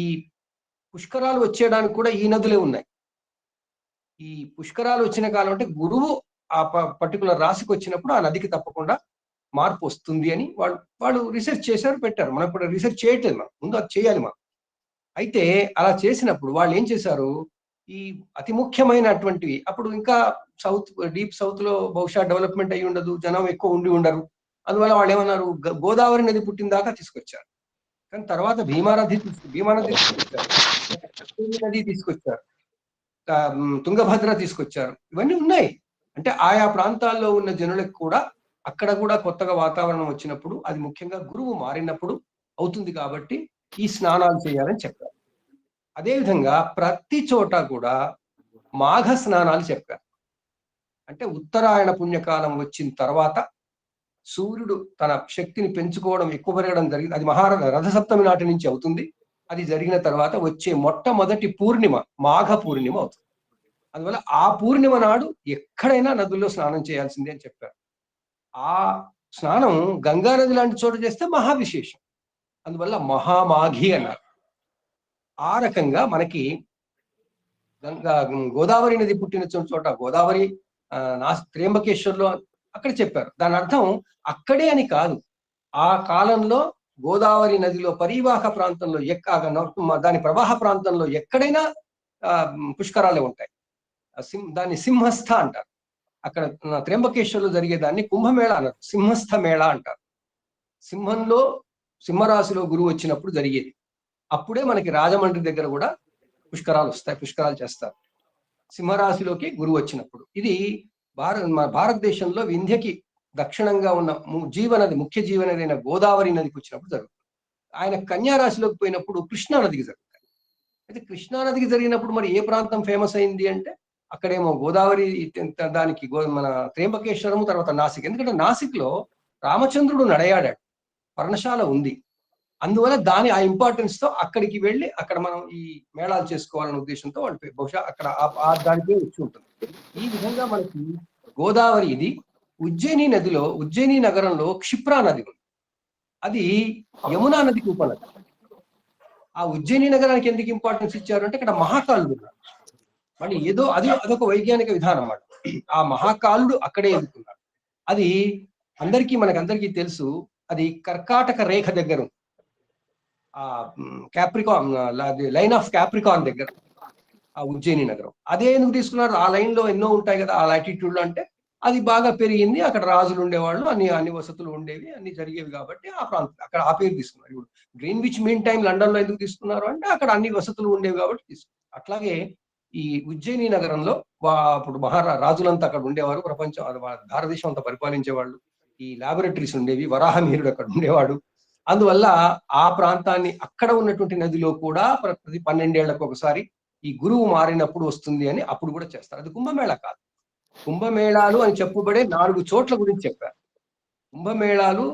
ఈ పుష్కరాలు వచ్చేయడానికి కూడా ఈ నదులే ఉన్నాయి. ఈ పుష్కరాలు వచ్చిన కాలం అంటే గురువు ఆ పర్టికులర్ రాశికి వచ్చినప్పుడు ఆ నదికి తప్పకుండా మార్పు వస్తుంది అని వాళ్ళు రీసెర్చ్ చేశారు, పెట్టారు. మనం ఇప్పుడు రీసెర్చ్ చేయట్లేదు, మనం ముందు అది చేయాలి మనం. అయితే అలా చేసినప్పుడు వాళ్ళు ఏం చేశారు, ఈ అతి ముఖ్యమైనటువంటివి అప్పుడు ఇంకా డీప్ సౌత్ లో బహుశా డెవలప్మెంట్ అయ్యి ఉండదు, జనం ఎక్కువ ఉండరు. అందువల్ల వాళ్ళు ఏమన్నారు, గోదావరి నది పుట్టిన దాకా తీసుకొచ్చారు. కానీ తర్వాత భీమానది తీసుకొచ్చారు, నది తీసుకొచ్చారు, తుంగభద్ర తీసుకొచ్చారు. ఇవన్నీ ఉన్నాయి. అంటే ఆయా ప్రాంతాల్లో ఉన్న జనులకు కూడా అక్కడ కూడా కొత్తగా వాతావరణం వచ్చినప్పుడు అది ముఖ్యంగా గురువు మారినప్పుడు అవుతుంది కాబట్టి ఈ స్నానాలు చేయాలని చెప్పారు. అదేవిధంగా ప్రతి చోట కూడా మాఘ స్నానాలు చెప్పారు. అంటే ఉత్తరాయణ పుణ్యకాలం వచ్చిన తర్వాత సూర్యుడు తన శక్తిని పెంచుకోవడం, ఎక్కువ పెరగడం జరిగింది. అది రథసప్తమి నాటి నుంచి అవుతుంది. అది జరిగిన తర్వాత వచ్చే మొట్టమొదటి పూర్ణిమ మాఘ పూర్ణిమ అవుతుంది. అందువల్ల ఆ పూర్ణిమ నాడు ఎక్కడైనా నదుల్లో స్నానం చేయాల్సిందే అని చెప్పారు. ఆ స్నానం గంగా నది లాంటి చోట చేస్తే మహావిశేషం. అందువల్ల మహామాఘి అన్నారు. ఆ రకంగా మనకి గోదావరి నది పుట్టిన చోట గోదావరి, త్ర్యంబకేశ్వర్లో అక్కడ చెప్పారు. దాని అర్థం అక్కడే అని కాదు, ఆ కాలంలో గోదావరి నదిలో పరివాహక ప్రాంతంలో దాని ప్రవాహ ప్రాంతంలో ఎక్కడైనా పుష్కరాలే ఉంటాయి. దాన్ని సింహస్థ అంటారు. అక్కడ త్ర్యంబకేశ్వర్లో జరిగేదాన్ని కుంభమేళ అన్నారు, సింహస్థ మేళ అంటారు. సింహంలో సింహరాశిలో గురువు వచ్చినప్పుడు జరిగేది. అప్పుడే మనకి రాజమండ్రి దగ్గర కూడా పుష్కరాలు వస్తాయి, పుష్కరాలు చేస్తారు సింహరాశిలోకి గురువు వచ్చినప్పుడు. ఇది మన భారతదేశంలో వింధ్యకి దక్షిణంగా ఉన్న ముఖ్య జీవనది అయిన గోదావరి నదికి వచ్చినప్పుడు జరుగుతుంది. ఆయన కన్యా రాశిలోకి పోయినప్పుడు కృష్ణా నదికి జరుగుతాయి. అయితే కృష్ణా నదికి జరిగినప్పుడు మరి ఏ ప్రాంతం ఫేమస్ అయింది అంటే అక్కడేమో గోదావరి, దానికి మన త్ర్యంబకేశ్వరము, తర్వాత నాసిక్. ఎందుకంటే నాసిక్ లో రామచంద్రుడు నడయాడాడు, పర్ణశాల ఉంది. అందువల్ల ఆ ఇంపార్టెన్స్ తో అక్కడికి వెళ్ళి అక్కడ మనం ఈ మేళాలు చేసుకోవాలనే ఉద్దేశంతో వాళ్ళు బహుశా అక్కడ దానికే వచ్చి ఉంటుంది. ఈ విధంగా మనకి గోదావరి ఇది. ఉజ్జయిని నగరంలో క్షిప్రా నది ఉంది. అది యమునా నదికి ఉపనది. ఆ ఉజ్జయిని నగరానికి ఎందుకు ఇంపార్టెన్స్ ఇచ్చారు అంటే అక్కడ మహాకాలుడు ఉన్నారు. మళ్ళీ అదొక వైజ్ఞానిక విధానం అన్నమాట. ఆ మహాకాలుడు అక్కడే ఎదుర్కొన్నాడు. అది మనకందరికీ తెలుసు. అది కర్కాటక రేఖ దగ్గర ఉంది. ఆ క్యాప్రికాన్, లైన్ ఆఫ్ క్యాప్రికాన్ దగ్గర ఆ ఉజ్జయిని నగరం. అదే ఎందుకు తీసుకున్నారు? ఆ లైన్ లో ఎన్నో ఉంటాయి కదా ఆ లాటిట్యూడ్ లో. అంటే అది బాగా పెరిగింది, అక్కడ రాజులు ఉండేవాళ్ళు, అన్ని వసతులు ఉండేవి, అన్ని జరిగేవి కాబట్టి ఆ ప్రాంతం అక్కడ ఆ పేరు తీసుకున్నారు. ఇప్పుడు గ్రీన్విచ్ మీన్ టైం లండన్ లో ఎందుకు తీసుకున్నారు అంటే అక్కడ అన్ని వసతులు ఉండేవి కాబట్టి తీసుకున్నారు. అట్లాగే ఈ ఉజ్జయిని నగరంలో అప్పుడు రాజులంతా అక్కడ ఉండేవారు. భారతదేశం అంతా పరిపాలించేవాళ్ళు. ఈ లాబొరేటరీస్ ఉండేవి. వరాహమిహిరుడు అక్కడ ఉండేవాడు. అందువల్ల ఆ ప్రాంతాన్ని, అక్కడ ఉన్నటువంటి నదిలో కూడా ప్రతి 12 ఏళ్లకు ఒకసారి ఈ గురువు మారినప్పుడు వస్తుంది అని అప్పుడు కూడా చేస్తారు. అది కుంభమేళా కాదు. కుంభమేళాలు అని చెప్పబడే 4 చోట్ల గురించి చెప్పారు. కుంభమేళాలు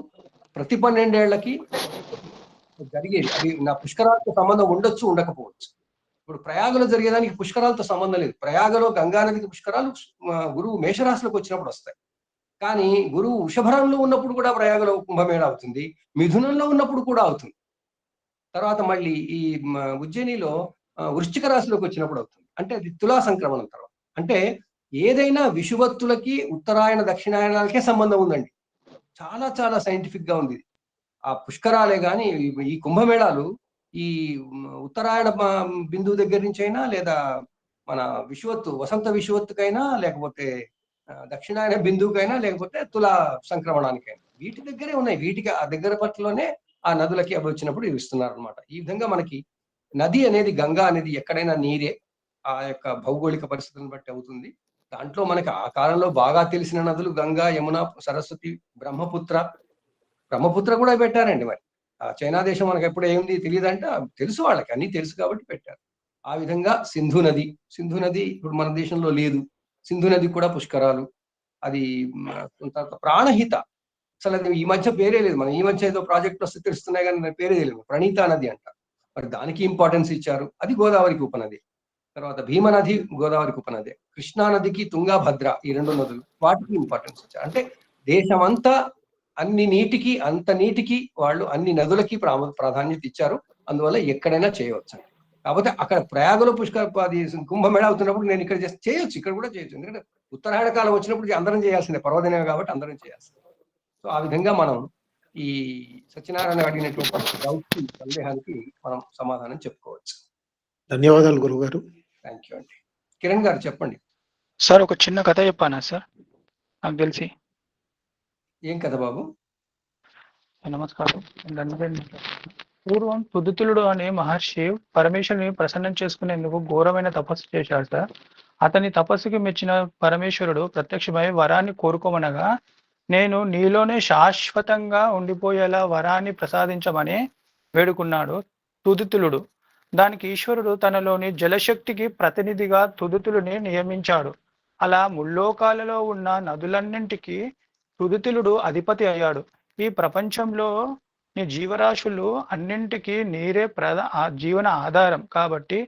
ప్రతి 12 ఏళ్లకి జరిగేది. అది నా పుష్కరాలతో సంబంధం ఉండొచ్చు, ఉండకపోవచ్చు. ఇప్పుడు ప్రయాగలో జరిగేదానికి పుష్కరాలతో సంబంధం లేదు. ప్రయాగలో గంగానదికి పుష్కరాలు గురువు మేషరాశిలోకి వచ్చినప్పుడు వస్తాయి. కానీ గురువు వృషభరంలో ఉన్నప్పుడు కూడా ప్రయాగలో కుంభమేళా అవుతుంది, మిథునంలో ఉన్నప్పుడు కూడా అవుతుంది. తర్వాత మళ్ళీ ఈ ఉజ్జయినిలో వృశ్చిక రాశిలోకి వచ్చినప్పుడు అవుతుంది. అంటే అది తులా సంక్రమణం తర్వాత. అంటే ఏదైనా విషువత్తులకి ఉత్తరాయణ దక్షిణాయనాలకే సంబంధం ఉందండి. చాలా చాలా సైంటిఫిక్ గా ఉంది. ఆ పుష్కరాలే గాని ఈ కుంభమేళాలు ఈ ఉత్తరాయణ బిందువు దగ్గర నుంచి అయినా, లేదా మన వసంత విషువత్తుకైనా, లేకపోతే దక్షిణాయన బిందువుకైనా, లేకపోతే తులా సంక్రమణానికైనా వీటి దగ్గరే ఉన్నాయి. వీటికి ఆ దగ్గర పట్లలోనే ఆ నదులకి అవి వచ్చినప్పుడు ఇస్తున్నారు అనమాట. ఈ విధంగా మనకి నది అనేది, గంగా అనేది ఎక్కడైనా నీరే. ఆ యొక్క భౌగోళిక పరిస్థితులను బట్టి అవుతుంది. దాంట్లో మనకి ఆ కాలంలో బాగా తెలిసిన నదులు గంగా, యమున, సరస్వతి, బ్రహ్మపుత్ర కూడా పెట్టారండి. మరి ఆ చైనా దేశం మనకి ఎప్పుడు ఏముంది తెలియదంటే తెలుసు, వాళ్ళకి అన్ని తెలుసు కాబట్టి పెట్టారు. ఆ విధంగా సింధు నది ఇప్పుడు మన దేశంలో లేదు. సింధు నది కూడా పుష్కరాలు. అది ప్రాణహిత, అసలు అది ఈ మధ్య పేరే లేదు. మనం ఈ మధ్య ఏదో ప్రాజెక్ట్ వస్తే తెలుస్తున్నాయి కానీ పేరే తెలియదు. ప్రణీత నది అంట. మరి దానికి ఇంపార్టెన్స్ ఇచ్చారు. అది గోదావరికి ఉపనది. తర్వాత భీమనది గోదావరికి ఉపనది. కృష్ణా నదికి తుంగభద్ర, ఈ 2 నదులు, వాటికి ఇంపార్టెన్స్ ఇచ్చారు. అంటే దేశమంతా అంత నీటికి వాళ్ళు అన్ని నదులకి ప్రాధాన్యత ఇచ్చారు. అందువల్ల ఎక్కడైనా చేయవచ్చు. కాకపోతే అక్కడ ప్రయాగలో కుంభమేళా అవుతున్నప్పుడు నేను ఇక్కడ చేయొచ్చు, ఇక్కడ కూడా చేయొచ్చు. ఎందుకంటే ఉత్తరాయణ కాలం వచ్చినప్పుడు అందరం చేయాల్సిందే, పర్వదినమే కాబట్టి అందరం చేయాల్సిందే. సో ఆ విధంగా మనం ఈ సత్యనారాయణ అడిగినటువంటి సందేహానికి మనం సమాధానం చెప్పుకోవచ్చు. ధన్యవాదాలు గురుగారు. థ్యాంక్ యూ అండి. కిరణ్ గారు చెప్పండి సార్. ఒక చిన్న కథ చెప్పానా సార్? నాకు తెలిసి. ఏం కథ బాబు? నమస్కారం. పూర్వం తుదితులుడు అనే మహర్షి పరమేశ్వరుని ప్రసన్నం చేసుకునేందుకు ఘోరమైన తపస్సు చేశాడు సార్. అతని తపస్సుకి మెచ్చిన పరమేశ్వరుడు ప్రత్యక్షమై వరాన్ని కోరుకోమనగా, నేను నీలోనే శాశ్వతంగా ఉండిపోయేలా వరాన్ని ప్రసాదించమని వేడుకున్నాడు తుదితులుడు. దానికి ఈశ్వరుడు తనలోని జలశక్తికి ప్రతినిధిగా తుదితులుని నియమించాడు. అలా ముల్లోకాలలో ఉన్న నదులన్నింటికి తుదితులుడు అధిపతి అయ్యాడు. ఈ ప్రపంచంలో జీవరాశులు అన్నింటికీ నీరే జీవన ఆధారం కాబట్టి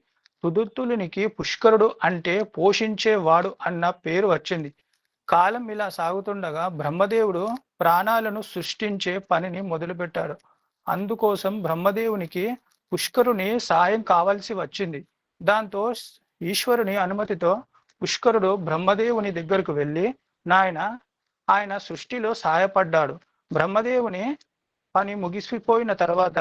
తుదితులునికి పుష్కరుడు అంటే పోషించేవాడు అన్న పేరు వచ్చింది. కాలం ఇలా సాగుతుండగా బ్రహ్మదేవుడు ప్రాణాలను సృష్టించే పనిని మొదలుపెట్టాడు. అందుకోసం బ్రహ్మదేవునికి పుష్కరుని సాయం కావాల్సి వచ్చింది. దాంతో ఈశ్వరుని అనుమతితో పుష్కరుడు బ్రహ్మదేవుని దగ్గరకు వెళ్ళి ఆయన సృష్టిలో సహాయపడ్డాడు. బ్రహ్మదేవుని పని ముగిసిపోయిన తర్వాత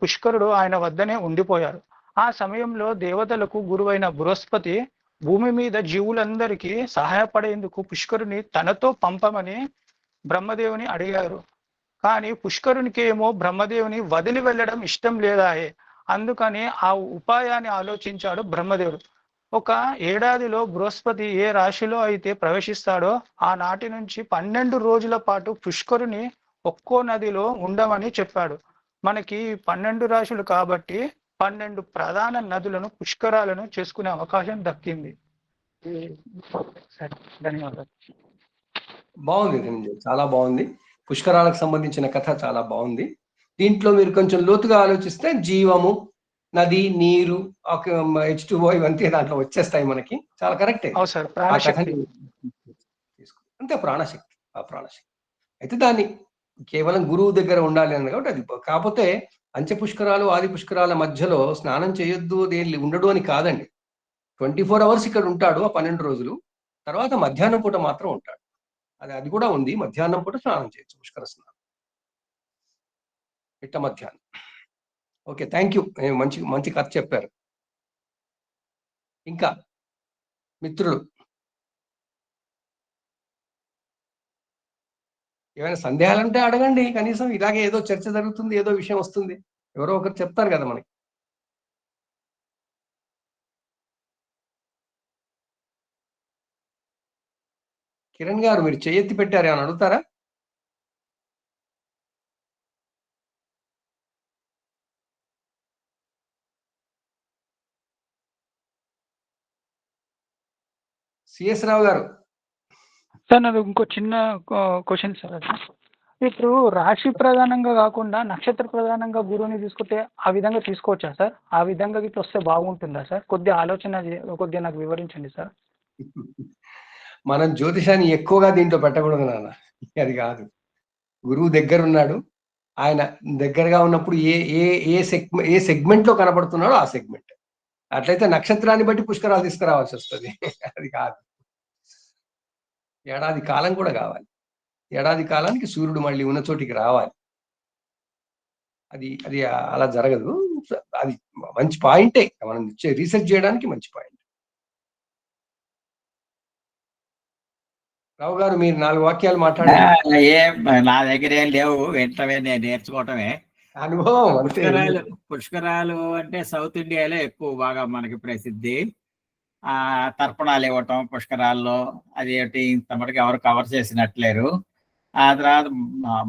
పుష్కరుడు ఆయన వద్దనే ఉండిపోయారు. ఆ సమయంలో దేవతలకు గురువైన బృహస్పతి భూమి మీద జీవులందరికీ సహాయపడేందుకు పుష్కరుని తనతో పంపమని బ్రహ్మదేవుని అడిగారు. కానీ పుష్కరునికి ఏమో బ్రహ్మదేవుని వదిలి వెళ్ళడం ఇష్టం లేదాయే. అందుకని ఆ ఉపాయాన్ని ఆలోచించాడు బ్రహ్మదేవుడు. ఒక ఏడాదిలో బృహస్పతి ఏ రాశిలో అయితే ప్రవేశిస్తాడో ఆనాటి నుంచి 12 రోజుల పాటు పుష్కరుని ఒక్కో నదిలో ఉండమని చెప్పాడు. మనకి 12 రాశులు కాబట్టి 12 ప్రధాన నదులను పుష్కరాలను చేసుకునే అవకాశం దక్కింది. సరే, ధన్యవాదాలు. బాగుంది ధనంజయ్, చాలా బాగుంది. పుష్కరాలకు సంబంధించిన కథ చాలా బాగుంది. దీంట్లో మీరు కొంచెం లోతుగా ఆలోచిస్తే జీవము, నది, నీరు, H2O ఇవంతా దాంట్లో వచ్చేస్తాయి మనకి. చాలా కరెక్టే. అవును సార్, ఆ ప్రాణశక్తి. కథని అంతే, ప్రాణశక్తి. ఆ ప్రాణశక్తి అయితే దాన్ని కేవలం గురువు దగ్గర ఉండాలి అన్నది కాబట్టి అది. కాకపోతే పంచపుష్కరాలు, ఆది పుష్కరాల మధ్యలో స్నానం చేయొద్దు, దేని ఉండడు అని కాదండి. 24 అవర్స్ ఇక్కడ ఉంటాడు ఆ 12 రోజులు. తర్వాత మధ్యాహ్నం పూట మాత్రం ఉంటాడు. అది కూడా ఉంది. మధ్యాహ్నం పూట స్నానం చేయొచ్చు, పుష్కర స్నానం ఇట్ట మధ్యాహ్నం. Okay, thank you. మంచి మంచి కథ చెప్పారు. ఇంకా మిత్రులు ఏమైనా సందేహాలంటే అడగండి. కనీసం ఇలాగే ఏదో చర్చ జరుగుతుంది, ఏదో విషయం వస్తుంది, ఎవరో ఒకరు చెప్తారు కదా మనకి. కిరణ్ గారు మీరు చేయెత్తి పెట్టారు, ఏమైనా అడుగుతారా? సిఎస్ రావు గారు. సార్ నాది ఇంకో చిన్న క్వశ్చన్ సార్. అది ఇప్పుడు రాశి ప్రధానంగా కాకుండా నక్షత్ర ప్రధానంగా గురువుని తీసుకుంటే ఆ విధంగా తీసుకోవచ్చా సార్? ఆ విధంగా ఇట్లా వస్తే బాగుంటుందా సార్? కొద్దిగా ఆలోచన కొద్దిగా నాకు వివరించండి సార్. మనం జ్యోతిషాన్ని ఎక్కువగా దీంట్లో పెట్టకూడదు నాన్న, అది కాదు. గురువు దగ్గర ఉన్నాడు, ఆయన దగ్గరగా ఉన్నప్పుడు ఏ సెగ్మెంట్ లో కనబడుతున్నాడో ఆ సెగ్మెంట్. అట్లయితే నక్షత్రాన్ని బట్టి పుష్కరాలు తీసుకురావాల్సి వస్తుంది. అది కాదు. ఏడాది కాలం కూడా కావాలి. ఏడాది కాలానికి సూర్యుడు మళ్ళీ ఉన్న చోటికి రావాలి. అది అది అలా జరగదు. అది మంచి పాయింటే, మనం రీసెర్చ్ చేయడానికి మంచి పాయింట్. రావు గారు మీరు 4 వాక్యాలు మాట్లాడారు. నా దగ్గర ఏం లేవు, వెంటనే నేను నేర్చుకోవటమే. అనుభవం. పుష్కరాలు అంటే సౌత్ ఇండియాలో ఎక్కువ బాగా మనకి ప్రసిద్ధి. తర్పణాలు ఇవ్వటం పుష్కరాల్లో, అది ఏంటి ఇంతమటికి ఎవరు కవర్ చేసినట్లేరు. ఆ తర్వాత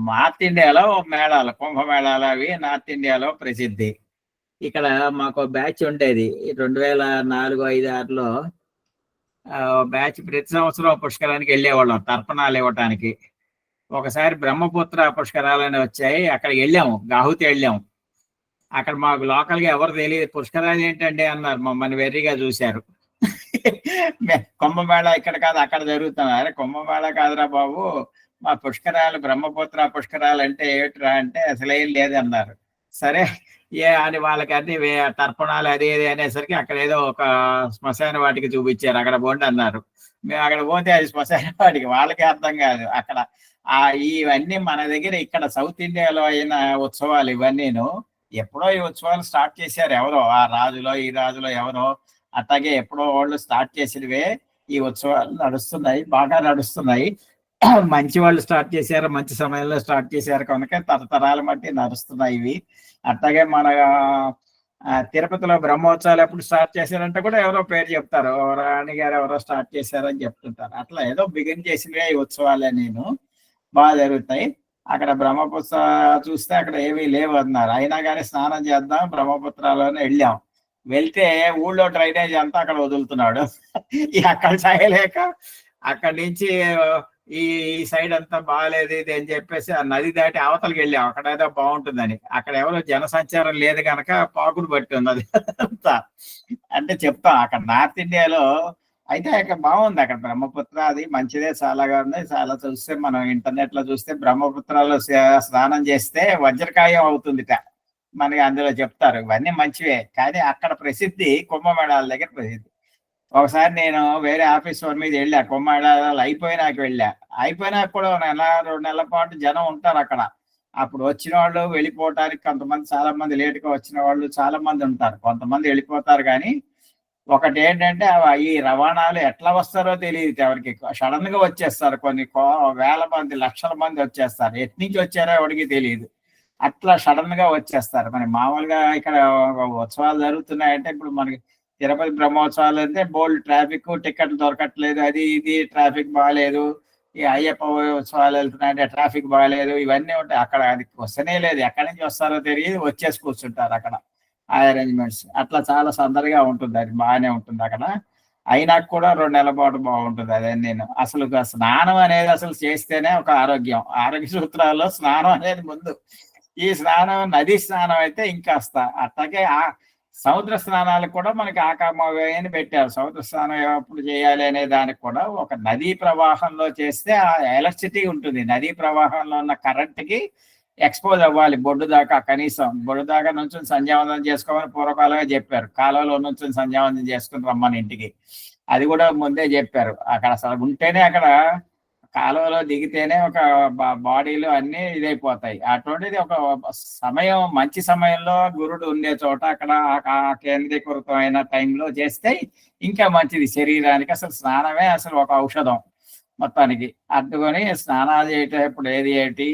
నార్త్ ఇండియాలో మేళాలు, కుంభమేళాలు అవి నార్త్ ఇండియాలో ప్రసిద్ధి. ఇక్కడ మాకు బ్యాచ్ ఉండేది 2004, 5, 6లో బ్యాచ్. ప్రతి సంవత్సరం పుష్కరానికి వెళ్ళేవాళ్ళం తర్పణాలు ఇవ్వటానికి. ఒకసారి బ్రహ్మపుత్ర పుష్కరాలని వచ్చాయి, అక్కడికి వెళ్ళాము, గాహుతి వెళ్ళాము. అక్కడ మాకు లోకల్గా ఎవరు తెలియదు, పుష్కరాలు ఏంటండి అన్నారు, మమ్మల్ని వెర్రిగా చూశారు. కుంభమేళ ఇక్కడ కాదు అక్కడ జరుగుతుంది. అరే కుంభమేళ కాదురా బాబు, మా పుష్కరాలు బ్రహ్మపుత్ర పుష్కరాలు అంటే ఏమిట్రా అంటే అసలేం లేదన్నారు. సరే అని వాళ్ళకి అన్ని తర్పణాలు అది ఏది అనేసరికి అక్కడ ఏదో ఒక శ్మశాన వాటికి చూపించారు, అక్కడ పోండి అన్నారు. మేము అక్కడ పోతే అది శ్మశాన వాటికి, వాళ్ళకి అర్థం కాదు అక్కడ. ఇవన్నీ మన దగ్గర ఇక్కడ సౌత్ ఇండియాలో అయిన ఉత్సవాలు ఇవన్నీను ఎప్పుడో ఈ ఉత్సవాలు స్టార్ట్ చేశారు ఎవరో, ఆ రాజులో ఈ రాజులో ఎవరో, అట్లాగే ఎప్పుడో వాళ్ళు స్టార్ట్ చేసినవే ఈ ఉత్సవాలు నడుస్తున్నాయి, బాగా నడుస్తున్నాయి. మంచి వాళ్ళు స్టార్ట్ చేశారు, మంచి సమయంలో స్టార్ట్ చేశారు కనుక తరతరాల మట్టి నడుస్తున్నాయి ఇవి. అట్లాగే మన తిరుపతిలో బ్రహ్మోత్సవాలు ఎప్పుడు స్టార్ట్ చేశారంటే కూడా ఎవరో పేరు చెప్తారు, రాణి గారు ఎవరో స్టార్ట్ చేశారని చెప్తుంటారు. అట్లా ఏదో బిగిన్ చేసినవే ఈ ఉత్సవాలే నేను బాగా జరుగుతాయి. అక్కడ బ్రహ్మపుత్ర చూస్తే అక్కడ ఏమీ లేవు అన్నారు, అయినా కానీ స్నానం చేద్దాం బ్రహ్మపుత్రలోనే వెళ్ళాం. వెళ్తే ఊళ్ళో డ్రైనేజ్ అంతా అక్కడ వదులుతున్నాడు. అక్కడ చేయలేక అక్కడి నుంచి ఈ సైడ్ అంతా బాగాలేదు ఇది అని చెప్పేసి ఆ నది దాటి అవతలకి వెళ్ళాం, అక్కడ ఏదో బాగుంటుందని. అక్కడ ఎవరో జనసంచారం లేదు కనుక పాకుడు పట్టి ఉన్నది అంతా. అంటే చెప్తాం అక్కడ నార్త్ ఇండియాలో అయితే అక్కడ బాగుంది. అక్కడ బ్రహ్మపుత్ర అది మంచిదే, చాలాగా ఉంది. చాలా చూస్తే మనం ఇంటర్నెట్ లో చూస్తే బ్రహ్మపుత్రలో స్నానం చేస్తే వజ్రకాయం అవుతుందిట మనకి అందులో చెప్తారు. ఇవన్నీ మంచివే, కానీ అక్కడ ప్రసిద్ధి కుంభమేళాల దగ్గర ప్రసిద్ధి. ఒకసారి నేను వేరే ఆఫీస్ వర్క్ మీద వెళ్ళా, కుంభమేళాలు అయిపోయినాక వెళ్ళా. అయిపోయినాక కూడా 1-2 నెలల పాటు జనం ఉంటారు అక్కడ. అప్పుడు వచ్చిన వాళ్ళు వెళ్ళిపోవటానికి కొంతమంది, చాలా మంది లేటుగా వచ్చిన వాళ్ళు చాలా మంది ఉంటారు. కొంతమంది వెళ్ళిపోతారు కానీ ఒకటి ఏంటంటే ఈ రవాణాలు ఎట్లా వస్తారో తెలియదు ఎవరికి. సడన్ గా వచ్చేస్తారు, కొన్ని వేల మంది లక్షల మంది వచ్చేస్తారు, ఎట్నుంచి వచ్చారో ఎవరికి తెలియదు. అట్లా సడన్ గా వచ్చేస్తారు. మరి మామూలుగా ఇక్కడ ఉత్సవాలు జరుగుతున్నాయంటే ఇప్పుడు మనకి తిరుపతి బ్రహ్మోత్సవాలు అంటే బోల్డ్ ట్రాఫిక్, టికెట్లు దొరకట్లేదు, అది ఇది ట్రాఫిక్ బాగాలేదు. ఈ అయ్యప్ప ఉత్సవాలు వెళ్తున్నాయంటే ట్రాఫిక్ బాగాలేదు, ఇవన్నీ ఉంటాయి. అక్కడ అది వస్తనే లేదు, ఎక్కడి నుంచి వస్తారో తెలియదు, వచ్చేసి కూర్చుంటారు అక్కడ. ఆ అరేంజ్మెంట్స్ అట్లా చాలా సందడిగా ఉంటుంది, అది బాగానే ఉంటుంది అక్కడ. అయినా కూడా 2 నెలల పాటు బాగుంటుంది. అదే నేను అసలు స్నానం అనేది అసలు చేస్తేనే ఒక ఆరోగ్యం. ఆరోగ్య సూత్రాల్లో స్నానం అనేది ముందు. ఈ స్నానం నది స్నానం అయితే ఇంకాస్త. అట్లాగే ఆ సముద్ర స్నానాలకు కూడా మనకి ఆకామవే అని పెట్టారు. సముద్ర స్నానం ఎప్పుడు చేయాలి అనే దానికి కూడా ఒక నదీ ప్రవాహంలో చేస్తే ఆ ఎలక్ట్రిసిటీ ఉంటుంది. నదీ ప్రవాహంలో ఉన్న కరెంట్కి ఎక్స్పోజ్ అవ్వాలి బొడ్డు దాకా. కనీసం బొడ్డు దాకా నుంచి సంధ్యావందనం చేసుకోమని పూర్వకాలంగా చెప్పారు. కాలువలో నుంచి సంధ్యావందనం చేసుకుని రమ్మని ఇంటికి, అది కూడా ముందే చెప్పారు. అక్కడ అసలు ఉంటేనే, అక్కడ కాలువలో దిగితేనే ఒక బాడీలో అన్ని ఇదైపోతాయి. అటువంటిది ఒక సమయం, మంచి సమయంలో గురుడు ఉండే చోట అక్కడ కేంద్రీకృతమైన టైంలో చేస్తే ఇంకా మంచిది శరీరానికి. అసలు స్నానమే అసలు ఒక ఔషధం మొత్తానికి. అందుకని స్నానాలు చేయటప్పుడు ఏది ఏంటి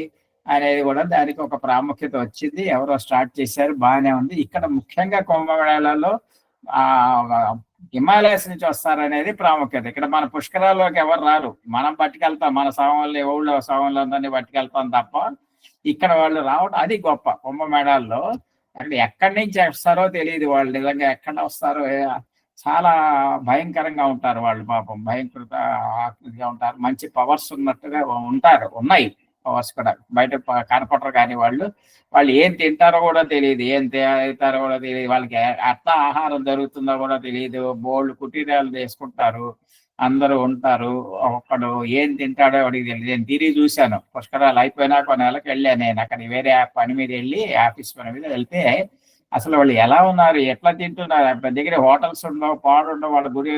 అనేది కూడా దానికి ఒక ప్రాముఖ్యత వచ్చింది. ఎవరో స్టార్ట్ చేశారు, బాగానే ఉంది. ఇక్కడ ముఖ్యంగా కుంభమేళాలో హిమాలయస్ నుంచి వస్తారనేది ప్రాముఖ్యత. ఇక్కడ మన పుష్కరాల్లోకి ఎవరు రారు, మనం పట్టుకెళ్తాం. మన సవాళ్ళు ఊళ్ళో సవాళ్ళందరినీ పట్టుకెళ్తాం తప్ప ఇక్కడ వాళ్ళు రావడం అది గొప్ప. కుంభమేళాల్లో అక్కడ ఎక్కడి నుంచి వస్తారో తెలియదు వాళ్ళు, నిజంగా ఎక్కడ వస్తారో. చాలా భయంకరంగా ఉంటారు వాళ్ళు, పాపం భయంకర ఆకృతిగా ఉంటారు. మంచి పవర్స్ ఉన్నట్టుగా ఉన్నాయి పవర్స్ కూడా. బయట కనపడరు కానీ వాళ్ళు ఏం తింటారో కూడా తెలియదు, ఏం తాగుతారో కూడా తెలియదు, వాళ్ళకి అట్లా ఆహారం జరుగుతుందో కూడా తెలియదు. బోల్డ్ కుటీరాలు చేసుకుంటారు, అందరూ ఉంటారు. ఒక్కడు ఏం తింటాడో వాడికి తెలియదు. నేను తిరిగి చూశాను, పుష్కరాలు అయిపోయినా కొన్ని నెలలకు వెళ్ళాను నేను అక్కడ. వేరే పని మీద వెళ్ళి, ఆఫీస్ పని మీద వెళ్తే అసలు వాళ్ళు ఎలా ఉన్నారు, ఎట్లా తింటున్నారు. దగ్గర హోటల్స్ ఉండవు, పాడుండవు. వాళ్ళ గురి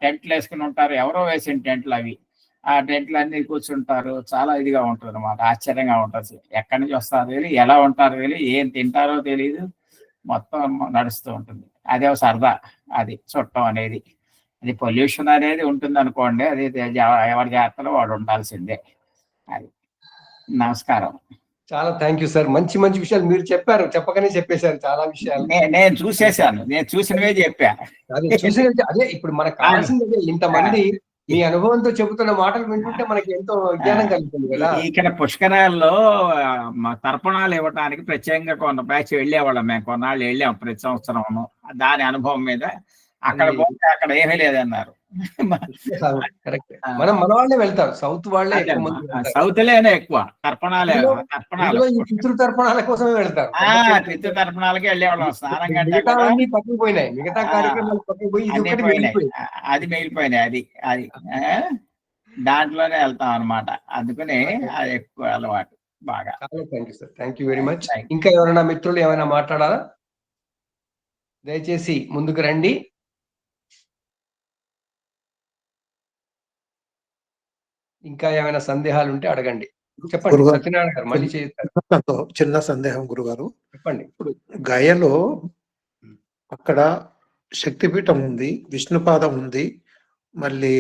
టెంట్లు వేసుకుని ఉంటారు, ఎవరో వేసిన టెంట్లు అవి. ఆ టెంట్లు అన్ని కూర్చుంటారు. చాలా ఇదిగా ఉంటుంది అన్నమాట, ఆశ్చర్యంగా ఉంటుంది. ఎక్కడి నుంచి వస్తారో తెలియదు, ఎలా ఉంటారో తెలియదు, ఏం తింటారో తెలియదు, మొత్తం నడుస్తూ ఉంటుంది. అదే సరదా, అది చుట్టం అనేది. అది పొల్యూషన్ అనేది ఉంటుంది అనుకోండి, అది ఎవరి జాగ్రత్తలో వాడు ఉండాల్సిందే. అది. నమస్కారం. చాలా థ్యాంక్ యూ సార్. మంచి మంచి విషయాలు మీరు చెప్పారు, చెప్పకనే చెప్పేశారు చాలా విషయాలు. నేను చూసేసాను, నేను చూసినవే చెప్పా. అదే ఇప్పుడు మనకు కావాల్సింది. ఇంతమంది మీ అనుభవంతో చెబుతున్న మాటలు వింటుంటే మనకి ఎంతో జ్ఞానం కలుగుతుంది కదా. ఇక్కడ పుష్కరాల్లో తర్పణాలు ఇవ్వడానికి ప్రత్యేకంగా కొన్న బ్యాచ్ వెళ్ళేవాళ్ళం మేము. కొన్నాళ్ళు వెళ్ళాం ప్రతి సంవత్సరం. దాని అనుభవం మీద అక్కడ పోతే అక్కడ ఏమీ లేదన్నారు. మన వాళ్ళే వెళ్తారు, సౌత్ వాళ్ళే ఎక్కువ మంది. సౌత్ లేనే ఎక్కువ తర్పణాలు పితృతర్పణాల కోసమే వెళ్తారు. పితృతర్పణాలకి వెళ్ళేవాళ్ళం. స్నానం కంటే పక్కకు పోయినాయి, మిగతా కార్యక్రమాలు పక్కకు పోయి అది మిగిలిపోయినాయి. అది దాంట్లోనే వెళ్తాం అనమాట. అందుకని అది ఎక్కువ అలవాటు బాగా. Thank you sir, thank you very much. ఇంకా ఎవరైనా మిత్రులు ఏమైనా మాట్లాడాలా? దయచేసి ముందుకు రండి. ఇంకా ఏమైనా సందేహాలు ఉంటే అడగండి. చెప్పండి సత్యనారాయణ గారు, మళ్ళీ చేస్తారు. చిన్న సందేహం గురుగారు. చెప్పండి. ఇప్పుడు గయలో అక్కడ శక్తిపీఠం ఉంది, విష్ణుపాదం ఉంది, మళ్ళీ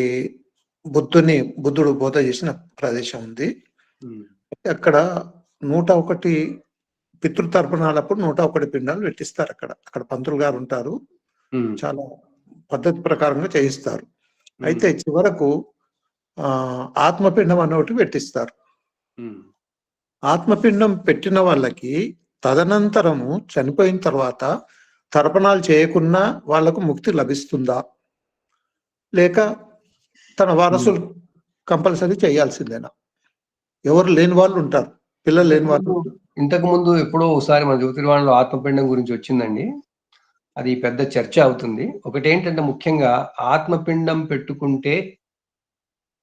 బుద్ధుడు బోధ చేసిన ప్రదేశం ఉంది. అక్కడ 101 పితృతర్పణాలప్పుడు 101 పిండాలు పెట్టిస్తారు. అక్కడ పంతులు గారు ఉంటారు, చాలా పద్ధతి ప్రకారంగా చేయిస్తారు. అయితే చివరకు ఆత్మపిండం అనే ఒకటి పెట్టిస్తారు. ఆత్మపిండం పెట్టిన వాళ్ళకి తదనంతరము చనిపోయిన తర్వాత తర్పణాలు చేయకున్నా వాళ్లకు ముక్తి లభిస్తుందా, లేక తన వారసులు కంపల్సరీ చేయాల్సిందేనా? ఎవరు లేని వాళ్ళు ఉంటారు, పిల్లలు లేని వాళ్ళు. ఇంతకు ముందు ఎప్పుడో ఒకసారి మన జ్యోతిర్వాణిలో ఆత్మపిండం గురించి వచ్చిందండి. అది పెద్ద చర్చ అవుతుంది. ఒకటి ఏంటంటే, ముఖ్యంగా ఆత్మపిండం పెట్టుకుంటే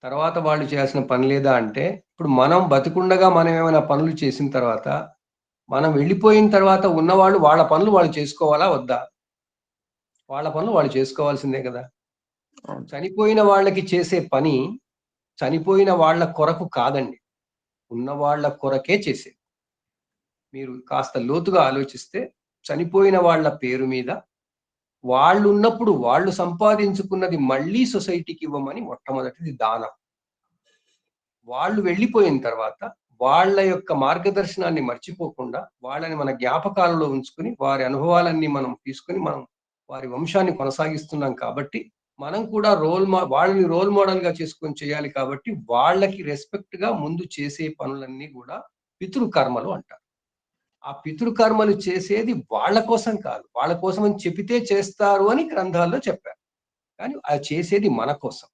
తర్వాత వాళ్ళు చేయాల్సిన పని లేదా అంటే, ఇప్పుడు మనం బతికుండగా మనం ఏమైనా పనులు చేసిన తర్వాత, మనం వెళ్ళిపోయిన తర్వాత ఉన్నవాళ్ళు వాళ్ళ పనులు వాళ్ళు చేసుకోవాలా వద్దా? వాళ్ళ పనులు వాళ్ళు చేసుకోవాల్సిందే కదా. చనిపోయిన వాళ్ళకి చేసే పని చనిపోయిన వాళ్ళ కొరకు కాదండి, ఉన్న వాళ్ళ కొరకే చేసేది. మీరు కాస్త లోతుగా ఆలోచిస్తే, చనిపోయిన వాళ్ళ పేరు మీద వాళ్ళు ఉన్నప్పుడు వాళ్ళు సంపాదించుకున్నది మళ్ళీ సొసైటీకి ఇవ్వమని మొట్టమొదటిది దానం. వాళ్ళు వెళ్ళిపోయిన తర్వాత వాళ్ళ యొక్క మార్గదర్శనాన్ని మర్చిపోకుండా వాళ్ళని మన జ్ఞాపకాలలో ఉంచుకుని వారి అనుభవాలన్నీ మనం తీసుకుని మనం వారి వంశాన్ని కొనసాగిస్తున్నాం కాబట్టి మనం కూడా వాళ్ళని రోల్ మోడల్ గా చేసుకొని చేయాలి. కాబట్టి వాళ్ళకి రెస్పెక్ట్ గా ముందు చేసే పనులన్నీ కూడా పితృకర్మలు అంటారు. ఆ పితృకర్మలు చేసేది వాళ్ళ కోసం కాదు, వాళ్ళ కోసం అని చెబితే చేస్తారు అని గ్రంథాల్లో చెప్పారు. కానీ అది చేసేది మన కోసం.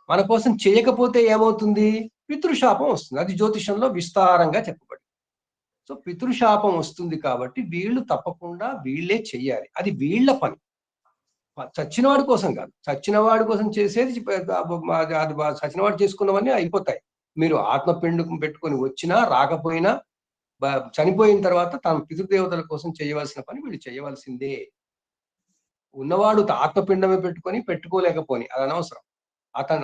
మన కోసం చేయకపోతే ఏమవుతుంది? పితృశాపం వస్తుంది. అది జ్యోతిషంలో విస్తారంగా చెప్పబడింది. సో పితృశాపం వస్తుంది కాబట్టి వీళ్ళు తప్పకుండా వీళ్ళే చెయ్యాలి. అది వీళ్ళ పని, చచ్చినవాడి కోసం కాదు. చచ్చినవాడి కోసం చేసేది చచ్చినవాడు చేసుకున్నవన్నీ అయిపోతాయి. మీరు ఆత్మపిండం పెట్టుకొని వచ్చినా రాకపోయినా చనిపోయిన తర్వాత తన పితృదేవతల కోసం చేయవలసిన పని వీళ్ళు చేయవలసిందే. ఉన్నవాడు ఆత్మపిండమే పెట్టుకోలేకపోని అది అనవసరం.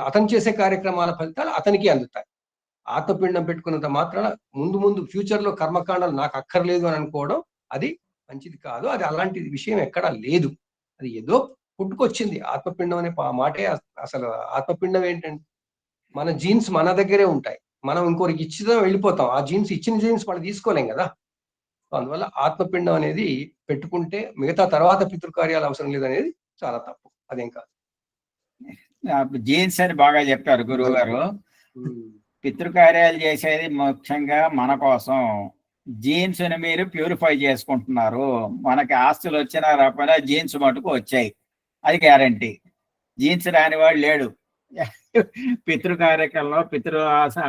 అతను చేసే కార్యక్రమాల ఫలితాలు అతనికి అందుతాయి. ఆత్మపిండం పెట్టుకున్నంత మాత్రాన ముందు ఫ్యూచర్ లో కర్మకాండాలు నాకు అక్కర్లేదు అని అనుకోవడం అది మంచిది కాదు. అది అలాంటి విషయం ఎక్కడా లేదు. అది ఏదో పుట్టుకొచ్చింది. ఆత్మపిండం అనే మాటే అసలు ఆత్మపిండం ఏంటంటే మన జీన్స్ మన దగ్గరే ఉంటాయి. మనం ఇంకోరికి ఇచ్చిదా వెళ్ళిపోతాం. ఆ జీన్స్ ఇచ్చిన జీన్స్ మనం తీసుకోలేం కదా. అందువల్ల ఆత్మపిండం అనేది పెట్టుకుంటే మిగతా తర్వాత పితృకార్యాలు అవసరం లేదనేది చాలా తప్పు. అదేం కాదు. జీన్స్ అని బాగా చెప్పారు గురువు గారు. పితృకార్యాలు చేసేది ముఖ్యంగా మన కోసం. జీన్స్ ని మీరు ప్యూరిఫై చేసుకుంటున్నారు. మనకి ఆస్తులు వచ్చినా రాకపోయినా జీన్స్ మటుకు వచ్చాయి, అది గ్యారంటీ. జీన్స్ రానివాడు లేడు. పితృ కార్యక్రమంలో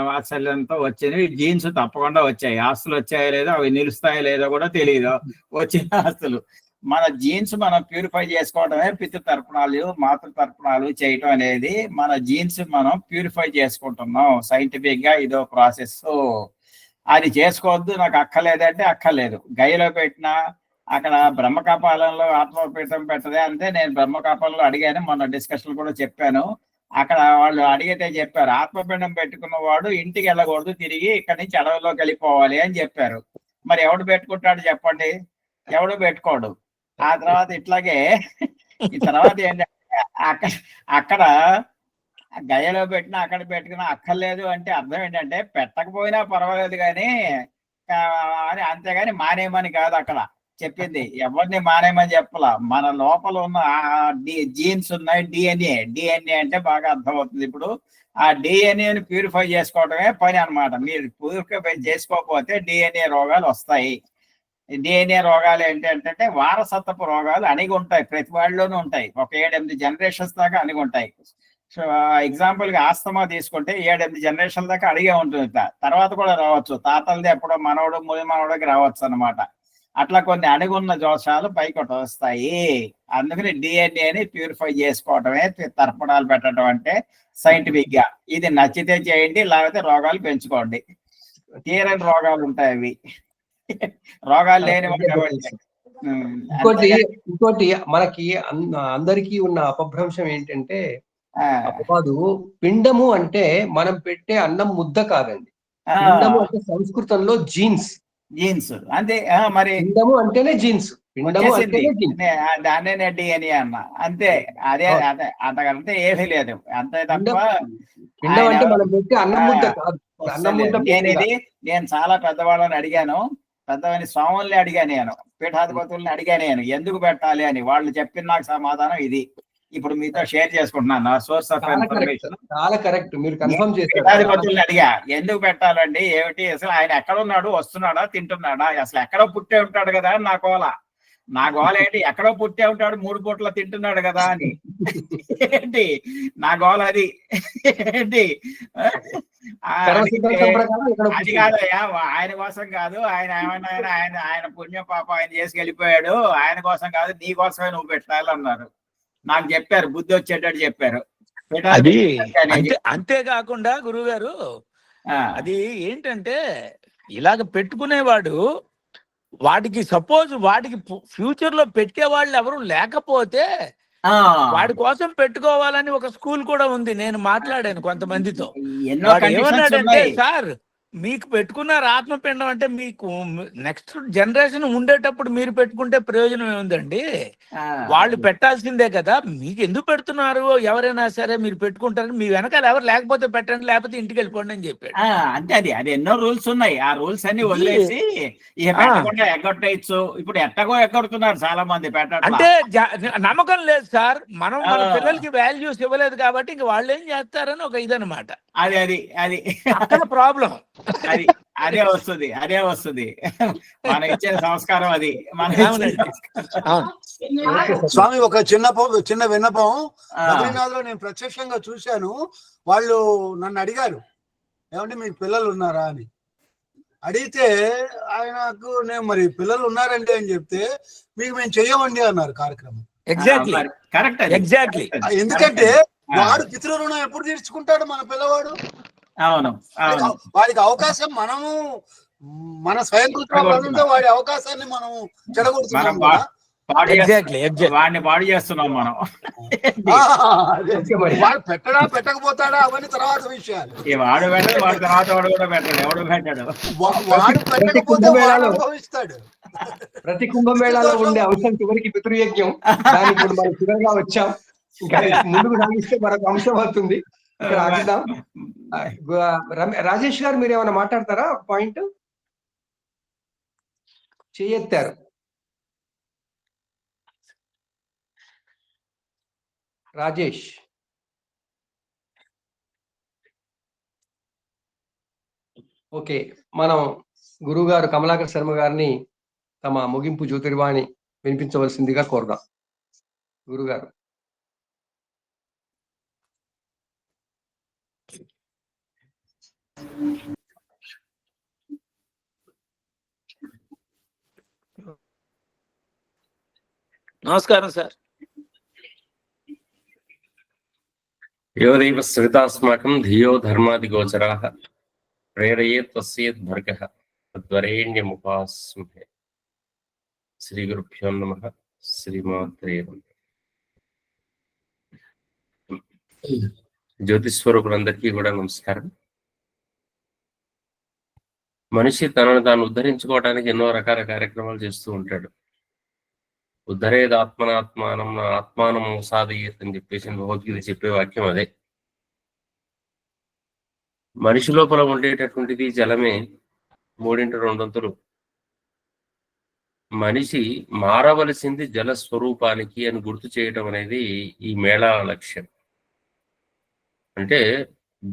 వాత్సల్యంతో వచ్చినవి జీన్స్ తప్పకుండా వచ్చాయి. ఆస్తులు వచ్చాయో లేదో, అవి నిలుస్తాయో లేదో కూడా తెలియదు. వచ్చిన ఆస్తులు మన జీన్స్ మనం ప్యూరిఫై చేసుకోవడమే పితృతర్పణాలు మాతృతర్పణాలు చేయటం అనేది. మన జీన్స్ మనం ప్యూరిఫై చేసుకుంటున్నాం. సైంటిఫిక్ గా ఇదో ప్రాసెస్. అది చేసుకోవద్దు, నాకు అక్కర్లేదంటే అక్కర్లేదు. గైలో పెట్టినా అక్కడ బ్రహ్మకపాలంలో ఆత్మపీఠం పెట్టదే అంటే నేను బ్రహ్మకపాలంలో అడిగాను, మొన్న డిస్కషన్ కూడా చెప్పాను. అక్కడ వాళ్ళు అడిగితే చెప్పారు, ఆత్మపిండం పెట్టుకున్న వాడు ఇంటికి వెళ్ళకూడదు, తిరిగి ఇక్కడి నుంచి అడవిలోకి వెళ్ళిపోవాలి అని చెప్పారు. మరి ఎవడు పెట్టుకుంటాడు చెప్పండి? ఎవడు పెట్టుకోడు. ఆ తర్వాత ఇట్లాగే ఈ తర్వాత ఏంటంటే అక్కడ గయలో పెట్టినా అక్కడ పెట్టుకున్నా అక్కర్లేదు అంటే అర్థం ఏంటంటే పెట్టకపోయినా పర్వాలేదు కానీ అని, అంతేగాని మానేయమని కాదు అక్కడ చెప్పింది. ఎవరిని మానేయమని చెప్పాల. మన లోపల ఉన్న జీన్స్ ఉన్నాయి, డిఎన్ఏ అంటే బాగా అర్థమవుతుంది. ఇప్పుడు ఆ డిఎన్ఏని ప్యూరిఫై చేసుకోవడమే పని అనమాట. మీరు ప్యూరిఫై చేసుకోకపోతే డిఎన్ఏ రోగాలు వస్తాయి. డిఎన్ఏ రోగాలు ఏంటంటే వారసత్వపు రోగాలు అణిగి ఉంటాయి, ప్రతి వాళ్ళలోనూ ఉంటాయి. ఒక 7-8 జనరేషన్స్ దాకా అణిగి ఉంటాయి. సో ఎగ్జాంపుల్ గా ఆస్తమా తీసుకుంటే 7-8 జనరేషన్ దాకా అడిగే ఉంటుంది. తర్వాత కూడా రావచ్చు, తాతలది ఎప్పుడో మనవడు ముని మనవడికి రావచ్చు అనమాట. అట్లా కొన్ని అణిగున్న దోషాలు పైకి వస్తాయి. అందుకని డిఎన్ఏని ప్యూరిఫై చేసుకోవటమే తర్పణాలు పెట్టడం అంటే సైంటిఫిక్ గా. ఇది నచ్చితే చేయండి, లేకపోతే రోగాలు పెంచుకోండి. తీరని రోగాలు ఉంటాయి, అవి రోగాలు లేని. ఇంకోటి మనకి అందరికీ ఉన్న అపభ్రంశం ఏంటంటే, అపవాదు పిండము అంటే మనం పెట్టే అన్నం ముద్ద కాదండి. పిండము అంటే సంస్కృతంలో జీన్స్ అంతే. మరి పిండము అంటేనే జీన్స్. దాన్నే డిఎన్ఏ అన్న అంతే. అదే అంతకంటే ఏమీ లేదు, అంతే తప్ప. పిండం అంటే మనం పెట్టే అన్నం ముద్ద కాదు. నేను చాలా పెద్దవాళ్ళని అడిగాను, పెద్దవాని స్వాముల్ని అడిగాను, నేను పీఠాధిపతుల్ని అడిగాను, నేను ఎందుకు పెట్టాలి అని. వాళ్ళు చెప్పిన నాకు సమాధానం ఇది. ఇప్పుడు మీతో షేర్ చేసుకుంటున్నాను నా సోర్స్ ఆఫ్ ఇన్ఫర్మేషన్. చాలా కరెక్ట్. మీరు కన్ఫర్మ్ చేశారు. పీఠాధిపతుల్ని అడిగా ఎందుకు పెట్టాలండి, ఏమిటి అసలు, ఆయన ఎక్కడ ఉన్నాడు, వస్తున్నాడా, తింటున్నాడా, అసలు ఎక్కడో పుట్టే ఉంటాడు కదా అని నా గోల ఏంటి, ఎక్కడో పుట్టే ఉంటాడు 3 పూట్ల తింటున్నాడు కదా అని. ఏంటి నా గోల అది ఏంటి? అది కాదయ్యా, ఆయన కోసం కాదు. ఆయన ఏమన్నా ఆయన పుణ్యం పాప ఆయన చేసి వెళ్ళిపోయాడు, ఆయన కోసం కాదు, నీ కోసమే నువ్వు పెట్టాలన్నారు. నాకు చెప్పారు, బుద్ధి వచ్చేటట్టు చెప్పారు. అది అంతేకాకుండా గురువు గారు, అది ఏంటంటే ఇలాగ పెట్టుకునేవాడు వాడికి సపోజ్ వాడికి ఫ్యూచర్ లో పెట్టే వాళ్ళు ఎవరు లేకపోతే వాడి కోసం పెట్టుకోవాలని ఒక స్కూల్ కూడా ఉంది. నేను మాట్లాడాను కొంతమందితో. ఏమన్నాడంటే, సార్ మీకు పెట్టుకున్నారు ఆత్మపిండం అంటే మీకు నెక్స్ట్ జనరేషన్ ఉండేటప్పుడు మీరు పెట్టుకుంటే ప్రయోజనం ఏముందండి? వాళ్ళు పెట్టాల్సిందే కదా. మీకు ఎందుకు పెడుతున్నారు? ఎవరైనా సరే మీరు పెట్టుకుంటారని మీ వెనకాల ఎవరు లేకపోతే పెట్టండి, లేకపోతే ఇంటికి వెళ్ళిపోండి అని చెప్పాడు. అంటే అది ఎన్నో రూల్స్ ఉన్నాయి. ఆ రూల్స్ అన్ని వదిలేసి ఇక పెట్టకుండా ఎగ్గొట్టేయచ్చు. ఇప్పుడు ఎట్టగో ఎగ్గొడుతున్నారు చాలా మంది పెట్టడం. అంటే నమ్మకం లేదు సార్. మనం మన పిల్లలకి వాల్యూస్ ఇవ్వలేదు కాబట్టి ఇంక వాళ్ళు ఏం చేస్తారని ఒక ఇదనమాట. అది అక్కడ ప్రాబ్లం. అదే వస్తుంది మన ఇచ్చే సంస్కారం. అది మన స్వామి ఒక చిన్న విన్నపం. బద్రీనాథ్ లో నేను ప్రత్యక్షంగా చూశాను. వాళ్ళు నన్ను అడిగారు, ఏమంటే మీకు పిల్లలు ఉన్నారా అని. అడిగితే ఆయనకు నేను మరి పిల్లలు ఉన్నారండి అని చెప్తే, మీకు మేము చెయ్యమండి అన్నారు కార్యక్రమం. ఎగ్జాక్ట్లీ. ఎందుకంటే వాడు పితృ రుణం ఎప్పుడు తీర్చుకుంటాడు మన పిల్లవాడు? అవును. వాడికి అవకాశం మనము మన స్వయం కృత్రిమ వాడి అవకాశాన్ని మనం చెడగొడుతున్నాం. వాడిని పాడు చేస్తున్నాం మనం. వాడు పెట్టడా పెట్టకపోతాడా అవన్నీ తర్వాత విషయాలు. వాడు పెట్టడు, వాడి తర్వాత వాడు కూడా పెట్టాడు. ఎవడు పెట్టాడు? వాడు పెట్టకపోతే వాడు అనుభవిస్తాడు. ప్రతి కుంభమేళాలో ఉండే అంశం చివరికి పితృయజ్ఞం. దానికి ఇప్పుడు మనం చివరిగా వచ్చాం. ఇంకా ముందుకు సాగిస్తే మరొక అంశం అవుతుంది. ఇక్కడ ఆగిద్దాం. రాజేష్ గారు మీరు ఏమైనా మాట్లాడతారా? ఒక పాయింట్ చేయెత్తారు. రాజేష్. ఓకే, మనం గురువు గారు కమలాకర్ శర్మ గారిని తమ ముగింపు జ్యోతిర్వాణి వినిపించవలసిందిగా కోరుదాం. గురుగారు. నమస్కారం సార్. యోదైవ శ్రితాస్మాకం ధియో ధర్మాది గోచరాః ప్రేరయేత్ తస్యేత్ భర్గః తద్వరేణ్యముపాస్మహే. శ్రీ గురుభ్యో నమః. శ్రీమాత్రే నమః. జ్యోతిస్వరూపులందరికీ కూడా నమస్కారం. మనిషి తనను తాను ఉద్ధరించుకోవడానికి ఎన్నో రకాల కార్యక్రమాలు చేస్తూ ఉంటాడు. ఉద్ధరేది ఆత్మనాత్మానం నా ఆత్మానం సాధయేత్ అని చెప్పేసి భగవద్గీత చెప్పే వాక్యం అదే. మనిషి లోపల ఉండేటటువంటిది జలమే 3/2 మనిషి మారవలసింది జల స్వరూపానికి అని గుర్తు చేయటం అనేది ఈ మేళా లక్ష్యం. అంటే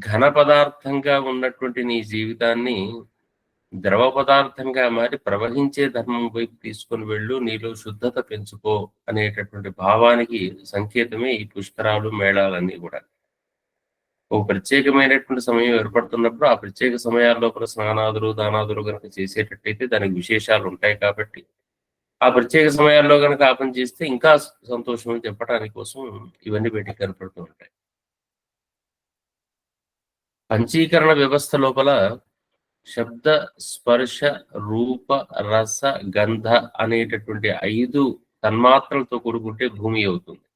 ఘన పదార్థంగా ఉన్నటువంటి నీ జీవితాన్ని ద్రవ పదార్థంగా మారి ప్రవహించే ధర్మం వైపు తీసుకొని వెళ్ళు, నీలో శుద్ధత పెంచుకో అనేటటువంటి భావానికి సంకేతమే ఈ పుష్కరాలు మేళాలన్నీ కూడా. ఒక ప్రత్యేకమైనటువంటి సమయం ఏర్పడుతున్నప్పుడు ఆ ప్రత్యేక సమయాల్లో స్నానాదులు దానాదులు కనుక చేసేటట్టయితే దానికి విశేషాలు ఉంటాయి. కాబట్టి ఆ ప్రత్యేక సమయాల్లో కనుక ఆ పని చేస్తే ఇంకా సంతోషం అని చెప్పడానికి కోసం ఇవన్నీ బయటికి కనపడుతూ ఉంటాయి. పంచీకరణ వ్యవస్థ లోపల శబ్ద స్పర్శ రూప రస గంధ అనేటటువంటి 5 తన్మాత్రలతో కూడుకుంటే భూమి అవుతుంది.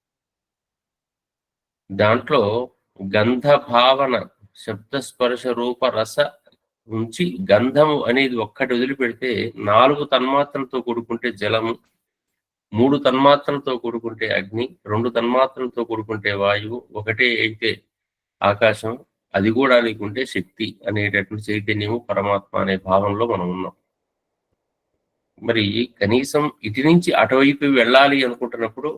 దాంట్లో గంధ భావన శబ్ద స్పర్శ రూప రస నుంచి గంధము అనేది ఒక్కటి వదిలిపెడితే 4 తన్మాత్రలతో కూడుకుంటే జలము, 3 తన్మాత్రలతో కూడుకుంటే అగ్ని, 2 తన్మాత్రలతో కూడుకుంటే వాయువు, 1 అయితే ఆకాశం, అది కూడా లేకుంటే శక్తి అనేటటువంటి చైతన్యము పరమాత్మ అనే భావంలో మనం ఉన్నాం. మరి కనీసం ఇటు నుంచి అటువైపు వెళ్ళాలి అనుకుంటున్నప్పుడు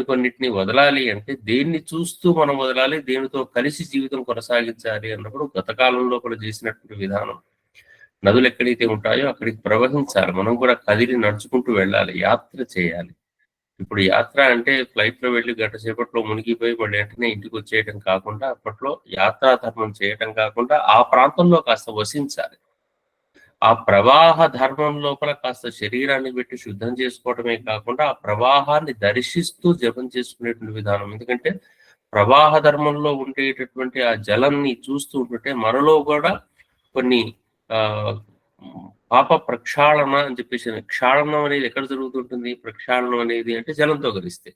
కొన్నిటిని వదలాలి అంటే దేన్ని చూస్తూ మనం వదలాలి, దేనితో కలిసి జీవితం కొనసాగించాలి అన్నప్పుడు గత కాలంలో కూడా చేసినటువంటి విధానం. నదులు ఎక్కడైతే ఉంటాయో అక్కడికి ప్రవహించాలి, మనం కూడా కదిలి నడుచుకుంటూ వెళ్ళాలి, యాత్ర చేయాలి. ఇప్పుడు యాత్ర అంటే ఫ్లైట్ లో వెళ్ళి గంట సేపట్లో మునిగిపోయి మళ్ళీ వెంటనే ఇంటికి వచ్చేయటం కాకుండా, అప్పట్లో యాత్రా ధర్మం చేయటం కాకుండా ఆ ప్రాంతంలో కాస్త వసించాలి. ఆ ప్రవాహ ధర్మం లోపల కాస్త శరీరాన్ని పెట్టి శుద్ధం చేసుకోవటమే కాకుండా ఆ ప్రవాహాన్ని దర్శిస్తూ జపం చేసుకునేటువంటి విధానం. ఎందుకంటే ప్రవాహ ధర్మంలో ఉండేటటువంటి ఆ జలాన్ని చూస్తూ ఉంటుంటే మనలో కూడా కొన్ని పాప ప్రక్షాళన అని చెప్పేసి, క్షాళనం అనేది ఎక్కడ జరుగుతుంటుంది? ప్రక్షాళనం అనేది అంటే జలంతో కలిస్తే.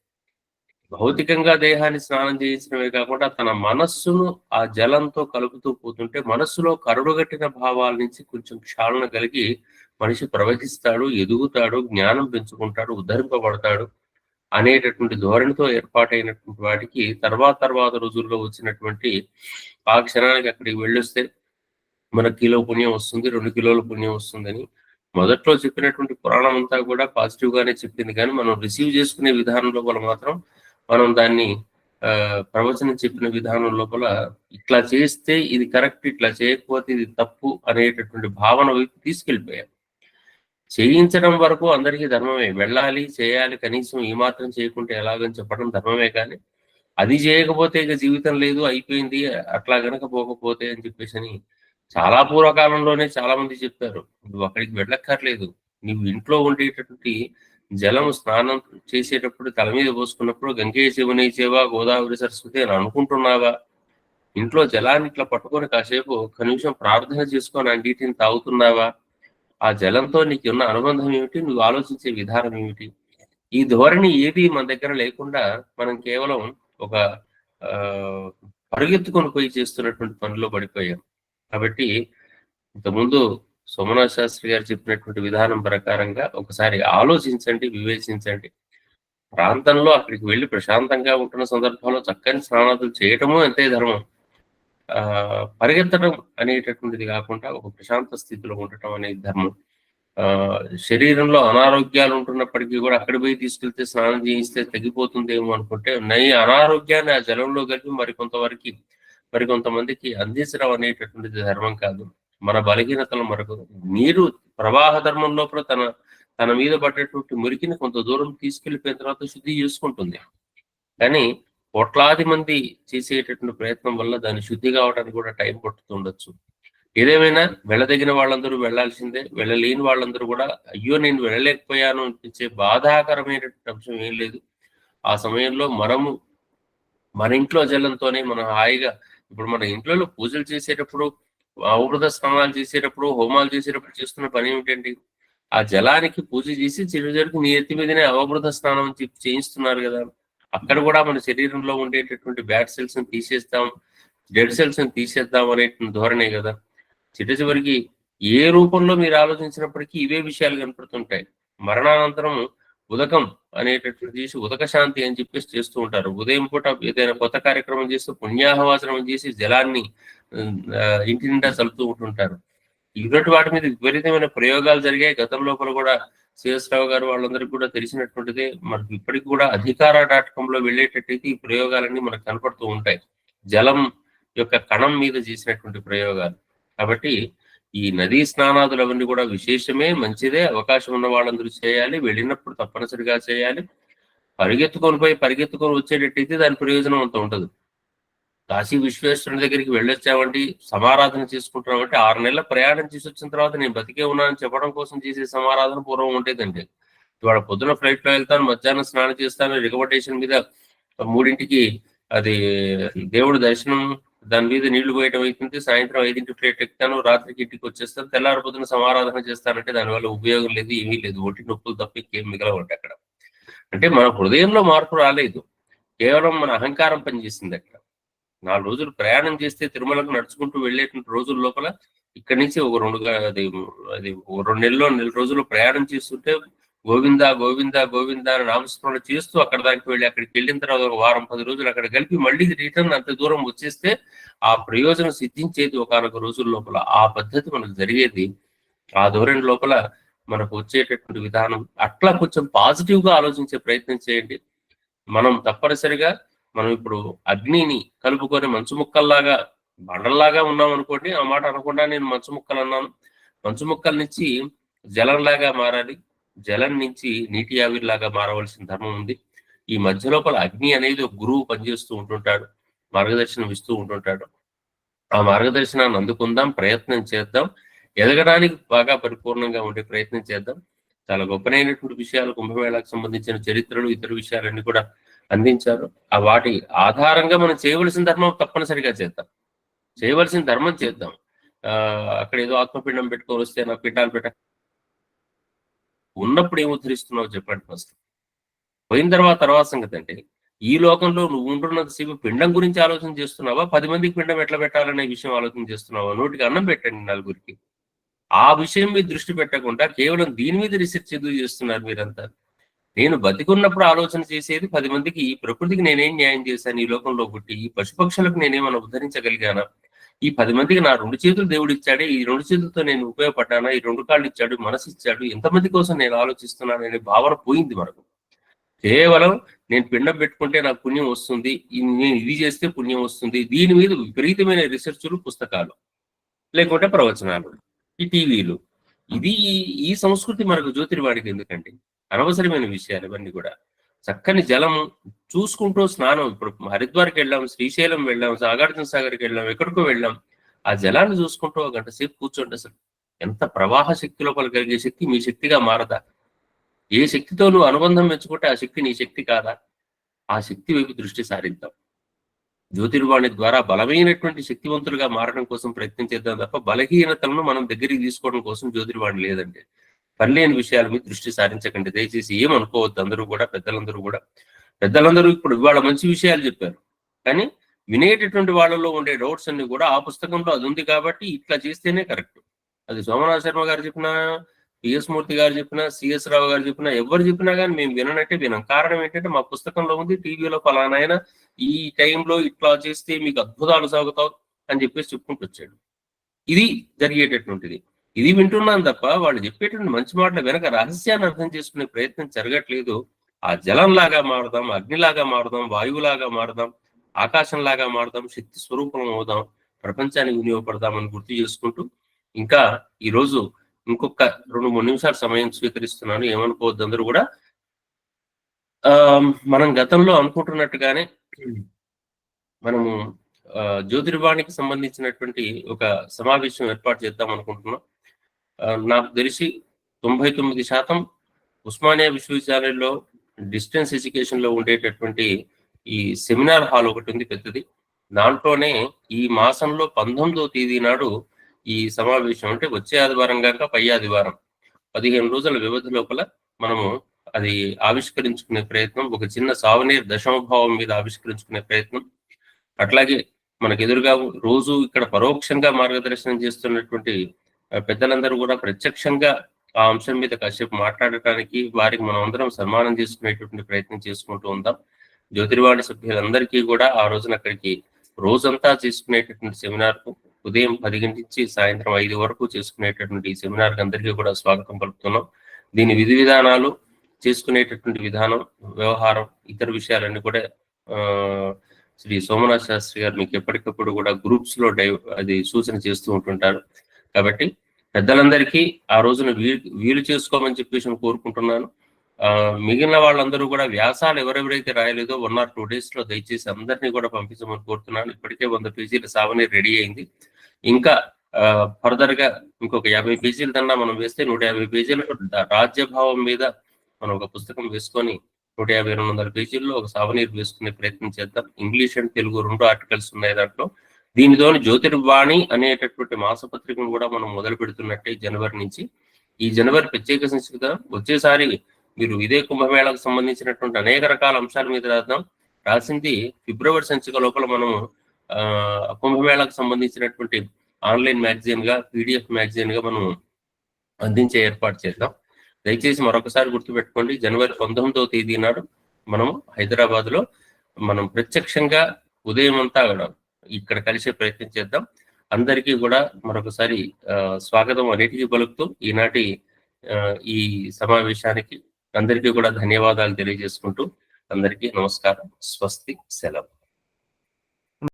భౌతికంగా దేహాన్ని స్నానం చేయించడమే కాకుండా తన మనస్సును ఆ జలంతో కలుపుతూ పోతుంటే మనస్సులో కరుడుగట్టిన భావాల నుంచి కొంచెం క్షాళన కలిగి మనిషి ప్రవహిస్తాడు, ఎదుగుతాడు, జ్ఞానం పెంచుకుంటాడు, ఉద్ధరింపబడతాడు అనేటటువంటి ధోరణితో ఏర్పాటైనటువంటి వాటికి తర్వాత రోజుల్లో వచ్చినటువంటి ఆ క్షణానికి అక్కడికి వెళ్ళొస్తే మనకు కిలో పుణ్యం వస్తుంది, 2 కిలోల పుణ్యం వస్తుందని మొదట్లో చెప్పినటువంటి పురాణం అంతా కూడా పాజిటివ్ గానే చెప్పింది. కానీ మనం రిసీవ్ చేసుకునే విధానం లోపల మాత్రం మనం దాన్ని ప్రవచనం చెప్పిన విధానం లోపల ఇట్లా చేస్తే ఇది కరెక్ట్, ఇట్లా చేయకపోతే ఇది తప్పు అనేటటువంటి భావన వైపు తీసుకెళ్ళిపోయాం. చేయించడం వరకు అందరికీ ధర్మమే, వెళ్ళాలి, చేయాలి, కనీసం ఈ మాత్రం చేయకుంటే ఎలాగని చెప్పడం ధర్మమే. కానీ అది చేయకపోతే ఇక జీవితం లేదు, అయిపోయింది, అట్లా గనక పోకపోతే అని చెప్పేసి చాలా పూర్వకాలంలోనే చాలా మంది చెప్పారు. నువ్వు అక్కడికి వెళ్ళక్కర్లేదు, నువ్వు ఇంట్లో ఉండేటటువంటి జలం స్నానం చేసేటప్పుడు తల మీద పోసుకున్నప్పుడు గంగే శివుని చేవా గోదావరి సరస్వతి అని అనుకుంటున్నావా? ఇంట్లో జలాన్ని ఇట్లా పట్టుకొని కాసేపు ఒక్క నిమిషం ప్రార్థన చేసుకొని అన్నిటిని తాగుతున్నావా? ఆ జలంతో నీకు ఉన్న అనుబంధం ఏమిటి? నువ్వు ఆలోచించే విధానం ఏమిటి? ఈ ధోరణి ఏది మన దగ్గర లేకుండా మనం కేవలం ఒక పరుగెత్తుకొని పోయి చేస్తున్నటువంటి పనిలో పడిపోయాం. కాబట్టి ఇంతకుముందు సోమనాథ్ శాస్త్రి గారు చెప్పినటువంటి విధానం ప్రకారంగా ఒకసారి ఆలోచించండి, వివేచించండి. ప్రాంతంలో అక్కడికి వెళ్ళి ప్రశాంతంగా ఉంటున్న సందర్భంలో చక్కని స్నానాలు చేయటము అంతే ధర్మం. పరిగెత్తడం అనేటటువంటిది కాకుండా ఒక ప్రశాంత స్థితిలో ఉండటం అనేది ధర్మం. శరీరంలో అనారోగ్యాలు ఉంటున్నప్పటికీ కూడా అక్కడ పోయి తీసుకెళ్తే స్నానం చేయిస్తే తగ్గిపోతుందేమో అనుకుంటే అనారోగ్యాన్ని ఆ జలంలో కలిపి మరికొంతమందికి అందించడం అనేటటువంటిది ధర్మం కాదు. మన బలహీనతలు మరొక నీరు ప్రవాహ ధర్మం లోపల తన మీద పడ్డటువంటి మురికిని కొంత దూరం తీసుకెళ్లిపోయిన తర్వాత శుద్ధి చేసుకుంటుంది. కానీ కోట్లాది మంది చేసేటటువంటి ప్రయత్నం వల్ల దాన్ని శుద్ధి కావడానికి కూడా టైం పట్టుతుండొచ్చు. ఏదేమైనా వెళ్ళదగిన వాళ్ళందరూ వెళ్లాల్సిందే, వెళ్ళలేని వాళ్ళందరూ కూడా అయ్యో నేను వెళ్ళలేకపోయాను అనిపించే బాధాకరమైనటువంటి అంశం ఏం లేదు. ఆ సమయంలో మన ఇంట్లో జలంతోనే మనం హాయిగా, ఇప్పుడు మన ఇంట్లో పూజలు చేసేటప్పుడు, అవబృత స్నానాలు చేసేటప్పుడు, హోమాలు చేసేటప్పుడు చేస్తున్న పని ఏమిటండి? ఆ జలానికి పూజ చేసి చిరుజరికి నీ ఎత్తి మీదనే అవబృత స్నానం చేయిస్తున్నారు కదా. అక్కడ కూడా మన శరీరంలో ఉండేటటువంటి బ్యాడ్ సెల్స్ ని తీసేస్తాం, డెడ్ సెల్స్ ని తీసేద్దాం అనేటువంటి ధోరణే కదా. చివరికి ఏ రూపంలో మీరు ఆలోచించినప్పటికీ ఇవే విషయాలు కనపడుతుంటాయి. మరణానంతరం ఉదకం అనేటటువంటి చేసి ఉదక శాంతి అని చెప్పేసి చేస్తూ ఉంటారు. ఉదయం పూట ఏదైనా కొత్త కార్యక్రమం చేస్తూ పుణ్యాహవాచనం చేసి జలాన్ని ఇంటి నిండా చల్లుతూ ఉంటుంటారు. ఇటువంటి వాటి మీద విపరీతమైన ప్రయోగాలు జరిగాయి. గతం లోపల కూడా శ్రీరావు గారు వాళ్ళందరికీ కూడా తెలిసినటువంటిదే. మనకి ఇప్పటికి కూడా అధికార.com వెళ్ళేటట్టయితే ఈ ప్రయోగాలన్నీ మనకు కనపడుతూ ఉంటాయి, జలం యొక్క కణం మీద చేసినటువంటి ప్రయోగాలు. కాబట్టి ఈ నదీ స్నానాదులు అవన్నీ కూడా విశేషమే, మంచిదే. అవకాశం ఉన్న వాళ్ళందరూ చేయాలి, వెళ్ళినప్పుడు తప్పనిసరిగా చేయాలి. పరిగెత్తుకొని వచ్చేటట్టయితే దాని ప్రయోజనం అంత ఉండదు. కాశీ విశ్వేశ్వరుని దగ్గరికి వెళ్ళొచ్చామండి, సమారాధన చేసుకుంటున్నామంటే 6 నెలల ప్రయాణం చేసి వచ్చిన తర్వాత నేను బతికే ఉన్నానని చెప్పడం కోసం చేసే సమారాధన పూర్వం ఉండేదండి. ఇవాళ పొద్దున ఫ్లైట్ లో వెళ్తాను, మధ్యాహ్నం స్నానం చేస్తాను, రికమెండేషన్ మీద 3ంటికి అది దేవుడి దర్శనం, దాని మీద నీళ్లు పోయటం అవుతుంది, సాయంత్రం 5ంటి ఫ్లైట్ ఎక్కుతాను, రాత్రికి ఇంటికి వచ్చేస్తాను, తెల్లారి పొద్దున సమారాధన చేస్తానంటే దానివల్ల ఉపయోగం లేదు, ఏమీ లేదు, ఒట్టి నొప్పులు తప్ప ఇంకేం మిగలవండి అక్కడ. అంటే మన హృదయంలో మార్పు రాలేదు, కేవలం మన అహంకారం పనిచేసింది అక్కడ. 4 రోజులు ప్రయాణం చేస్తే తిరుమలకు నడుచుకుంటూ వెళ్ళేటువంటి రోజుల లోపల ఇక్కడి నుంచి ఒక 2 నెల రోజులు ప్రయాణం చేస్తుంటే గోవింద గోవింద గోవింద అని నామస్మరణ చేస్తూ అక్కడ దానికి వెళ్ళి అక్కడికి వెళ్ళిన తర్వాత ఒక వారం 10 రోజులు అక్కడ కలిపి మళ్ళీ రిటర్న్ అంత దూరం వచ్చేస్తే ఆ ప్రయోజనం సిద్ధించేది ఒకనొక రోజుల లోపల. ఆ పద్ధతి మనకు జరిగేది. ఆ ధోరణి లోపల మనకు వచ్చేటటువంటి విధానం అట్లా కొంచెం పాజిటివ్ గా ఆలోచించే ప్రయత్నం చేయండి. మనం తప్పనిసరిగా మనం ఇప్పుడు అగ్నిని కలుపుకొని మంచు ముక్కల్లాగా బండల్లాగా ఉన్నాం అనుకోండి. ఆ మాట అనకుండా నేను మంచు ముక్కలు అన్నాను. మంచు ముక్కల నుంచి జలంలాగా మారాలి, జలం నుంచి నీటి ఆవిరిలాగా మారవలసిన ధర్మం ఉంది. ఈ మధ్య లోపల అగ్ని అనేది ఒక గురువు పనిచేస్తూ ఉంటుంటాడు, మార్గదర్శనం ఇస్తూ ఉంటుంటాడు. ఆ మార్గదర్శనాన్ని అందుకుందాం, ప్రయత్నం చేద్దాం, ఎదగడానికి బాగా పరిపూర్ణంగా ఉండే ప్రయత్నం చేద్దాం. చాలా గొప్పనైనటువంటి విషయాలు, కుంభమేళాకు సంబంధించిన చరిత్రలు, ఇతర విషయాలన్నీ కూడా అందించారు. ఆ వాటి ఆధారంగా మనం చేయవలసిన ధర్మం తప్పనిసరిగా చేద్దాం, చేయవలసిన ధర్మం చేద్దాం. అక్కడ ఏదో ఆత్మపిండం పెట్టుకొని వస్తే నా పిండాలు ఉన్నప్పుడు ఏం ఉద్ధరిస్తున్నావు చెప్పండి ఫస్ట్. పోయిన తర్వాత సంగతి అంటే ఈ లోకంలో నువ్వు ఉంటున్నంతసేపు పిండం గురించి ఆలోచన చేస్తున్నావా, 10 మందికి పిండం ఎట్లా పెట్టాలనే విషయం ఆలోచన చేస్తున్నావా? నోటికి అన్నం పెట్టండి నలుగురికి. ఆ విషయం మీద దృష్టి పెట్టకుండా కేవలం దీని మీద రీసెర్చ్ ఎందుకు చేస్తున్నారు మీరంతా? నేను బతికున్నప్పుడు ఆలోచన చేసేది 10 మందికి, ఈ ప్రకృతికి నేనేం న్యాయం చేశాను, ఈ లోకంలో పుట్టి ఈ పశుపక్షులకు నేనేమైనా ఉద్ధరించగలిగానా, ఈ 10 మందికి నా 2 చేతులు దేవుడు ఇచ్చాడే, ఈ 2 చేతులతో నేను ఉపయోగపడ్డానా, ఈ 2 కాళ్ళు ఇచ్చాడు, మనసు ఇచ్చాడు, ఎంతమంది కోసం నేను ఆలోచిస్తున్నాను అనే భావన పోయింది మనకు. కేవలం నేను పిండం పెట్టుకుంటే నాకు పుణ్యం వస్తుంది, నేను ఇది చేస్తే పుణ్యం వస్తుంది, దీని మీద విపరీతమైన రీసెర్చ్లు, పుస్తకాలు, లేకుంటే ప్రవచనాలు, ఈ టీవీలు. ఇది ఈ సంస్కృతి మనకు జ్యోతిర్వాడికి ఎందుకండి? అనవసరమైన విషయాలు ఇవన్నీ కూడా. చక్కని జలం చూసుకుంటూ స్నానం, ఇప్పుడు హరిద్వార్కి వెళ్ళాం, శ్రీశైలం వెళ్ళాం, నాగార్జున సాగర్కి వెళ్ళాం, ఎక్కడికో వెళ్ళాం, ఆ జలాన్ని చూసుకుంటూ 1 గంట సేపు కూర్చోండి. అసలు ఎంత ప్రవాహ శక్తి లోపల కలిగే శక్తి మీ శక్తిగా మారదా? ఏ శక్తితో నువ్వు అనుబంధం పెంచుకుంటే ఆ శక్తి నీ శక్తి కాదా? ఆ శక్తి వైపు దృష్టి సారిద్దాం. జ్యోతిర్వాణి ద్వారా బలమైనటువంటి శక్తివంతులుగా మారడం కోసం ప్రయత్నం చేద్దాం తప్ప బలహీనతలను మనం దగ్గరికి తీసుకోవడం కోసం జ్యోతిర్వాణి లేదండి. పనిలేని విషయాల మీద దృష్టి సారించకండి దయచేసి. ఏమనుకోవద్దు అందరూ కూడా, పెద్దలందరూ ఇప్పుడు ఇవాళ మంచి విషయాలు చెప్పారు, కానీ వినేటటువంటి వాళ్ళలో ఉండే డౌట్స్ అన్ని కూడా ఆ పుస్తకంలో అది ఉంది కాబట్టి ఇట్లా చేస్తేనే కరెక్ట్. అది సోమనాథ శర్మ గారు చెప్పినా, పిఎస్ మూర్తి గారు చెప్పినా, సిఎస్ రావు గారు చెప్పినా, ఎవరు చెప్పినా కానీ మేము విననట్టే వినం. కారణం ఏంటంటే మా పుస్తకంలో ఉంది, టీవీలో ఫలానాయన ఈ టైంలో ఇట్లా చేస్తే మీకు అద్భుతాలు సాగుతావు అని చెప్పేసి చెప్పుకుంటూ వచ్చాడు. ఇది జరిగేటటువంటిది. ఇది వింటున్నాను తప్ప వాళ్ళు చెప్పేటువంటి మంచి మాటల వెనక రహస్యాన్ని అర్థం చేసుకునే ప్రయత్నం జరగట్లేదు. ఆ జలంలాగా మారుదాం, అగ్నిలాగా మారుదాం, వాయువులాగా మారుదాం, ఆకాశంలాగా మారుదాం, శక్తి స్వరూపం అవుదాం, ప్రపంచానికి వినియోగపడదామని గుర్తు చేసుకుంటూ ఇంకా ఈరోజు ఇంకొక 2-3 నిమిషాలు సమయం స్వీకరిస్తున్నాను. ఏమనుకోవద్దు అందరూ కూడా. మనం గతంలో అనుకుంటున్నట్టుగానే మనము జ్యోతిర్వాణికి సంబంధించినటువంటి ఒక సమావేశం ఏర్పాటు చేద్దాం అనుకుంటున్నాం. నాకు తెలిసి 99% ఉస్మానియా విశ్వవిద్యాలయంలో డిస్టెన్స్ ఎడ్యుకేషన్ లో ఉండేటటువంటి ఈ సెమినార్ హాల్ ఒకటి ఉంది పెద్దది. దాంట్లోనే ఈ మాసంలో 19వ తేదీ నాడు ఈ సమావేశం, అంటే వచ్చే ఆదివారం కాక పై ఆదివారం 15 రోజుల వ్యవధి లోపల మనము అది ఆవిష్కరించుకునే ప్రయత్నం, ఒక చిన్న సావనీర్ దశమభావం మీద ఆవిష్కరించుకునే ప్రయత్నం. అట్లాగే మనకు ఎదురుగా రోజు ఇక్కడ పరోక్షంగా మార్గదర్శనం చేస్తున్నటువంటి పెద్దలందరూ కూడా ప్రత్యక్షంగా ఆ అంశం మీద కాసేపు మాట్లాడటానికి వారికి మనం అందరం సన్మానం చేసుకునేటువంటి ప్రయత్నం చేసుకుంటూ ఉందాం. జ్యోతిర్వాణి సభ్యులందరికీ కూడా ఆ రోజున అక్కడికి రోజంతా చేసుకునేటటువంటి సెమినార్కు ఉదయం 10 గంటల నుంచి సాయంత్రం 5 వరకు చేసుకునేటటువంటి ఈ సెమినార్కి అందరికీ కూడా స్వాగతం పలుకుతున్నాం. దీని విధి విధానాలు, చేసుకునేటటువంటి విధానం, వ్యవహారం, ఇతర విషయాలన్నీ కూడా శ్రీ సోమనాథ్ శాస్త్రి గారు మీకు ఎప్పటికప్పుడు కూడా గ్రూప్స్ లో అది సూచన చేస్తూ ఉంటుంటారు. కాబట్టి పెద్దలందరికీ ఆ రోజున వీలు చేసుకోమని చెప్పేసి కోరుకుంటున్నాను. మిగిలిన వాళ్ళందరూ కూడా వ్యాసాలు ఎవరెవరైతే రాయలేదో 1 or 2 days లో దయచేసి అందరినీ కూడా పంపించమని కోరుతున్నాను. ఇప్పటికే 100 పేజీల సావనే రెడీ అయింది. ఇంకా ఫర్దర్ గా ఇంకొక 50 పేజీల కన్నా మనం వేస్తే 150 పేజీల రాజ్యభావం మీద మనం ఒక పుస్తకం వేసుకొని 150-200 పేజీల్లో ఒక సావనీర్ వేసుకునే ప్రయత్నం చేద్దాం. ఇంగ్లీష్ అండ్ తెలుగు 2 ఆర్టికల్స్ ఉన్నాయి దాంట్లో. దీనితోని జ్యోతిర్వాణి అనేటటువంటి మాసపత్రికను కూడా మనం మొదలు పెడుతున్నట్టే జనవరి నుంచి. ఈ జనవరి ప్రత్యేక సంచిక వచ్చేసారి మీరు ఇదే కుంభమేళకు సంబంధించినటువంటి అనేక రకాల అంశాల మీద రాసింది ఫిబ్రవరి సంచిక లోపల మనము కుంభమేళకు సంబంధించినటువంటి ఆన్లైన్ మ్యాగజైన్ గా, పీడిఎఫ్ మ్యాగజైన్ గా మనం అందించే ఏర్పాటు చేద్దాం. దయచేసి మరొకసారి గుర్తుపెట్టుకోండి, జనవరి 19వ తేదీ నాడు మనము హైదరాబాద్ లో మనం ప్రత్యక్షంగా ఉదయం అంతా ఇక్కడ కలిసే ప్రయత్నం చేద్దాం. అందరికీ కూడా మరొకసారి స్వాగతం అన్నిటికీ పలుకుతూ ఈనాటి ఈ సమావేశానికి అందరికీ కూడా ధన్యవాదాలు తెలియజేసుకుంటూ అందరికీ నమస్కారం, స్వస్తి, సెలవు.